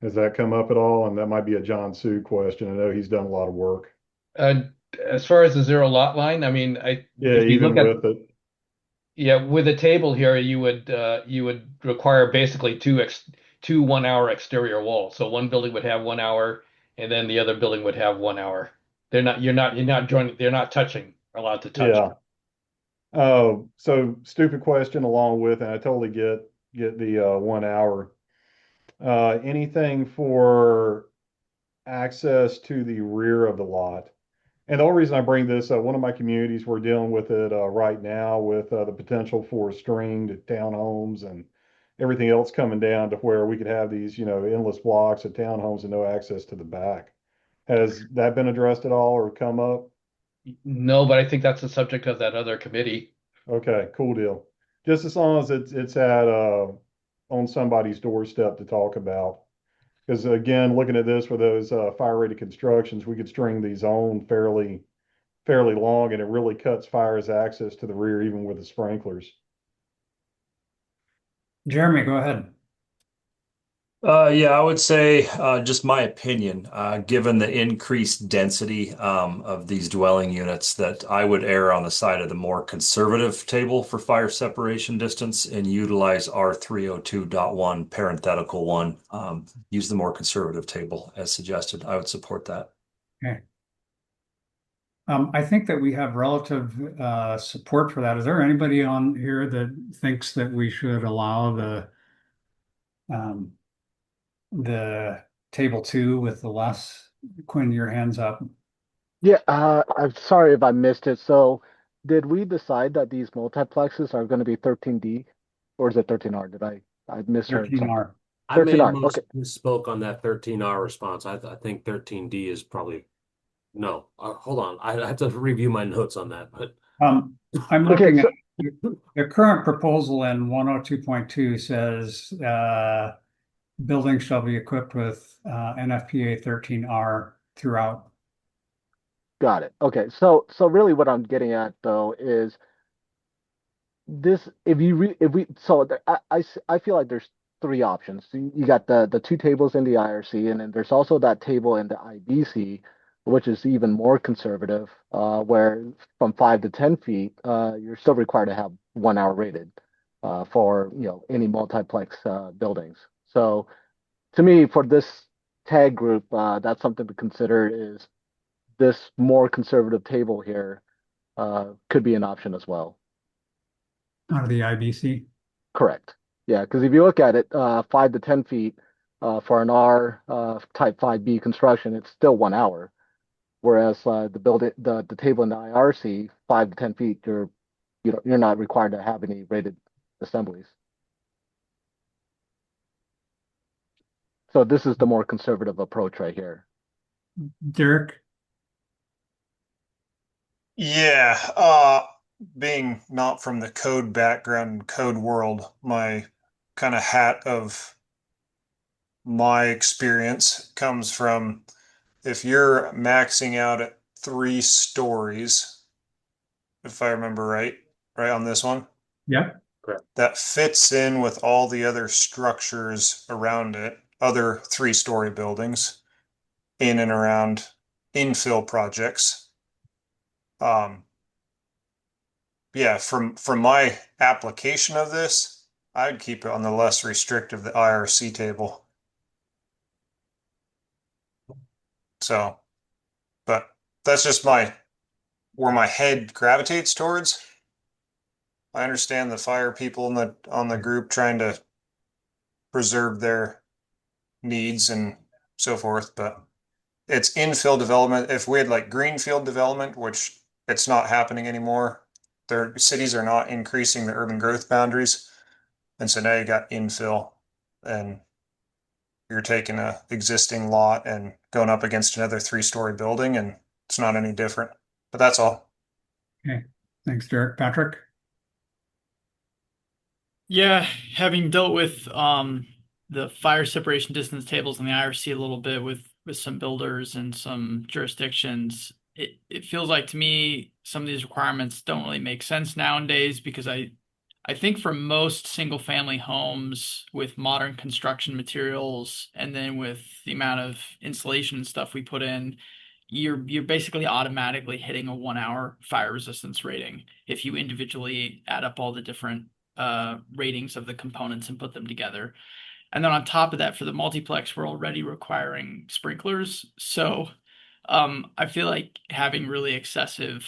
Has that come up at all? And that might be a John Sue question. I know he's done a lot of work. As far as the zero lot line, I mean, Yeah, if you even look at with it. Yeah, with a table here, you would require basically two 1 hour exterior walls. So one building would have 1 hour, and then the other building would have 1 hour. You're not joining. They're not allowed to touch. Yeah. So stupid question along with, and I totally get the 1 hour. Anything for access to the rear of the lot. And the only reason I bring this, one of my communities, we're dealing with it right now with the potential for stringed townhomes and everything else coming down to where we could have these, you know, endless blocks of townhomes and no access to the back. Has that been addressed at all or come up? No, but I think that's the subject of that other committee. Okay, cool deal. Just as long as it's at on somebody's doorstep to talk about. Because again, looking at this for those fire rated constructions, we could string these on fairly long, and it really cuts fire's access to the rear, even with the sprinklers. Jeremy, go ahead. Yeah, I would say, just my opinion, given the increased density of these dwelling units, that I would err on the side of the more conservative table for fire separation distance and utilize R302.1 parenthetical 1. Use the more conservative table as suggested. I would support that. Okay. I think that we have relative support for that. Is there anybody on here that thinks that we should allow the table 2 with the less? Quinn, your hands up. Yeah, I'm sorry if I missed it. So did we decide that these multiplexes are going to be 13D or is it 13R? I misheard something? 13R. I may have 13R. Okay. misspoke on that 13R response. I think 13D is probably no. Hold on, I have to review my notes on that. But I'm Okay, looking at so the current proposal in 102.2 says buildings shall be equipped with NFPA 13R throughout. got it. Okay, so really what I'm getting at though is this if we so I feel like there's three options. You got the two tables in the IRC, and then there's also that table in the IBC, which is even more conservative, where from 5 to 10 feet, you're still required to have 1 hour rated for any multiplex buildings. So to me, for this tag group, that's something to consider. Is this more conservative table here could be an option as well. Out of the IBC. Correct. Yeah, because if you look at it, 5 to 10 feet for an R type 5B construction, it's still 1 hour. Whereas the table in the IRC, 5 to 10 feet, you're not required to have any rated assemblies. So this is the more conservative approach right here. Derek? Yeah, being not from the code background, code world, my kind of hat of my experience comes from if you're maxing out at 3 stories, if I remember right on this one. Yeah. Correct. That fits in with all the other structures around it, other 3-story buildings in and around infill projects. Yeah, from my application of this, I'd keep it on the less restrictive, the IRC table. So, but that's just where my head gravitates towards. I understand the fire people on the group trying to preserve their needs and so forth, but it's infill development. If we had like greenfield development, which it's not happening anymore, their cities are not increasing the urban growth boundaries. And so now you got infill and you're taking a existing lot and going up against another 3-story building, and it's not any different. But that's all. Okay. Thanks, Derek. Patrick? Yeah, having dealt with the fire separation distance tables in the IRC a little bit with some builders and some jurisdictions, it feels like to me some of these requirements don't really make sense nowadays because I think for most single family homes with modern construction materials and then with the amount of insulation and stuff we put in, you're basically automatically hitting a 1 hour fire resistance rating if you individually add up all the different ratings of the components and put them together. And then on top of that, for the multiplex, we're already requiring sprinklers. So I feel like having really excessive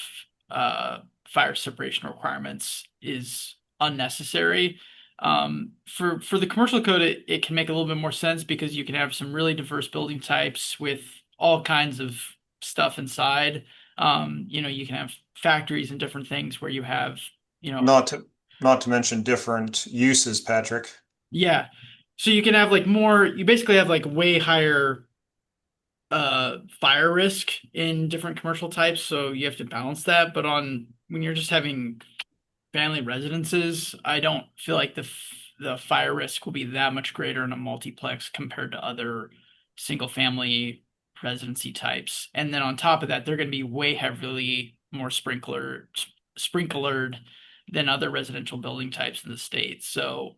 fire separation requirements is unnecessary. For the commercial code, it can make a little bit more sense because you can have some really diverse building types with all kinds of stuff inside. You can have factories and different things where you have, Not to mention different uses, Patrick. yeah. So you can have you basically have like way higher fire risk in different commercial types, so you have to balance that. But when you're just having family residences, I don't feel like the fire risk will be that much greater in a multiplex compared to other single family residency types. And then on top of that, they're going to be way heavily more sprinklered than other residential building types in the state. So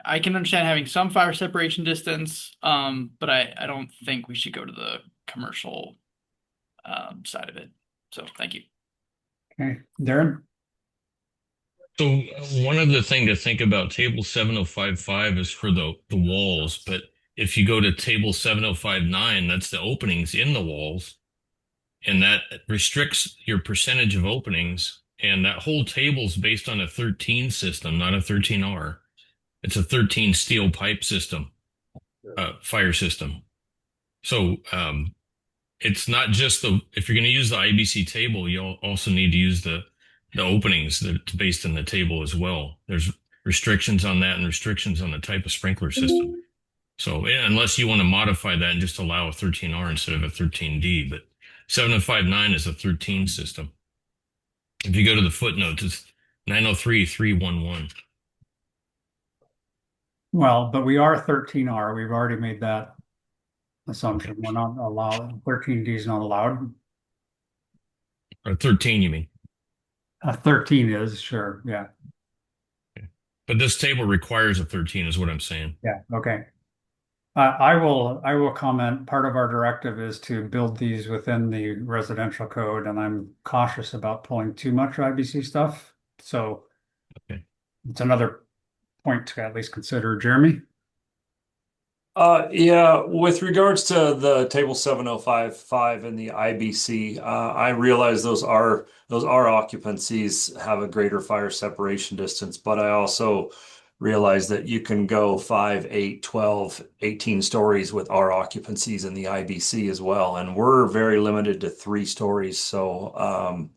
I can understand having some fire separation distance, but I don't think we should go to the commercial side of it. So thank you. Okay. Darren? So one other thing to think about, table 7055 is for the walls, but if you go to table 7059, that's the openings in the walls, and that restricts your percentage of openings. And that whole table is based on a 13 system, not a 13R. It's a 13 steel pipe system, fire system. So it's not just if you're going to use the IBC table, you'll also need to use the openings that's based in the table as well. There's restrictions on that and restrictions on the type of sprinkler system. So yeah, unless you want to modify that and just allow a 13R instead of a 13D, but 7059 is a 13 system. If you go to the footnotes, it's 903311. Well, but we are 13R. We've already made that assumption. We're not allowed, 13D is not allowed. Or 13, you mean? 13 is, sure, yeah. But this table requires a 13 is what I'm saying. Yeah, okay. I will comment, part of our directive is to build these within the residential code, and I'm cautious about pulling too much IBC stuff. So okay. It's another point to at least consider. Jeremy? Yeah, with regards to the table 7055 and the IBC, I realize those R occupancies have a greater fire separation distance, but I also realize that you can go 5, 8, 12, 18 stories with R occupancies in the IBC as well. And we're very limited to 3 stories. So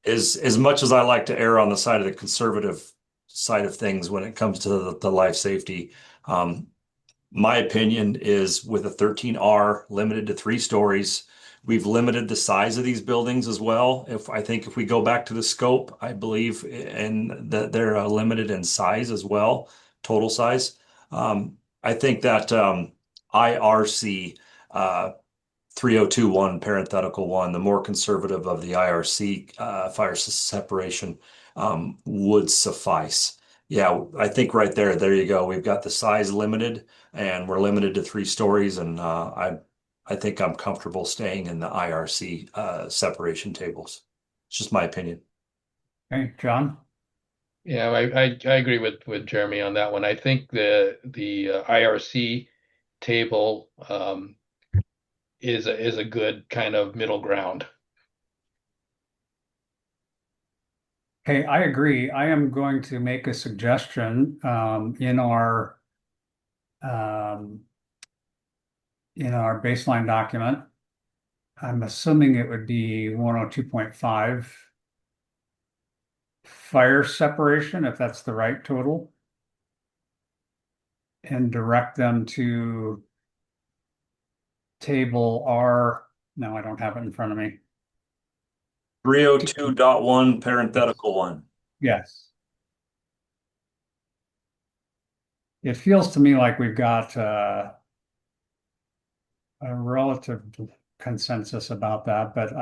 as much as I like to err on the side of the conservative side of things when it comes to the life safety, my opinion is with a 13R limited to 3 stories, we've limited the size of these buildings as well. I think if we go back to the scope, I believe and that they're limited in size as well, total size. I think that IRC 3021 parenthetical 1, the more conservative of the IRC fire separation would suffice. Yeah, I think right there you go. We've got the size limited and we're limited to 3 stories. And I think I'm comfortable staying in the IRC separation tables. It's just my opinion. Okay, John? Yeah, I agree with Jeremy on that one. I think the IRC table is a good kind of middle ground. Okay, I agree. I am going to make a suggestion in our baseline document. I'm assuming it would be 102.5 fire separation, if that's the right total, and direct them to table R. No, I don't have it in front of me. 302.1 parenthetical 1. Yes. It feels to me like we've got a relative consensus about that, but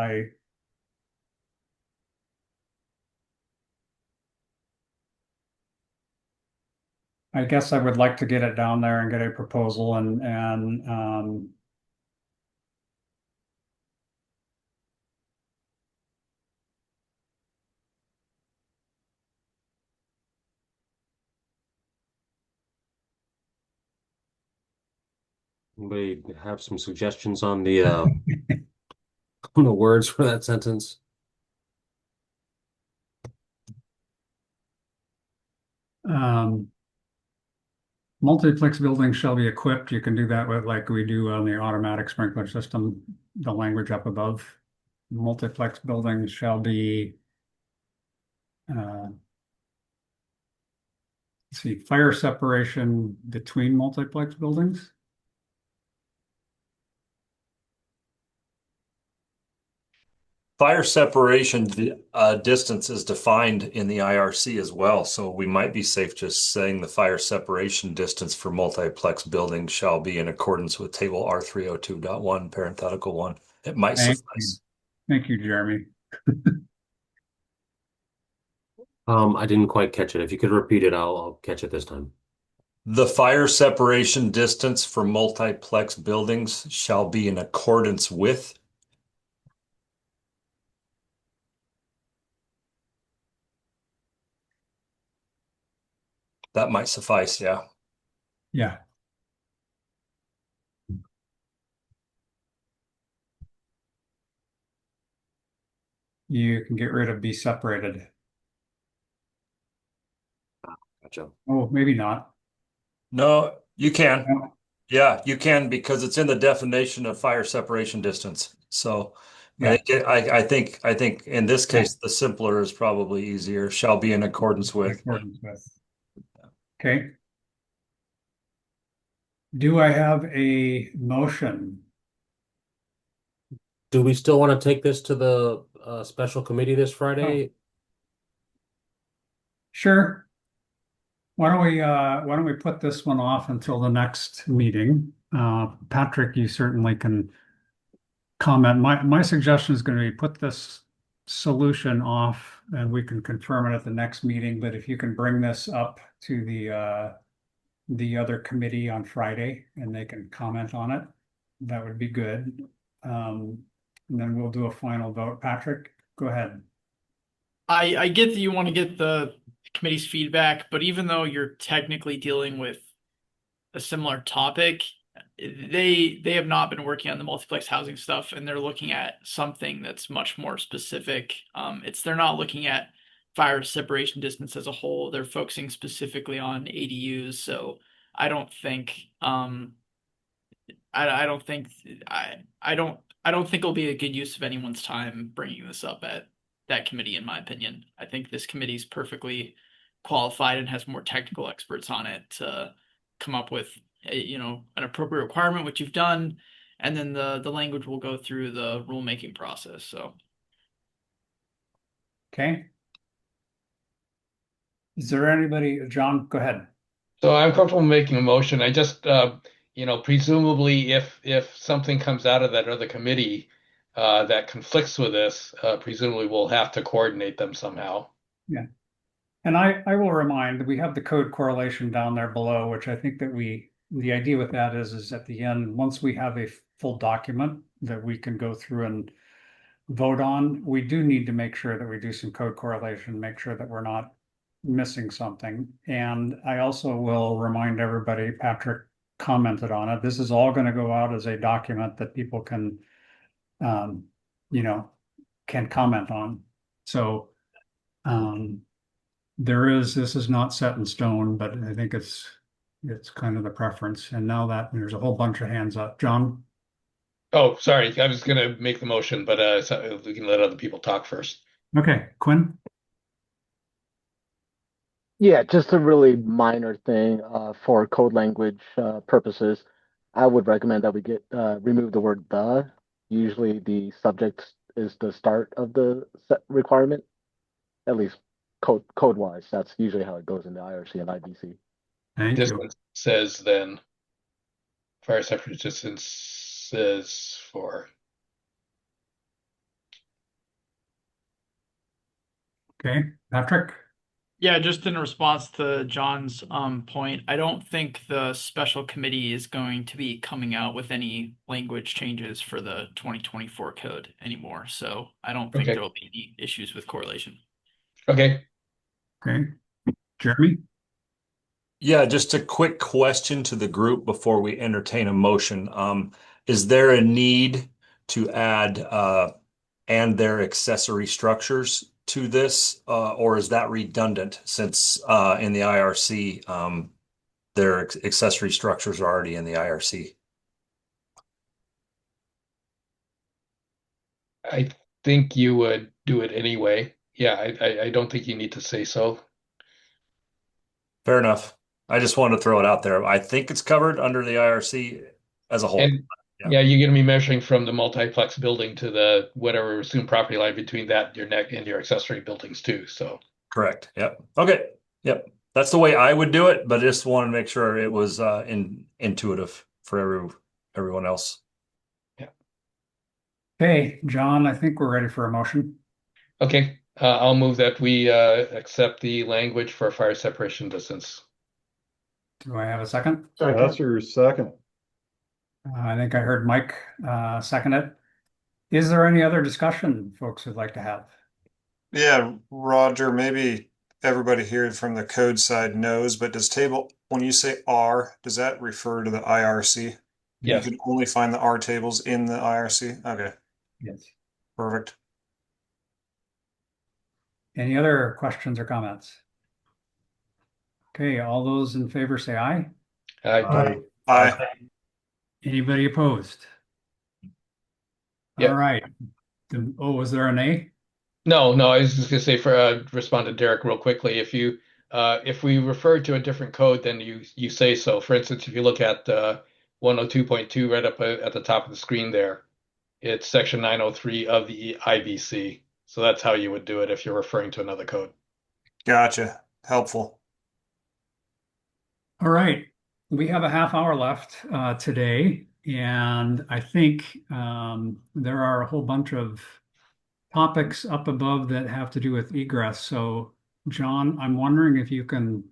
I guess I would like to get it down there and get a proposal and Anybody have some suggestions on the on the words for that sentence? Multiplex buildings shall be equipped. You can do that with like we do on the automatic sprinkler system, the language up above. Multiplex buildings shall be let's see, fire separation between multiplex buildings. Fire separation distance is defined in the IRC as well, so we might be safe just saying the fire separation distance for multiplex buildings shall be in accordance with table R302.1 parenthetical 1. It might suffice. Thank you, Jeremy. I didn't quite catch it. If you could repeat it, I'll catch it this time. The fire separation distance for multiplex buildings shall be in accordance with. That might suffice, yeah. Yeah. You can get rid of be separated. Gotcha. Oh, maybe not. No, you can. Yeah, you can because it's in the definition of fire separation distance. So Yeah. I think in this case, the simpler is probably easier, shall be in accordance with. Okay. Do I have a motion? Do we still want to take this to the special committee this Friday? Sure. Why don't we put this one off until the next meeting? Patrick, you certainly can comment. My suggestion is going to be put this solution off and we can confirm it at the next meeting. But if you can bring this up to the other committee on Friday and they can comment on it, that would be good. And then we'll do a final vote. Patrick, go ahead. I get that you want to get the committee's feedback, but even though you're technically dealing with a similar topic, they have not been working on the multiplex housing stuff, and they're looking at something that's much more specific. They're not looking at fire separation distance as a whole. They're focusing specifically on ADUs. So I don't think I don't think I don't think it'll be a good use of anyone's time bringing this up at that committee, in my opinion. I think this committee is perfectly qualified and has more technical experts on it to come up with an appropriate requirement, which you've done, and then the language will go through the rulemaking process. So Okay. Is there anybody, John, go ahead. So I'm comfortable making a motion. I just, presumably if something comes out of that other committee that conflicts with this, presumably we'll have to coordinate them somehow. Yeah. And I will remind, we have the code correlation down there below, which I think that the idea with that is at the end, once we have a full document that we can go through and vote on, we do need to make sure that we do some code correlation, make sure that we're not missing something. And I also will remind everybody, Patrick commented on it, this is all going to go out as a document that people can, can comment on. So, this is not set in stone, but I think it's kind of the preference. And now that there's a whole bunch of hands up. John? Oh, sorry. I was going to make the motion, but so we can let other people talk first. Okay. Quinn? Yeah, just a really minor thing for code language purposes. I would recommend that we get remove the word the. Usually the subject is the start of the set requirement, at least code wise. That's usually how it goes in the IRC and IBC. Thank This you. one says then fire separation distance says for. Okay. Patrick? yeah, just in response to John's point, I don't think the special committee is going to be coming out with any language changes for the 2024 code anymore. So I don't think there will be any issues with correlation. Okay. Okay. Jeremy? Yeah, just a quick question to the group before we entertain a motion. Is there a need to add and their accessory structures to this, or is that redundant since in the IRC their accessory structures are already in the IRC? I think you would do it anyway. Yeah, I don't think you need to say so. Fair enough. I just wanted to throw it out there. I think it's covered under the IRC as a whole. And yeah, you're going to be measuring from the multiplex building to the whatever assumed property line between that and your neck and your accessory buildings too. So correct. Yep. Okay. Yep. That's the way I would do it, but I just wanted to make sure it was intuitive for everyone else. Yeah. Okay, John, I think we're ready for a motion. Okay. I'll move that we accept the language for fire separation distance. Do I have a second? That's your second. I think I heard Mike second it. Is there any other discussion folks would like to have? Yeah, Roger, maybe everybody here from the code side knows, but when you say R, does that refer to the IRC? Yes. You can only find the R tables in the IRC? Okay. Yes. Perfect. Any other questions or comments? Okay, all those in favor say aye. Aye. Aye. Anybody opposed? Yeah. All right. Oh, was there an A? No, I was just gonna say for respond to Derek real quickly. If we refer to a different code, then you say so. For instance, if you look at 102.2 right up at the top of the screen there, it's section 903 of the IBC. So that's how you would do it if you're referring to another code. Gotcha. Helpful. All right. We have a half hour left today, and I think there are a whole bunch of topics up above that have to do with egress. So, John, I'm wondering if you can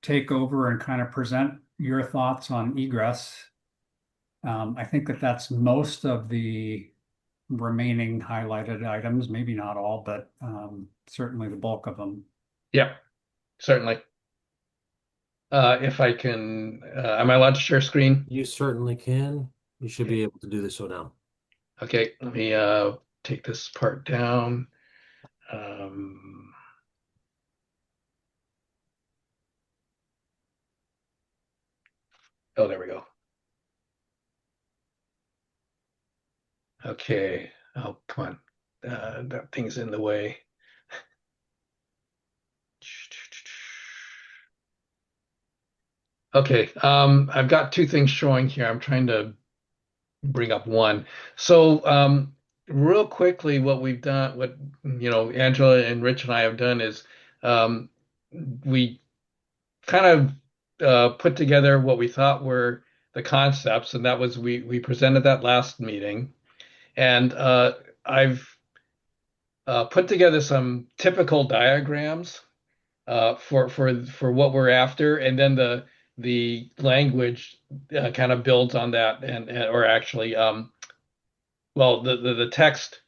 take over and kind of present your thoughts on egress. I think that's most of the remaining highlighted items, maybe not all, but certainly the bulk of them. Yeah, certainly. If I can, am I allowed to share screen? You certainly can. You should be able to do this so now. Okay, let me take this part down. Um, oh, there we go. Okay. Oh, come on. That thing's in the way. Okay. I've got two things showing here. I'm trying to bring up one. So, real quickly, what we've done, what Angela and Rich and I have done is we kind of put together what we thought were the concepts, and that was we presented that last meeting, and I've put together some typical diagrams for what we're after, and then the language kind of builds on that, and or actually well, the text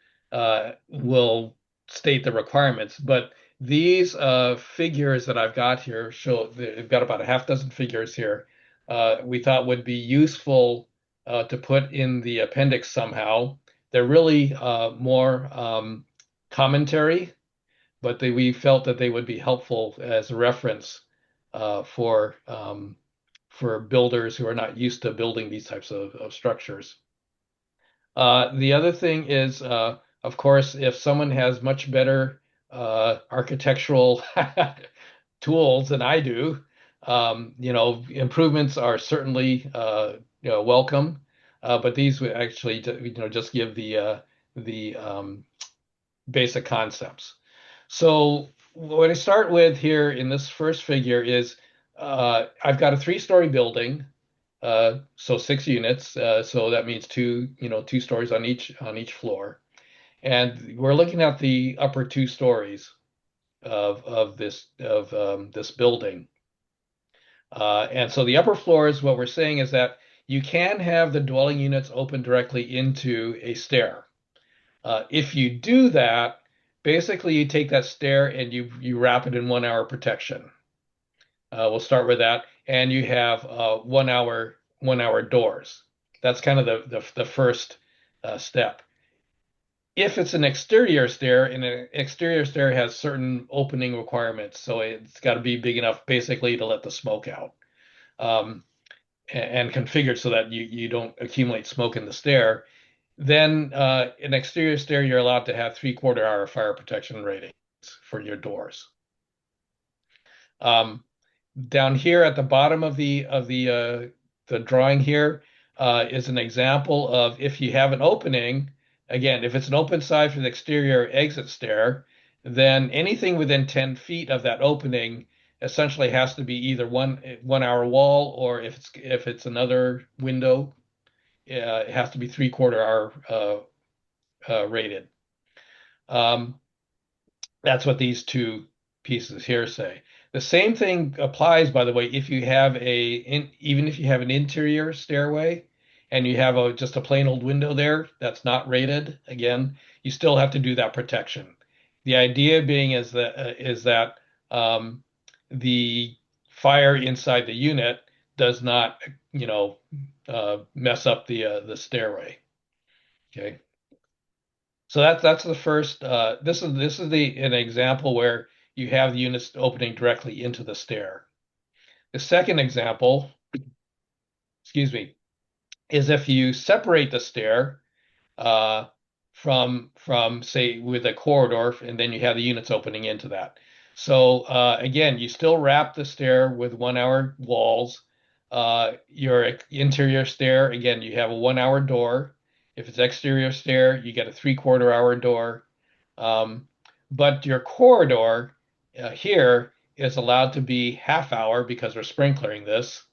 will state the requirements, but these figures that I've got here show they've got about a half dozen figures here. We thought would be useful to put in the appendix somehow. They're really more commentary, but we felt that they would be helpful as a reference for builders who are not used to building these types of structures. The other thing is, of course, if someone has much better architectural tools than I do, improvements are certainly welcome. But these would actually, just give the basic concepts. So what I start with here in this first figure is I've got a 3-story building. So 6 units. So that means two stories on each floor. And we're looking at the upper 2 stories of this building. And so the upper floors, what we're saying is that you can have the dwelling units open directly into a stair. If you do that, basically you take that stair and you wrap it in 1 hour protection. We'll start with that, and you have 1 hour doors. That's kind of the first step. If it's an exterior stair, and an exterior stair has certain opening requirements, so it's got to be big enough basically to let the smoke out, and configured so that you don't accumulate smoke in the stair. Then an exterior stair, you're allowed to have 3/4 hour fire protection ratings for your doors. Down here at the bottom of the drawing here is an example of if you have an opening. Again, if it's an open side for the exterior exit stair, then anything within 10 feet of that opening essentially has to be either 1 hour wall, or if it's another window, it has to be 3/4 hour rated. That's what these two pieces here say. The same thing applies, by the way, if you have even if you have an interior stairway and you have just a plain old window there that's not rated. Again, you still have to do that protection. The idea being is that the fire inside the unit does not, mess up the stairway. Okay. So that's the first. This is an example where you have the units opening directly into the stair. The second example, excuse me, is if you separate the stair uh, from say with a corridor, and then you have the units opening into that. So again, you still wrap the stair with 1 hour walls. Your interior stair, again, you have a 1 hour door. If it's exterior stair, you get a 3/4 hour door. But your corridor here is allowed to be half hour because we're sprinklering this,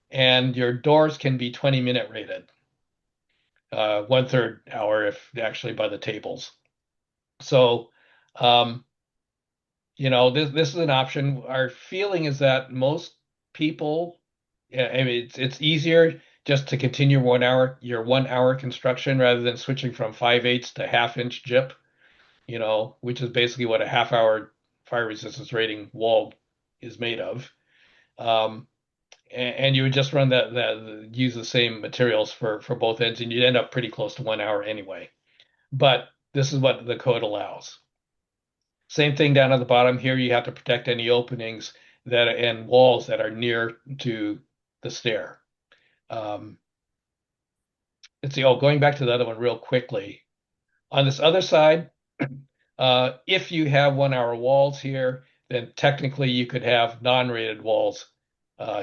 and your doors can be 20-minute rated. 1/3 hour if actually by the tables. So, this is an option. Our feeling is that most people, I mean, it's easier just to continue your 1 hour construction rather than switching from 5/8 to half-inch gyp, which is basically what a half-hour fire resistance rating wall is made of. And you would just run use the same materials for both ends, and you'd end up pretty close to 1 hour anyway. But this is what the code allows. Same thing down at the bottom here. You have to protect any openings and walls that are near to the stair. Let's see. Oh, going back to the other one real quickly. On this other side, if you have 1 hour walls here, then technically you could have non-rated walls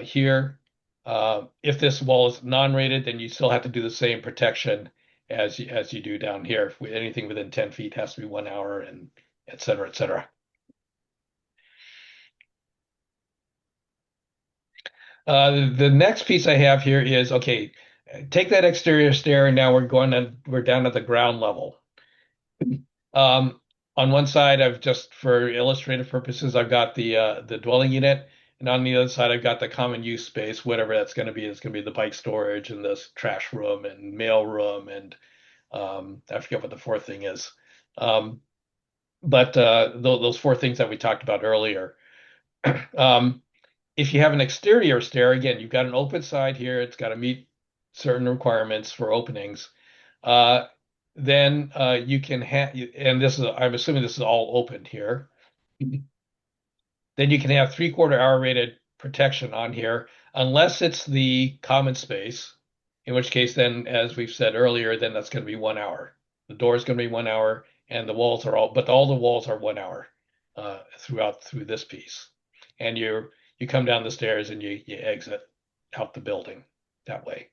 here. If this wall is non-rated, then you still have to do the same protection as you do down here. Anything within 10 feet has to be 1 hour, and et cetera, et cetera. The next piece I have here is, okay, take that exterior stair, and now we're down at the ground level. On one side, I've just, for illustrative purposes, I've got the dwelling unit, and on the other side, I've got the common use space, whatever that's going to be. It's going to be the bike storage and this trash room and mail room, and I forget what the fourth thing is. But those four things that we talked about earlier. If you have an exterior stair, again, you've got an open side here. It's got to meet certain requirements for openings. Then you can have, and I'm assuming this is all open here. Then you can have 3/4 hour rated protection on here, unless it's the common space, in which case then, as we've said earlier, then that's going to be 1 hour. The door is going to be 1 hour, and the walls are all the walls are 1 hour through this piece. And you come down the stairs and you exit out the building that way.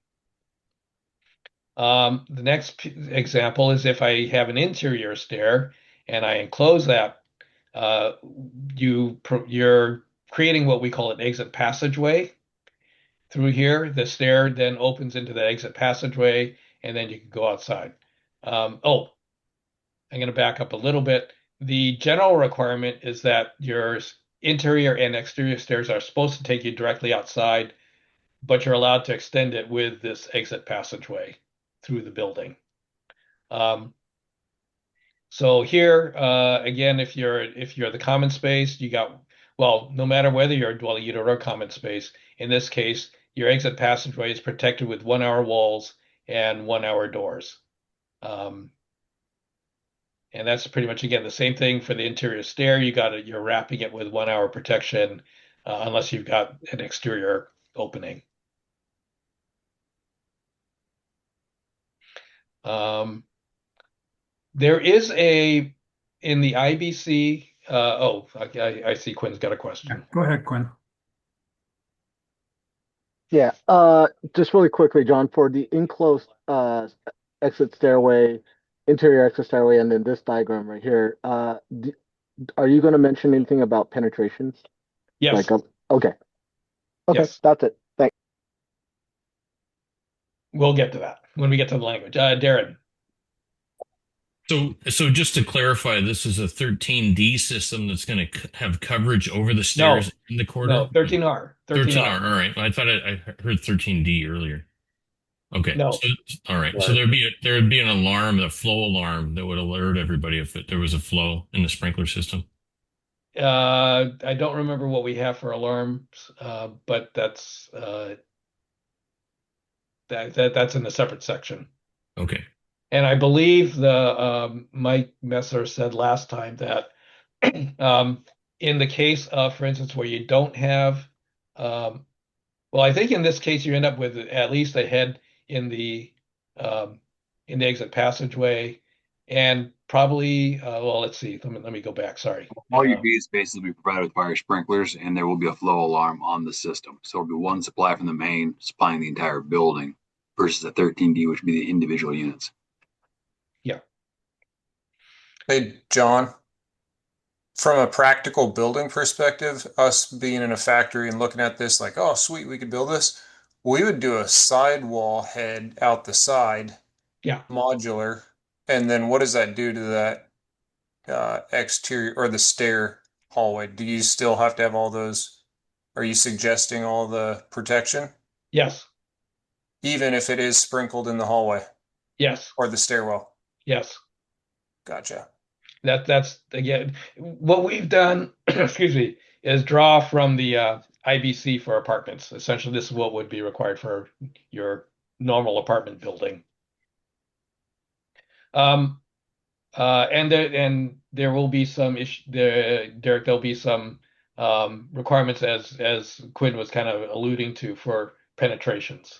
The next example is if I have an interior stair and I enclose that, you're creating what we call an exit passageway through here. The stair then opens into the exit passageway, and then you can go outside. I'm going to back up a little bit. The general requirement is that your interior and exterior stairs are supposed to take you directly outside, but you're allowed to extend it with this exit passageway through the building. So here, again, if you're the common space, no matter whether you're a dwelling unit or a common space, in this case, your exit passageway is protected with 1 hour walls and 1 hour doors. And that's pretty much, again, the same thing for the interior stair. You're wrapping it with 1 hour protection, unless you've got an exterior opening. There is in the IBC. I see Quinn's got a question. Go ahead, Quinn. Yeah, just really quickly, John, for the enclosed exit stairway, interior exit stairway, and then this diagram right here, are you going to mention anything about penetrations? Yes. Okay. Yes. That's it. Thanks. We'll get to that when we get to the language. Darren. So just to clarify, this is a 13D system that's going to have coverage over the stairs in the corridor? No, 13R. 13R. All right. I thought I heard 13D earlier. Okay. No. All right. So there would be an alarm, a flow alarm that would alert everybody if there was a flow in the sprinkler system. I don't remember what we have for alarms, but that's that's in a separate section. Okay. And I believe Mike Messer said last time that in the case of, for instance, where you don't have, I think in this case you end up with at least a head in the exit passageway, and probably well, let's see. Let me go back. Sorry. All your B spaces will be provided with fire sprinklers, and there will be a flow alarm on the system. So it'll be one supply from the main supplying the entire building versus a 13D, which would be the individual units. Yeah. Hey, John, from a practical building perspective, us being in a factory and looking at this like, oh, sweet, we could build this. We would do a sidewall head out the side, yeah, modular. And then what does that do to that exterior or the stair hallway? Do you still have to have all those? Are you suggesting all the protection? Yes. Even if it is sprinkled in the hallway? Yes. Or the stairwell? Yes. Gotcha. That's again what we've done, excuse me, is draw from the IBC for apartments. Essentially, this is what would be required for your normal apartment building. And there will be some Derek, there'll be some requirements as Quinn was kind of alluding to for penetrations.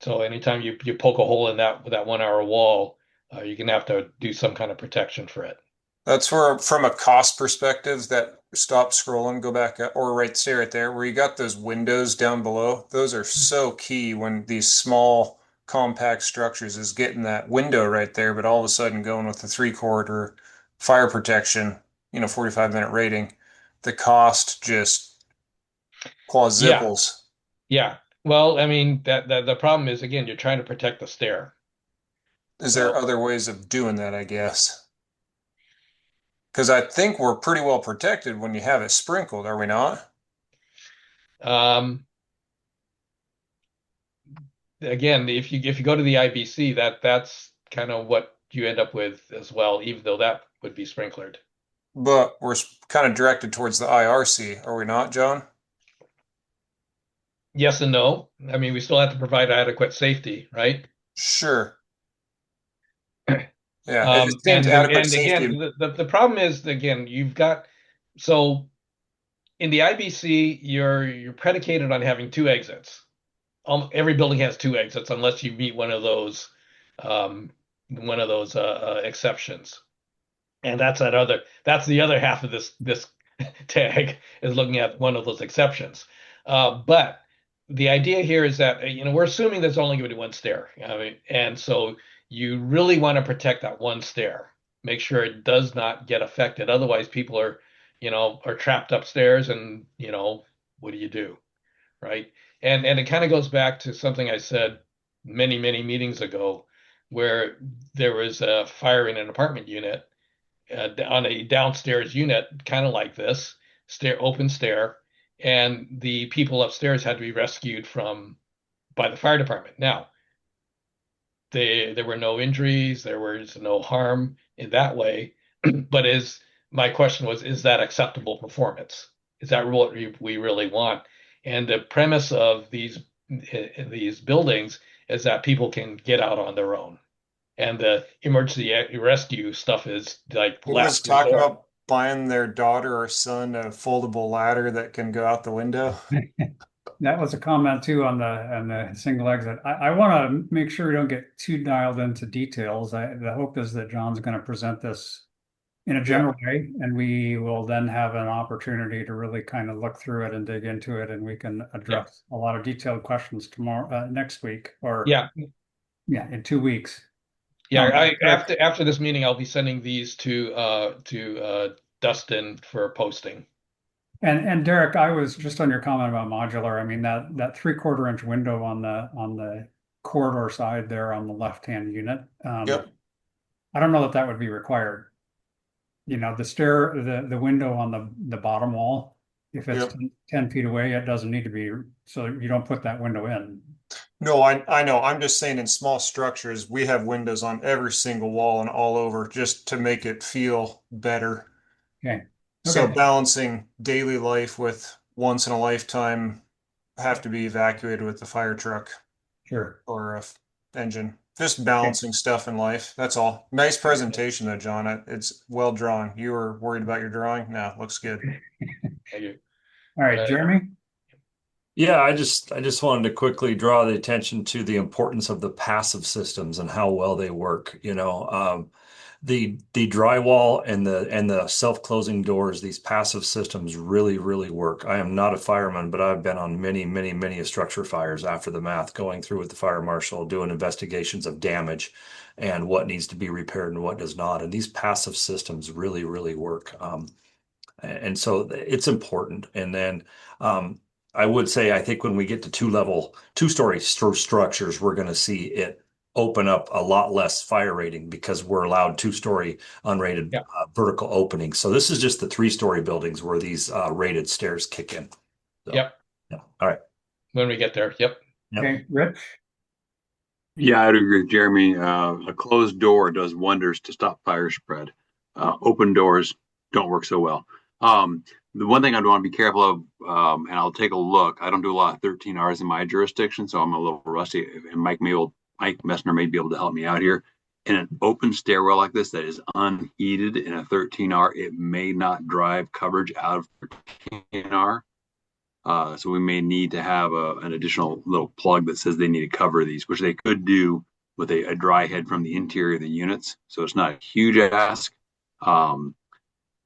So anytime you poke a hole in that 1 hour wall, you're gonna have to do some kind of protection for it. That's where, from a cost perspective, that stop scrolling, go back up, or stay right there, where you got those windows down below. Those are so key when these small compact structures is getting that window right there, but all of a sudden going with the 3-quarter fire protection, 45-minute rating, the cost just quadruples. Yeah. Well, I mean that the problem is, again, you're trying to protect the stair. Is there other ways of doing that, I guess? Because I think we're pretty well protected when you have it sprinkled, are we not? Again, if you go to the IBC, that's kind of what you end up with as well, even though that would be sprinklered. But we're kind of directed towards the IRC, are we not, John? Yes and no. I mean, we still have to provide adequate safety, right? Sure. Yeah, it and adequate again, safety. the problem is, again, you've got, so in the IBC, you're predicated on having 2 exits. Every building has 2 exits unless you meet one of those exceptions. And that's the other half of this tag is looking at one of those exceptions. But the idea here is that we're assuming there's only going to be 1 stair. I mean, and so you really want to protect that 1 stair. Make sure it does not get affected. Otherwise, people are trapped upstairs, and what do you do, right? And it kind of goes back to something I said many meetings ago, where there was a fire in an apartment unit on a downstairs unit, kind of like this open stair, and the people upstairs had to be rescued by the fire department. Now, there were no injuries, there was no harm in that way, but my question was, is that acceptable performance? Is that what we really want? And the premise of these buildings is that people can get out on their own. And the emergency rescue stuff is like Who was talking about buying their daughter or son a foldable ladder that can go out the window? That was a comment too on the single exit. I want to make sure we don't get too dialed into details. The hope is that John's going to present this in a general way, and we will then have an opportunity to really kind of look through it and dig into it, and we can address a lot of detailed questions next week, or in 2 weeks. Yeah, after this meeting, I'll be sending these to Dustin for posting. And Derek, I was just on your comment about modular. I mean, that 3/4 inch window on the corridor side there on the left-hand unit. Yep. I don't know that would be required. The window on the bottom wall, if it's 10 feet away, it doesn't need to be, so you don't put that window in. No, I know. I'm just saying in small structures, we have windows on every single wall and all over just to make it feel better. Okay. So balancing daily life with once in a lifetime have to be evacuated with the fire truck. Sure. Or a engine. Just balancing stuff in life. That's all. Nice presentation though, John. It's well drawn. You were worried about your drawing? No, looks good. Thank you. All right, Jeremy? Yeah, I just wanted to quickly draw the attention to the importance of the passive systems and how well they work. The drywall and the self-closing doors, these passive systems really work. I am not a fireman, but I've been on many structure fires after the math, going through with the fire marshal, doing investigations of damage and what needs to be repaired and what does not. And these passive systems really work. And so it's important. And then I would say, I think when we get to two-story structures, we're going to see it open up a lot less fire rating because we're allowed two-story unrated vertical openings. So this is just the three-story buildings where these rated stairs kick in. So, Yep. yeah. All right. When we get there. Yep. Okay, Rich? Yeah, I'd agree with Jeremy. A closed door does wonders to stop fire spread. Open doors don't work so well. The one thing I'd want to be careful of, and I'll take a look. I don't do a lot of 13 Rs in my jurisdiction, so I'm a little rusty. And Mike Messner may be able to help me out here. In an open stairwell like this that is unheated in a 13R, it may not drive coverage out of 13R. So we may need to have an additional little plug that says they need to cover these, which they could do with a dry head from the interior of the units. So it's not a huge ask.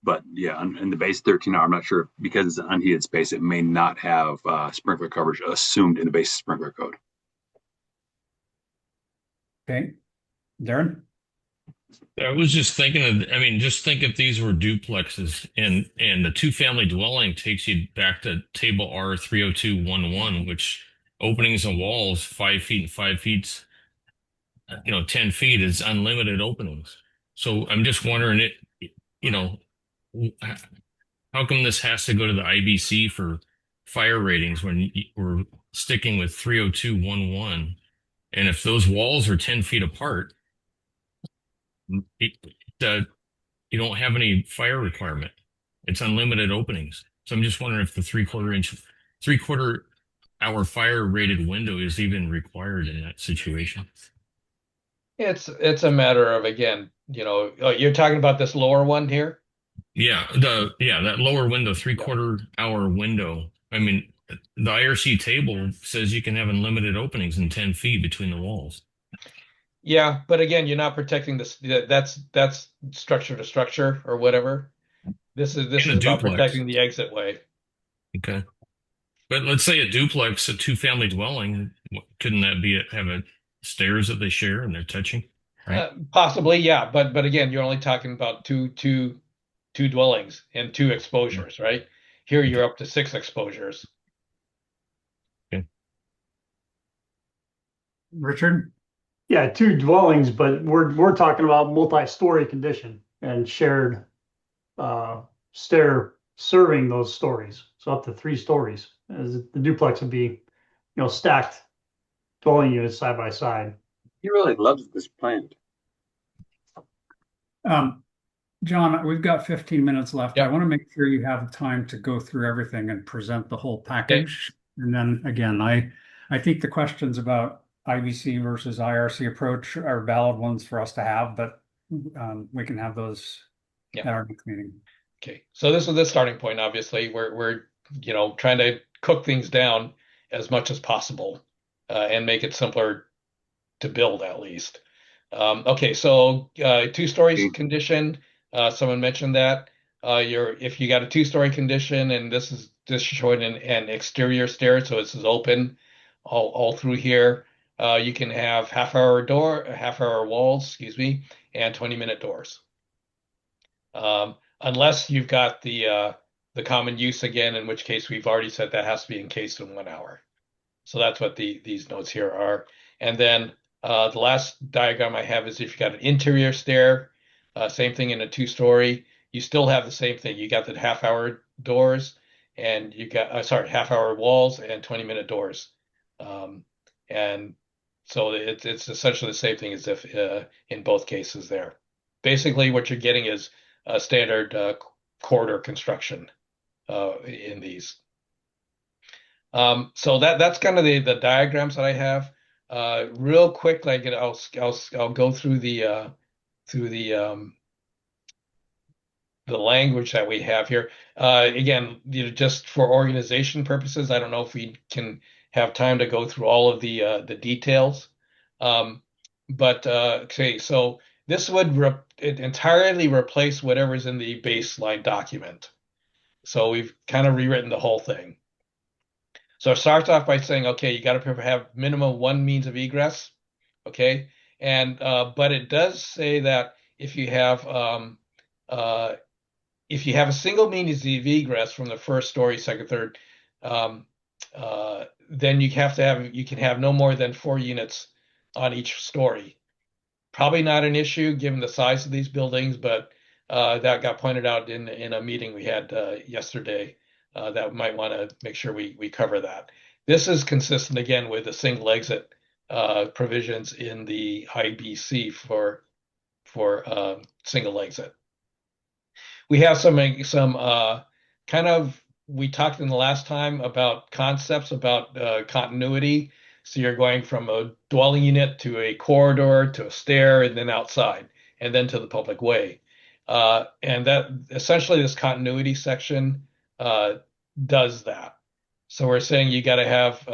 But yeah, in the base 13R, I'm not sure, because it's an unheated space, it may not have sprinkler coverage assumed in the base sprinkler code. Okay. Darren? I was just thinking just think if these were duplexes and the two-family dwelling takes you back to table R30211, which openings and walls 5 feet and 5 feet, 10 feet is unlimited openings. So I'm just wondering how come this has to go to the IBC for fire ratings when we're sticking with 30211? And if those walls are 10 feet apart, you don't have any fire requirement. It's unlimited openings. So I'm just wondering if the 3/4 hour fire rated window is even required in that situation. It's a matter of, again, you're talking about this lower one here. Yeah, that lower window, 3/4 hour window. I mean, the IRC table says you can have unlimited openings in 10 feet between the walls. Yeah, but again, you're not protecting this. That's structure to structure or whatever. This is about protecting the exit way. Okay. But let's say a duplex, a two-family dwelling, couldn't that have stairs that they share and they're touching? Right? Possibly, yeah. But again, you're only talking about two dwellings and 2 exposures, right? Here you're up to 6 exposures. Okay. Richard? Yeah, 2 dwellings, but we're talking about multi-story condition and shared stair serving those stories. So up to 3 stories. As the duplex would be, stacked dwelling units side by side. He really loves this plant. John, we've got 15 minutes left. I want to make sure you have time to go through everything and present the whole package. And then again, I think the questions about IBC versus IRC approach are valid ones for us to have, but we can have those at our next meeting. Okay, so this is the starting point. Obviously, we're trying to cook things down as much as possible and make it simpler to build, at least. Okay, so 2 stories condition. Someone mentioned that if you got a 2-story condition, and this is showing an exterior stair, so this is open all through here. You can have half-hour walls, excuse me, and 20-minute doors. Unless you've got the common use again, in which case we've already said that has to be encased in 1 hour. So that's what these notes here are. And then the last diagram I have is if you got an interior stair, same thing in a 2-story, you still have the same thing. You got the half-hour doors, and you got half-hour walls and 20-minute doors. And so it's essentially the same thing as if in both cases there. Basically, what you're getting is a standard corridor construction in these. So that's kind of the diagrams that I have. Real quick, I'll go through the the language that we have here. Again, just for organization purposes, I don't know if we can have time to go through all of the details. But okay, so this would entirely replace whatever's in the baseline document. So we've kind of rewritten the whole thing. So it starts off by saying, okay, you got to have minimum one means of egress, okay, and but it does say that if you have a single means of egress from the first story, second, third, um, then you can have no more than 4 units on each story. Probably not an issue given the size of these buildings, but that got pointed out in a meeting we had yesterday. That we might want to make sure we cover that. This is consistent again with the single exit provisions in the IBC for single exit. We have some kind of, we talked in the last time about concepts about continuity. So you're going from a dwelling unit to a corridor to a stair and then outside and then to the public way. And that essentially this continuity section does that. So we're saying you got to have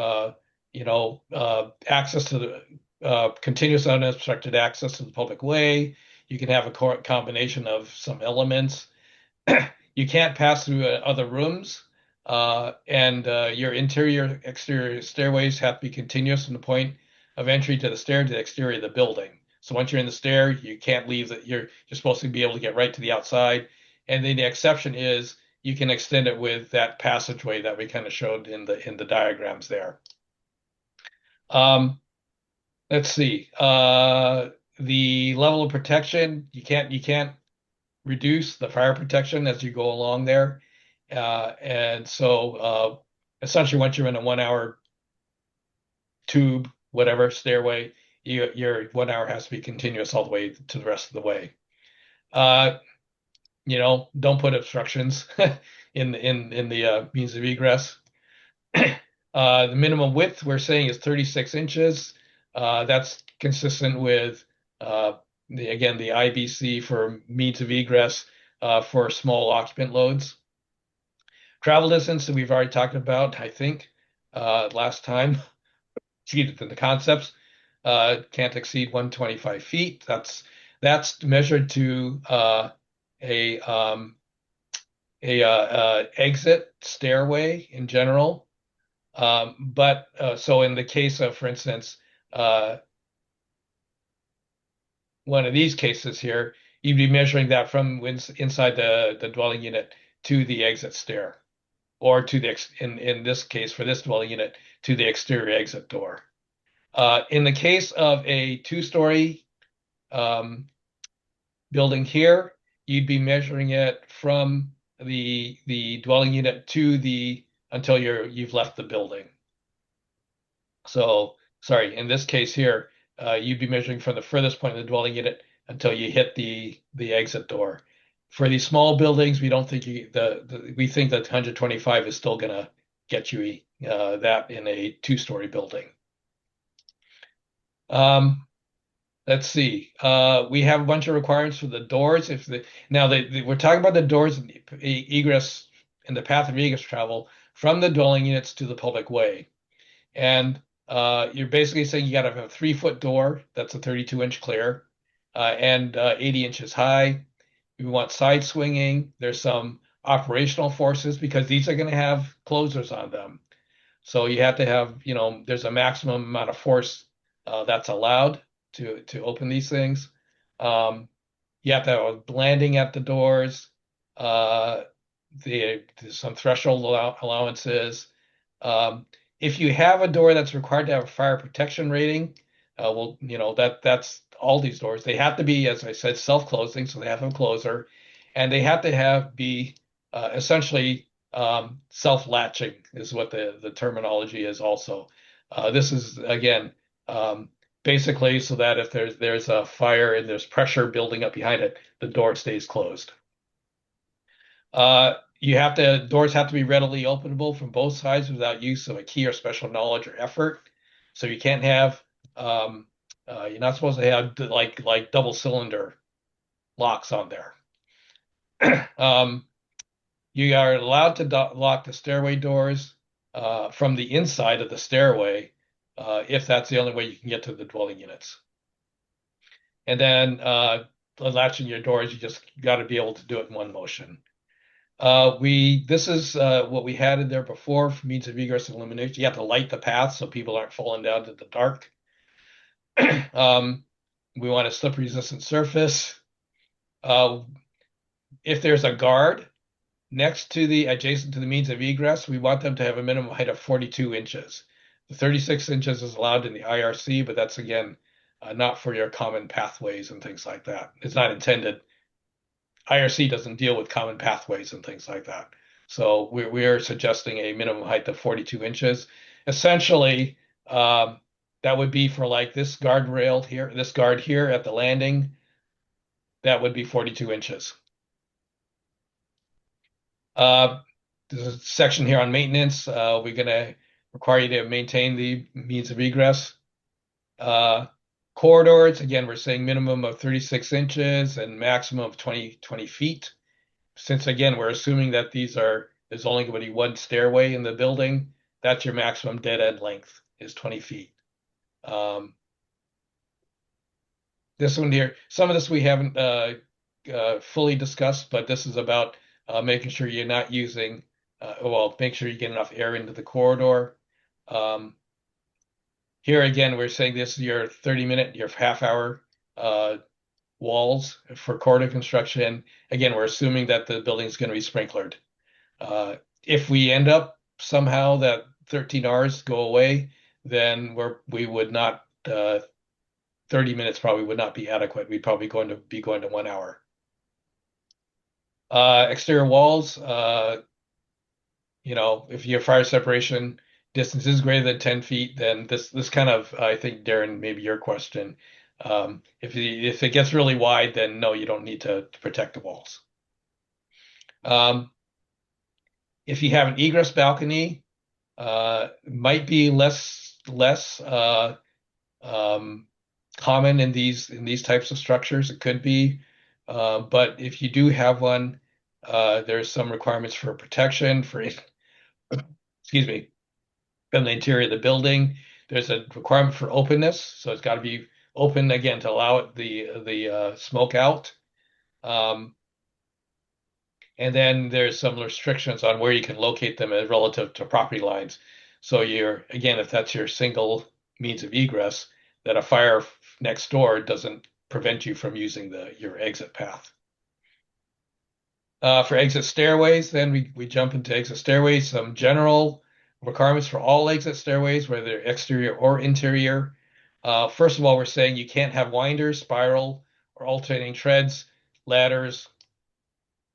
access to the continuous unobstructed access to the public way. You can have a combination of some elements. You can't pass through other rooms, and your interior exterior stairways have to be continuous from the point of entry to the stair to the exterior of the building. So once you're in the stair, you can't leave that. You're supposed to be able to get right to the outside. And then the exception is you can extend it with that passageway that we kind of showed in the diagrams there. Let's see. The level of protection, you can't reduce the fire protection as you go along there. And so essentially once you're in a 1 hour tube, whatever stairway, your 1 hour has to be continuous all the way to the rest of the way. Don't put obstructions in the means of egress. The minimum width we're saying is 36 inches. That's consistent with the IBC for means of egress for small occupant loads. Travel distance that we've already talked about, I think, last time. The concepts can't exceed 125 feet. That's measured to a exit stairway in general. But so in the case of, for instance, one of these cases here, you'd be measuring that from inside the dwelling unit to the exit stair, or to the in this case for this dwelling unit to the exterior exit door. In the case of a two-story building here, you'd be measuring it from the dwelling unit to until you've left the building. So sorry, in this case here, you'd be measuring from the furthest point of the dwelling unit until you hit the exit door. For these small buildings, we don't think we think that 125 is still going to get you that in a two-story building. Let's see. We have a bunch of requirements for the doors. We're talking about the doors and egress and the path of egress travel from the dwelling units to the public way. And you're basically saying you got to have a 3-foot door that's a 32-inch clear and 80 inches high. We want side swinging. There's some operational forces because these are going to have closers on them. So you have to have, there's a maximum amount of force that's allowed to open these things. You have to have a landing at the doors. There's some threshold allowances. If you have a door that's required to have a fire protection rating, that's all these doors. They have to be, as I said, self-closing, so they have a closer, and they have to be essentially self-latching is what the terminology is also. This is, again, basically so that if there's a fire and there's pressure building up behind it, the door stays closed. Doors have to be readily openable from both sides without use of a key or special knowledge or effort. So you can't have, you're not supposed to have like double cylinder locks on there. You are allowed to lock the stairway doors from the inside of the stairway if that's the only way you can get to the dwelling units. And then latching your doors, you just got to be able to do it in one motion. This is what we had in there before for means of egress and illumination. You have to light the path so people aren't falling down to the dark. We want a slip resistant surface. If there's a guard next to the adjacent to the means of egress, we want them to have a minimum height of 42 inches. The 36 inches is allowed in the IRC, but that's again not for your common pathways and things like that. It's not intended. IRC doesn't deal with common pathways and things like that. So we are suggesting a minimum height of 42 inches. Essentially, that would be for like this guardrail here, this guard here at the landing, that would be 42 inches. There's a section here on maintenance. We're going to require you to maintain the means of egress. Corridors, again, we're saying minimum of 36 inches and maximum of 20 feet. Since, again, we're assuming that there's only going to be one stairway in the building, that's your maximum dead end length is 20 feet. This one here, some of this we haven't fully discussed, but this is about making sure you're not using, make sure you get enough air into the corridor. Here again, we're saying this is your 30-minute, your half-hour walls for corridor construction. Again, we're assuming that the building is going to be sprinklered. If we end up somehow that 13 Rs go away, then we would not, 30 minutes probably would not be adequate. We'd probably be going to 1 hour. Exterior walls, if your fire separation distance is greater than 10 feet, then this kind of, I think, Darren, maybe your question. If it gets really wide, then no, you don't need to protect the walls. If you have an egress balcony, might be less common in these types of structures. It could be, but if you do have one, there's some requirements for protection for excuse me, from the interior of the building. There's a requirement for openness, so it's got to be open again to allow the smoke out. And then there's some restrictions on where you can locate them as relative to property lines. So again, if that's your single means of egress, that a fire next door doesn't prevent you from using your exit path. For exit stairways, then we jump into exit stairways, some general requirements for all exit stairways, whether they're exterior or interior. First of all, we're saying you can't have winders, spiral, or alternating treads, ladders,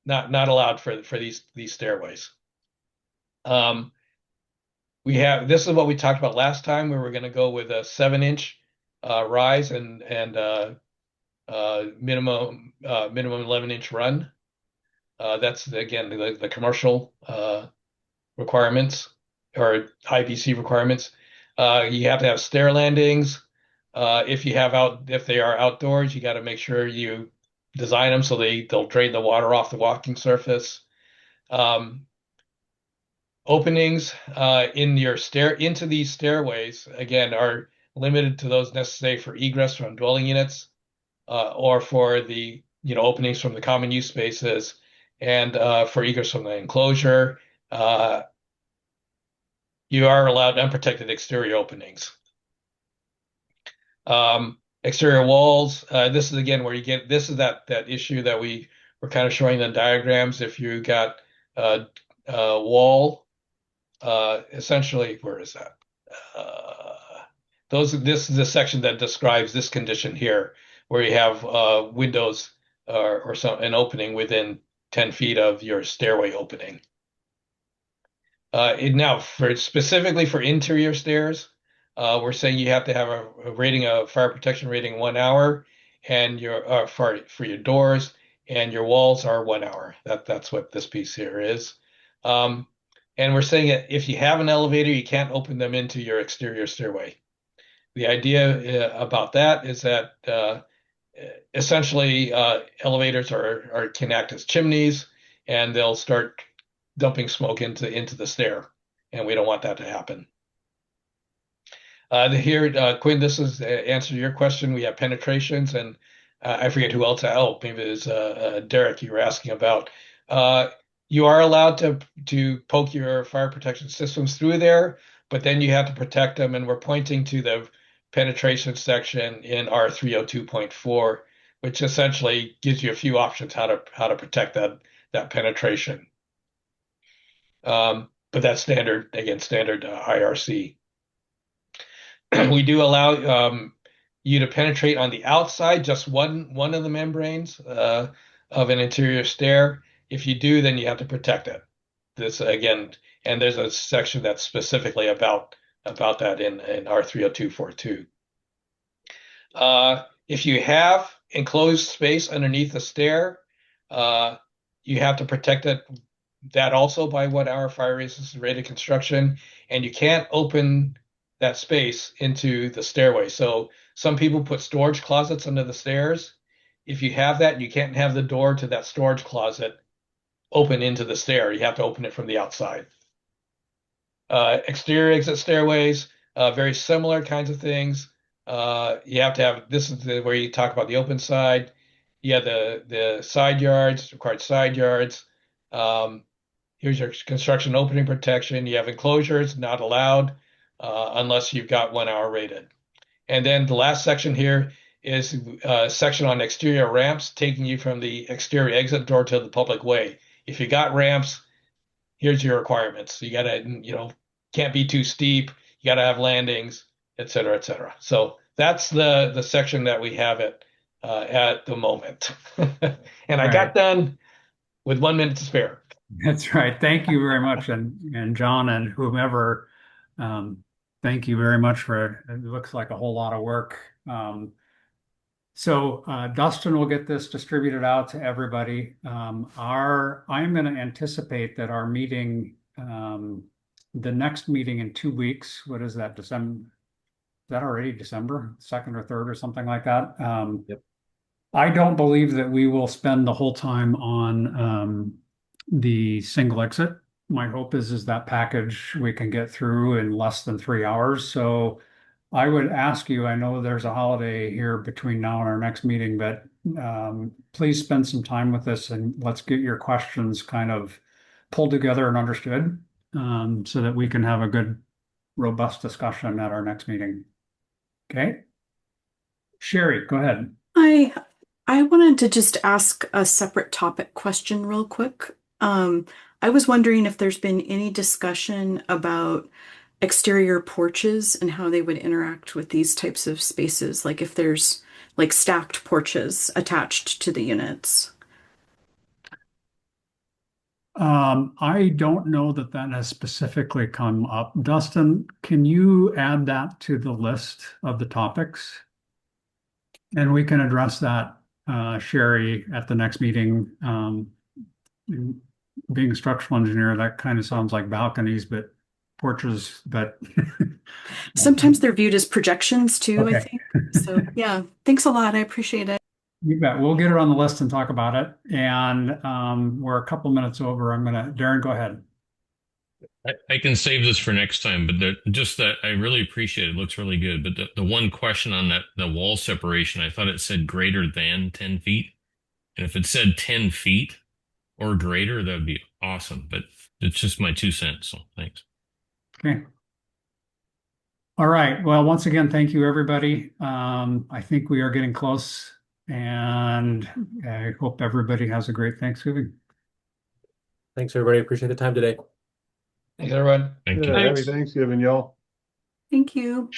not allowed for these stairways. This is what we talked about last time, where we're going to go with a 7-inch rise and minimum 11-inch run. That's again the commercial requirements or IBC requirements. You have to have stair landings. If they are outdoors, you got to make sure you design them so they'll drain the water off the walking surface. Openings into these stairways again are limited to those necessary for egress from dwelling units, or for the openings from the common use spaces, and for egress from the enclosure. You are allowed unprotected exterior openings. Exterior walls. This is again where this is that issue that we were kind of showing the diagrams. If you got a wall, essentially, where is that? This is a section that describes this condition here, where you have windows or an opening within 10 feet of your stairway opening. Now, specifically for interior stairs, we're saying you have to have a fire protection rating 1 hour, and for your doors, and your walls are 1 hour. That's what this piece here is. And we're saying that if you have an elevator, you can't open them into your exterior stairway. The idea about that is that essentially elevators can act as chimneys, and they'll start dumping smoke into the stair, and we don't want that to happen. Here, Quinn, this is the answer to your question. We have penetrations, and I forget who else. Oh, maybe it was Derek you were asking about. You are allowed to poke your fire protection systems through there, but then you have to protect them, and we're pointing to the penetration section in R 302.4, which essentially gives you a few options how to protect that penetration. But that's standard, again, standard IRC. We do allow you to penetrate on the outside, just one of the membranes of an interior stair. If you do, then you have to protect it. This again, and there's a section that's specifically about that in R 302.42. If you have enclosed space underneath the stair, you have to protect that also by 1 hour fire resistance rated construction, and you can't open that space into the stairway. So some people put storage closets under the stairs. If you have that, you can't have the door to that storage closet open into the stair. You have to open it from the outside. Exterior exit stairways, very similar kinds of things. You have to have, this is where you talk about the open side. You have the side yards, required side yards. Here's your construction opening protection. You have enclosures, not allowed unless you've got 1 hour rated. And then the last section here is a section on exterior ramps, taking you from the exterior exit door to the public way. If you got ramps, here's your requirements. You gotta, can't be too steep. You gotta have landings, et cetera, et cetera. So that's the section that we have at the moment. And I got done with 1 minute to spare. That's right. Thank you very much. And John and whomever, thank you very much for it. It looks like a whole lot of work. So Dustin will get this distributed out to everybody. I'm going to anticipate that our meeting, the next meeting in 2 weeks, what is that, December? Is that already December 2nd or 3rd or something like that? Yep. I don't believe that we will spend the whole time on the single exit. My hope is that package we can get through in less than 3 hours. So I would ask you, I know there's a holiday here between now and our next meeting, but please spend some time with us and let's get your questions kind of pulled together and understood so that we can have a good, robust discussion at our next meeting. Okay. Sherry, go ahead. I wanted to just ask a separate topic question real quick. I was wondering if there's been any discussion about exterior porches and how they would interact with these types of spaces, like if there's like stacked porches attached to the units. I don't know that has specifically come up. Dustin, can you add that to the list of the topics? And we can address that, Sherry, at the next meeting. Being a structural engineer, that kind of sounds like balconies, but porches, but sometimes they're viewed as projections too, okay. I think. So yeah, thanks a lot. I appreciate it. You bet. We'll get it on the list and talk about it. And we're a couple minutes over. Darren, go ahead. I can save this for next time, but just that I really appreciate it. It looks really good. But the one question on the wall separation, I thought it said greater than 10 feet. And if it said 10 feet or greater, that would be awesome. But it's just my 2 cents. So thanks. Okay. All right. Well, once again, thank you, everybody. I think we are getting close, and I hope everybody has a great Thanksgiving. Thanks, everybody. Appreciate the time today. Thanks, everyone. Thank you. Happy Thanksgiving, y'all. Thank you.